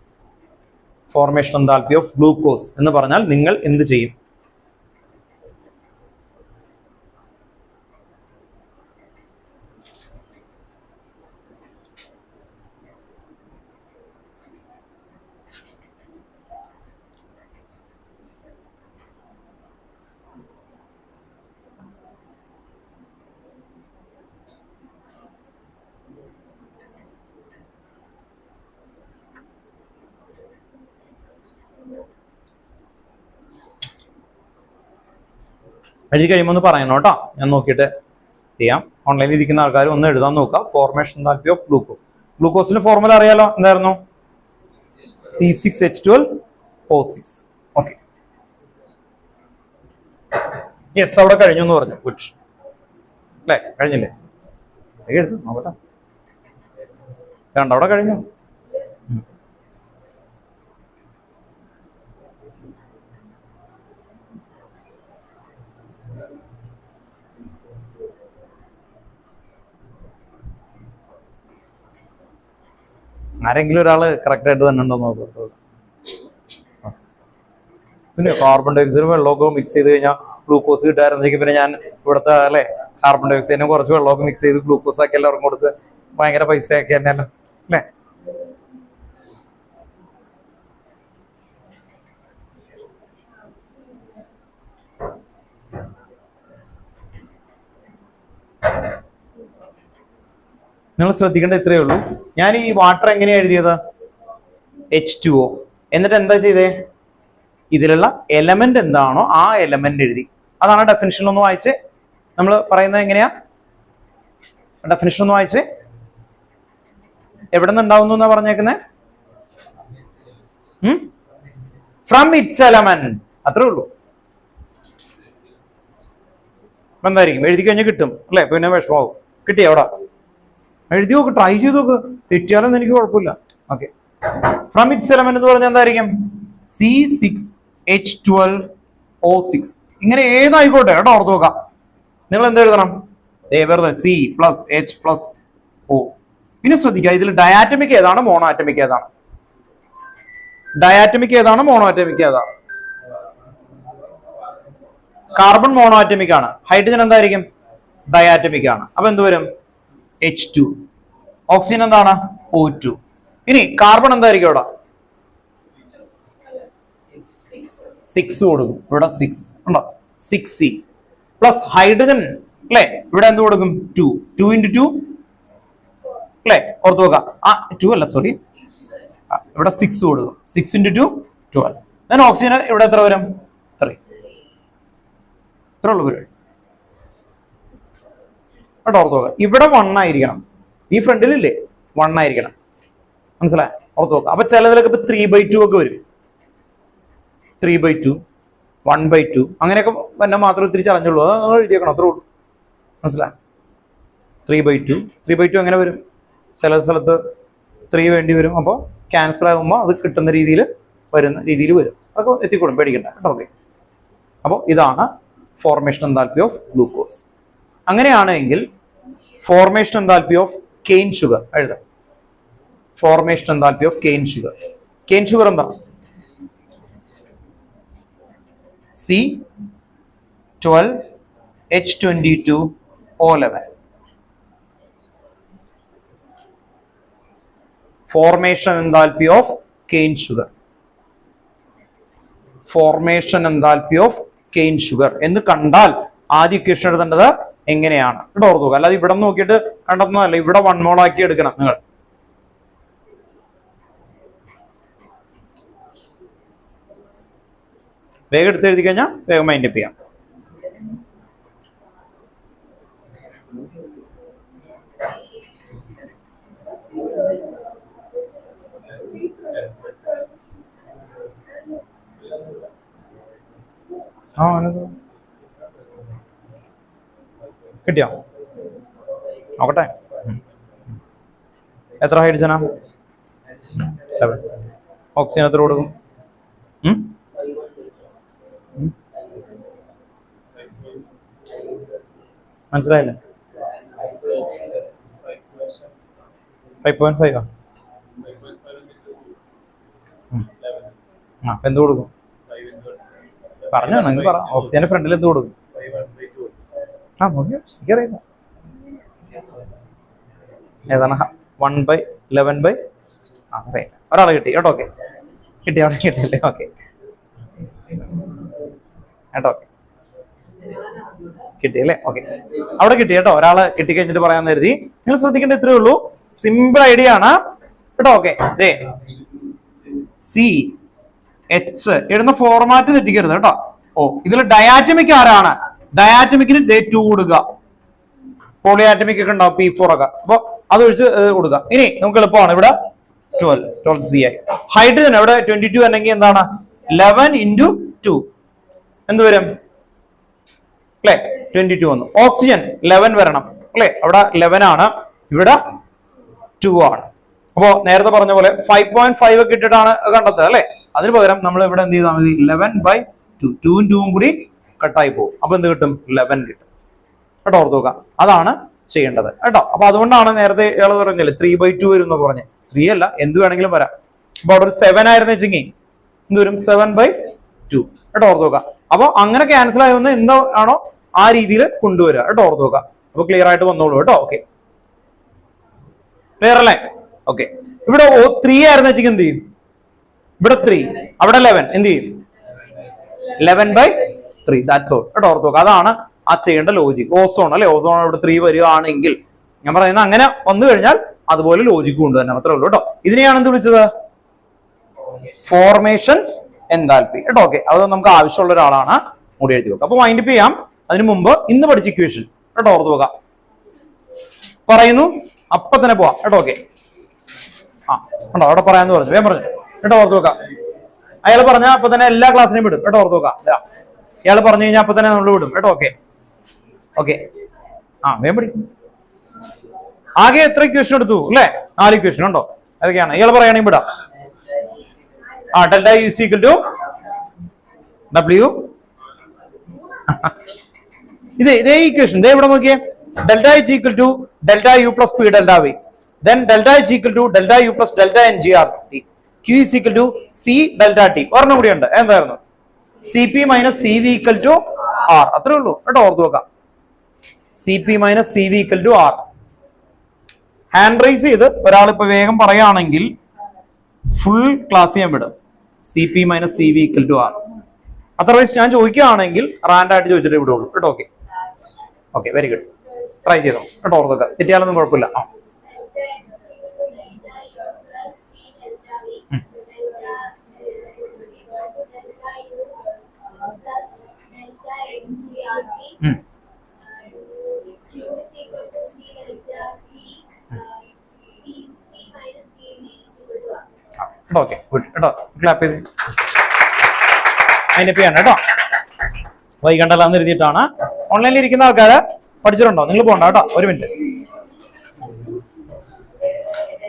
formation enthalpy of glucose എന്ന് പറഞ്ഞാൽ നിങ്ങൾ എന്ത് ചെയ്യും? എഴുതി കഴിയുമ്പോൾ ഒന്ന് പറയണം കേട്ടോ, ഞാൻ നോക്കിയിട്ട് ചെയ്യാം. ഓൺലൈനിൽ ഇരിക്കുന്ന ആൾക്കാർ ഒന്ന് എഴുതാൻ നോക്കുക. Formation enthalpy of glucose. ഗ്ലൂക്കോസിന്റെ ഫോർമുല അറിയാലോ, എന്തായിരുന്നു? C6H12O6. ഓക്കെ, യെസ്, അവിടെ കഴിഞ്ഞു എന്ന് പറഞ്ഞു. ഗുഡ് അല്ലേ? കഴിഞ്ഞില്ലേ? എഴുതും നോക്കട്ടെ. കണ്ട, അവിടെ കഴിഞ്ഞു. ആരെങ്കിലും ഒരാള് കറക്റ്റ് ആയിട്ട് തന്നെ ഉണ്ടോ നോക്കൂ. പിന്നെ കാർബൺ ഡൈ ഓക്സൈഡ് വെള്ളമൊക്കെ മിക്സ് ചെയ്ത് കഴിഞ്ഞാൽ ഗ്ലൂക്കോസ് കിട്ടാറുണ്ടെങ്കിൽ പിന്നെ ഞാൻ ഇവിടുത്തെ അല്ലെ കാർബൺ ഡൈ ഓക്സൈഡിനെ കുറച്ച് വെള്ളമൊക്കെ മിക്സ് ചെയ്ത് ഗ്ലൂക്കോസ് ആക്കി എല്ലാവർക്കും കൊടുത്ത് ഭയങ്കര പൈസ ആക്കി തന്നെയല്ലോ അല്ലേ? നിങ്ങൾ ശ്രദ്ധിക്കേണ്ട ഇത്രയേ ഉള്ളൂ. ഞാൻ ഈ വാട്ടർ എങ്ങനെയാണ് എഴുതിയത്? H2O. എന്നിട്ട് എന്താ ചെയ്തേ? ഇതിലുള്ള എലമെന്റ് എന്താണോ ആ എലമെന്റ് എഴുതി. അതാണ് ഡെഫിനിഷൻ. ഒന്ന് വായിച്ച് നമ്മൾ പറയുന്നത് എങ്ങനെയാ? ഡെഫിനിഷൻ ഒന്ന് വായിച്ച്. എവിടെ നിന്ന് ഉണ്ടാവുന്നു എന്നാ പറഞ്ഞേക്കുന്നത്? From it's element. അത്രേ ഉള്ളൂ. എന്തായിരിക്കും? എഴുതി കഴിഞ്ഞാൽ കിട്ടും അല്ലെ? പിന്നെ വിഷമാവും. കിട്ടിയ അവിടെ എഴുതി നോക്ക്, ട്രൈ ചെയ്ത് നോക്ക്. തെറ്റിയാലൊന്നും എനിക്ക് കുഴപ്പമില്ല. ഓക്കെ, ഫ്രം ഇറ്റ്സ് എലമെന്റ് എന്ന് പറഞ്ഞാൽ എന്തായിരിക്കും? C6H12O6. ഇങ്ങനെ ഏതായിക്കോട്ടെ കേട്ടോ, ഓർത്ത് നോക്കാം. നിങ്ങൾ എന്താ എഴുതണം? വെറുതെ C+H+O. പിന്നെ ശ്രദ്ധിക്കുക, ഇതിൽ ഡയാറ്റമിക് ഏതാണ്, മോണോആറ്റമിക് ഏതാണ്? ഡയാറ്റമിക് ഏതാണ്, മോണോആറ്റമിക് ഏതാണ്? കാർബൺ മോണോആറ്റമിക് ആണ്. ഹൈഡ്രജൻ എന്തായിരിക്കും? ഡയാറ്റമിക് ആണ്. അപ്പൊ എന്ത് വരും? H2. ഓക്സിജൻ എന്താണ്? O2. ഇനി കാർബൺ എന്തായിരിക്കും ഇവിടെ? 6 കൊടുക്കും. ഇവിടെ 6 ഉണ്ടോ? 6C പ്ലസ് ഹൈഡ്രജൻ അല്ലെ? ഇവിടെ എന്ത് കൊടുക്കും? 2. 2 × 2 അല്ലെ? ഓർത്ത് നോക്കാം. 2 അല്ല, സോറി, ഇവിടെ 6 കൊടുക്കും. 6 × 2 12. then ഓക്സിജൻ ഇവിടെ എത്ര വരും? 3. ഇത്ര ഉള്ളു പരിപാടി. ഓർത്ത് നോക്കുക, ഇവിടെ 1 ആയിരിക്കണം. ഈ ഫ്രണ്ടിലില്ലേ 1 ആയിരിക്കണം. മനസ്സിലായി? ഓർത്ത് നോക്കുക. അപ്പൊ ചിലതിലൊക്കെ ഇപ്പൊ 3/2 ഒക്കെ വരും. 3/2, 1/2 അങ്ങനെയൊക്കെ തന്നെ മാത്രം ഇത്തിരി ചലഞ്ചുള്ളൂ. അത് എഴുതിയേക്കണം, അത്രേ ഉള്ളൂ. മനസ്സിലായി? 3/2. 3/2 എങ്ങനെ വരും? ചില സ്ഥലത്ത് 3 വേണ്ടി വരും. അപ്പോൾ ക്യാൻസൽ ആകുമ്പോൾ അത് കിട്ടുന്ന രീതിയിൽ വരുന്ന രീതിയിൽ വരും. അതൊക്കെ എത്തിക്കൊള്ളും, പേടിക്കണ്ട കേട്ടോ. ഓക്കെ, അപ്പോൾ ഇതാണ് ഫോർമേഷൻ എൻതാൽപ്പി ഓഫ് ഗ്ലൂക്കോസ്. അങ്ങനെയാണെങ്കിൽ formation enthalpy of cane sugar എഴുതാം. Formation enthalpy of cane sugar. Cane sugar എന്താ? C12H22O11. Formation enthalpy of cane sugar. Formation enthalpy of cane sugar എന്ന് കണ്ടാൽ ആദ്യ ഇക്വേഷൻ എഴുതേണ്ടത് എങ്ങനെയാണ്? ഇവിടെ ഓർത്ത് നോക്കുക. അല്ലാതെ ഇവിടെ നോക്കിയിട്ട് കണ്ടെത്തുന്നതല്ല. ഇവിടെ 1 മോൾ ആക്കി എടുക്കണം നിങ്ങൾ. വേഗം എടുത്ത് എഴുതി കഴിഞ്ഞാൽ വേഗം മൈൻഡ് അപ്പ് ചെയ്യാം. കിട്ടിയോ? നോക്കട്ടെ. എത്ര ഹൈഡ്രജനാ? 7. ഓക്സിജൻ എത്ര കൊടുക്കും? 5 മനസ്സിലായില്ലേ? 5.5 ആ എന്ത് കൊടുക്കും പറഞ്ഞോ, നിങ്ങൾ പറ. ഓക്സിജന്റെ ഫ്രണ്ടിൽ എന്ത് കൊടുക്കും? ആ എനിക്കറിയില്ല ഏതാണ് 1/11 ഒരാളെ കിട്ടി കേട്ടോ. ഓക്കെ കിട്ടി, അവിടെ കിട്ടിയല്ലേ? ഓക്കെ കേട്ടോ, ഓക്കെ കിട്ടിയല്ലേ? ഓക്കെ അവിടെ കിട്ടി കേട്ടോ. ഒരാള് കിട്ടിക്കഴിഞ്ഞിട്ട് പറയാൻ കരുതി. നിങ്ങൾ ശ്രദ്ധിക്കേണ്ട ഇത്രയേ ഉള്ളൂ, സിമ്പിൾ ഐഡിയ ആണ് കേട്ടോ. ഓക്കെ സി എച്ച് എഴുതുന്ന ഫോർമാറ്റ് തെറ്റിക്കരുത് കേട്ടോ. ഓ ഇതിൽ ഡയാറ്റമിക് ആരാണ്? ഡയാറ്റമിക്കിന് 2 കൊടുക്കുക. പോളിയാറ്റമിക് ഒക്കെ ഉണ്ടാവും P4 ഒക്കെ, അപ്പൊ അത് ഒഴിച്ച് കൊടുക്കുക. ഇനി നമുക്ക് എളുപ്പമാണ്. ഇവിടെ 12 സി ആയി. ഹൈഡ്രജൻ ഇവിടെ 22 അല്ലെങ്കിൽ എന്താണ് 11 × 2 എന്ത് വരും അല്ലെ? 22 വന്നു. ഓക്സിജൻ 11 വരണം അല്ലെ? അവിടെ 11 ആണ്, ഇവിടെ 2 ആണ്. അപ്പോ നേരത്തെ പറഞ്ഞ പോലെ 5.5 ഒക്കെ ഇട്ടിട്ടാണ് കണ്ടെത്തുക അല്ലെ? അതിന് പകരം നമ്മൾ ഇവിടെ എന്ത് ചെയ്താൽ മതി? 11/2 2ഉം 2ഉം കൂടി കട്ടായി പോകും. അപ്പൊ എന്ത് കിട്ടും? 11 കിട്ടും കേട്ടോ. ഓർത്ത് നോക്കാം, അതാണ് ചെയ്യേണ്ടത് കേട്ടോ. അപ്പൊ അതുകൊണ്ടാണ് നേരത്തെ ഇയാൾ പറഞ്ഞില്ലേ 3/2 വരും എന്ന് പറഞ്ഞ്. 3 അല്ല, എന്ത് വേണമെങ്കിലും വരാം. അപ്പൊ അവിടെ ഒരു 7 ആയിരുന്നു വെച്ചെങ്കിൽ എന്ത് വരും? 7/2 കേട്ടോ. ഓർത്ത് നോക്കാം. അപ്പൊ അങ്ങനെ ക്യാൻസൽ ആയി വന്ന് എന്താണോ ആ രീതിയിൽ കൊണ്ടുവരിക കേട്ടോ. ഓർത്ത് നോക്കാം. അപ്പൊ ക്ലിയർ ആയിട്ട് വന്നോളൂ കേട്ടോ. ഓക്കെ ക്ലിയർ അല്ലേ? ഓക്കെ ഇവിടെ 3 ആയിരുന്നു വെച്ചെങ്കിൽ എന്ത് ചെയ്യും? ഇവിടെ 3, അവിടെ 11 എന്ത് ചെയ്യും? 11/3 ദാറ്റ്സ് ഓൾ കേട്ടോ. ഓർത്ത് നോക്കാം, അതാണ് ആ ചെയ്യേണ്ട ലോജിക്. ഓസോൺ അല്ലെ? ഓസോൺ ഇവിടെ 3 വരികയാണെങ്കിൽ ഞാൻ പറയുന്നത് അങ്ങനെ വന്നു കഴിഞ്ഞാൽ അതുപോലെ ലോജിക് കൊണ്ടുതന്നെ അത്രേ ഉള്ളൂ കേട്ടോ. ഇതിനെയാണ് എന്ത് വിളിച്ചത്? ഫോർമേഷൻ എൻതാൽപ്പി കേട്ടോ. ഓക്കെ അത് നമുക്ക് ആവശ്യമുള്ള ഒരാളാണ്. കൂടി എഴുതി വെക്കാം. അപ്പൊ വൈൻഡപ്പ് ചെയ്യാം. അതിനു മുമ്പ് ഇന്ന് പഠിച്ച ഇക്വേഷൻ കേട്ടോ ഓർത്ത് നോക്കാം. പറയുന്നു അപ്പൊ തന്നെ പോവാം കേട്ടോ. ഓക്കെ കണ്ടോ അവിടെ പറയാന്ന് പറഞ്ഞു, വേഗം പറഞ്ഞു കേട്ടോ. ഓർത്ത് നോക്കാം. അയാൾ പറഞ്ഞ അപ്പൊ തന്നെ എല്ലാ ക്ലാസ്സിനെയും വിടും കേട്ടോ. ഓർത്ത് നോക്കാം. ഇയാൾ പറഞ്ഞു കഴിഞ്ഞാൽ അപ്പൊ തന്നെ നമ്മൾ വിടും കേട്ടോ. ഓക്കെ ഓക്കെ വേഗം പഠിക്കും. ആകെ എത്ര ഇക്വേഷൻ എടുത്തു അല്ലെ? 4 ഇക്വേഷൻ ഉണ്ടോ? ഏതൊക്കെയാണ്? ഇയാൾ പറയുകയാണെങ്കിൽ വിടാം. Delta U is equal to W ഇതേ ഇക്വേഷൻ ഇതേ ഇവിടെ നോക്കിയേ. Delta H equal to delta U plus P delta V. Then delta H equal to delta U plus delta NGRT. Q is equal to C delta T. ഒരെണ്ണം കൂടി ഉണ്ട്. എന്തായിരുന്നു? CP minus CV equal to R. അത്രേ ഉള്ളൂ കേട്ടോ. ഓർത്ത് നോക്കാം. CP minus CV equal to R. Hand raise ചെയ്ത് ഒരാൾ ഇപ്പൊ വേഗം പറയുകയാണെങ്കിൽ ഫുൾ ക്ലാസ് ചെയ്യാൻ വിടും. CP minus CV equal to R. Otherwise ഞാൻ ചോദിക്കുകയാണെങ്കിൽ റാൻഡായിട്ട് ചോദിച്ചിട്ട് വിടുള്ളൂ കേട്ടോ. Okay okay very good. Try ചെയ്തോ കേട്ടോ. ഓർത്ത് നോക്കാം. തെറ്റിയാലൊന്നും കുഴപ്പമില്ല. ഓക്കെ ഗുഡ് കേട്ടോ. ക്ലാപ്പ് ചെയ്ത് അതിന്റെ ചെയ്യണം കേട്ടോ. വൈകണ്ടല്ലാന്ന് എഴുതിയിട്ടാണ്. ഓൺലൈനിൽ ഇരിക്കുന്ന ആൾക്കാര് പഠിച്ചിട്ടുണ്ടോ? നിങ്ങൾ പോകണ്ട കേട്ടോ. 1 മിനിറ്റ്.